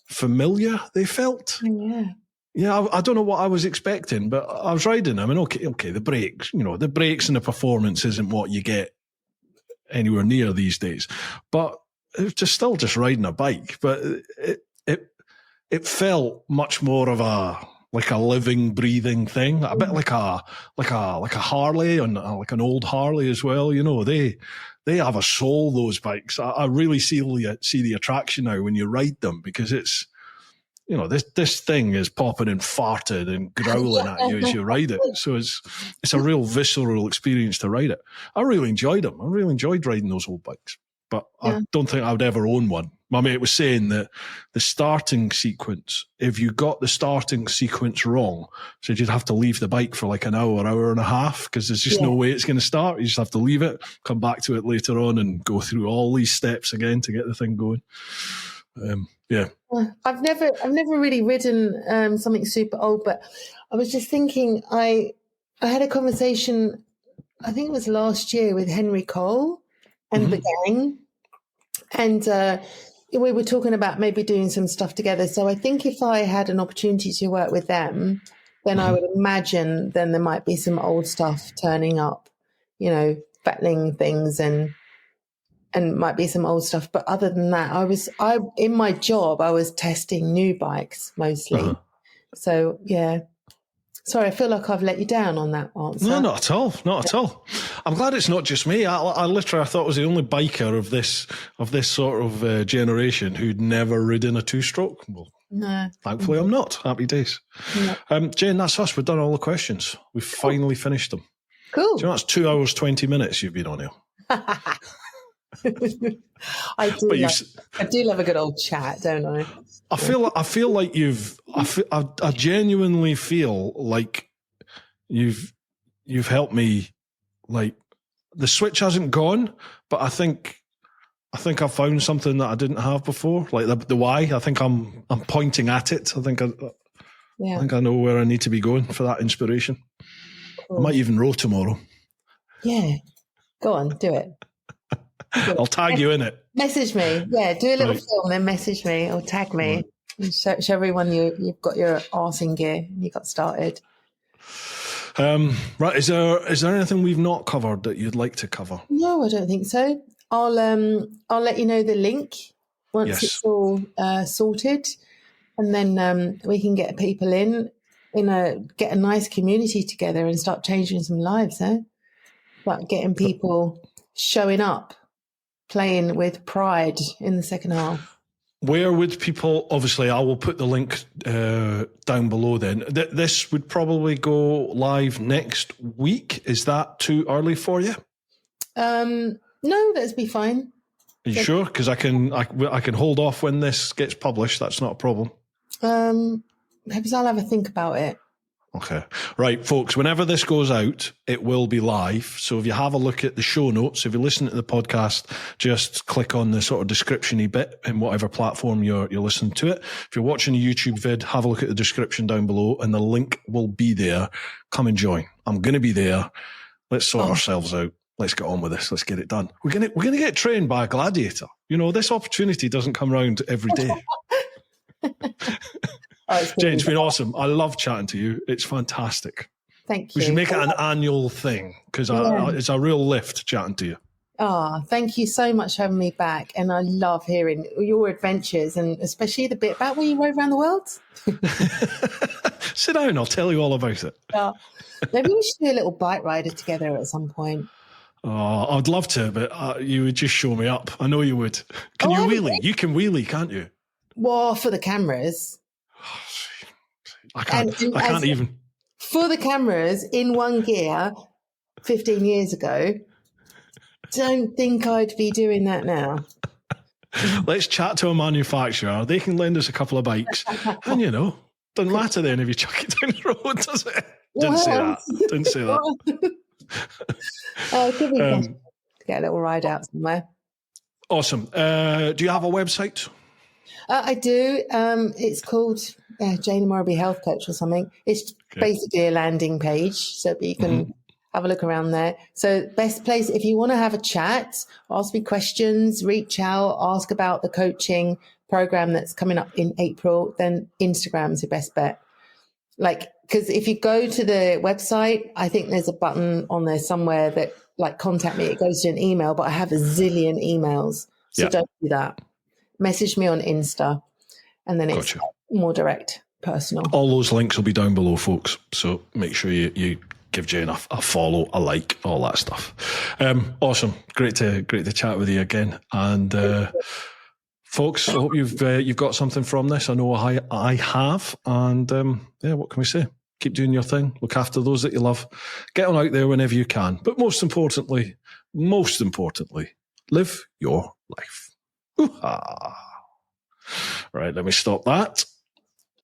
familiar they felt. Yeah. Yeah, I don't know what I was expecting, but I was riding them, and okay, the brakes, the brakes and the performance isn't what you get anywhere near these days. But it was still just riding a bike. But it felt much more of a living, breathing thing, a bit like a Harley and like an old Harley as well. They have a soul, those bikes. I really see the attraction now when you ride them, because it's. This thing is popping and farting and growling at you as you ride it. So it's a real visceral experience to ride it. I really enjoyed them. I really enjoyed riding those old bikes. But I don't think I would ever own one. My mate was saying that the starting sequence, if you got the starting sequence wrong, so you'd have to leave the bike for like an hour and a half, because there's just no way it's going to start. You just have to leave it, come back to it later on, and go through all these steps again to get the thing going. I've never really ridden something super old, but I was just thinking, I had a conversation, I think it was last year, with Henry Cole and the gang, and we were talking about maybe doing some stuff together. So I think if I had an opportunity to work with them, then I would imagine then there might be some old stuff turning up, battling things and might be some old stuff. But other than that, I in my job, I was testing new bikes mostly. Uh-huh. So, yeah. Sorry, I feel like I've let you down on that answer. No, not at all. Not at all. I'm glad it's not just me. I literally thought I was the only biker of this sort of generation who'd never ridden a two-stroke. Well, No. thankfully I'm not. Happy days. No. Jane, that's us. We've done all the questions. We've finally finished them. Cool. So that's 2 hours, 20 minutes you've been on here. I do love a good old chat, don't I? I feel like I genuinely feel like you've helped me. Like, the switch hasn't gone, but I think I found something that I didn't have before. Like the why. I think I'm pointing at it. I think I know where I need to be going for that inspiration. Cool. I might even row tomorrow. Yeah, go on, do it. I'll tag you in it. Message me. Yeah, do a little film, then message me or tag me. And show everyone you've got your arse in gear and you got started. Right. Is there anything we've not covered that you'd like to cover? No, I don't think so. I'll let you know the link once it's all sorted, and then we can get people get a nice community together and start changing some lives. Like getting people showing up, playing with pride in the second half. Where would people, obviously I will put the link down below then. This would probably go live next week. Is that too early for you? No, that'd be fine. Are you sure? Because I can hold off when this gets published. That's not a problem. Perhaps I'll have a think about it. Okay. Right, folks, whenever this goes out, it will be live. So if you have a look at the show notes, if you listen to the podcast, just click on the sort of description-y bit in whatever platform you're listening to it. If you're watching a YouTube vid, have a look at the description down below and the link will be there. Come and join. I'm going to be there. Let's sort ourselves out. Let's get on with this. Let's get it done. We're going to get trained by a gladiator. This opportunity doesn't come around every day. Jane, it's been awesome. I love chatting to you. It's fantastic. Thank you. We should make it an annual thing because it's a real lift chatting to you. Thank you so much for having me back. And I love hearing your adventures and especially the bit about where you rode around the world. Sit down. I'll tell you all about it. Maybe we should do a little bike rider together at some point. I'd love to, but you would just show me up. I know you would. Can you wheelie? You can wheelie, can't you? Well, for the cameras. I can't even. For the cameras in one gear 15 years ago, don't think I'd be doing that now. Let's chat to a manufacturer. They can lend us a couple of bikes. And, doesn't matter then if you chuck it down the road, does it? Didn't say that. It could be better to get a little ride out somewhere. Awesome. Do you have a website? I do. It's called Jane Omorogbe Health Coach or something. It's basically a landing page, so that you can have a look around there. So best place, if you want to have a chat, ask me questions, reach out, ask about the coaching program that's coming up in April, then Instagram's your best bet. Because if you go to the website, I think there's a button on there somewhere that contact me. It goes to an email, but I have a zillion emails. So don't do that. Message me on Insta, and then it's more direct, personal. All those links will be down below, folks. So make sure you give Jane a follow, a like, all that stuff. Awesome, great to chat with you again. And folks, I hope you've got something from this. I know I have. And what can we say? Keep doing your thing. Look after those that you love. Get on out there whenever you can. But most importantly, live your life. Right, let me stop that.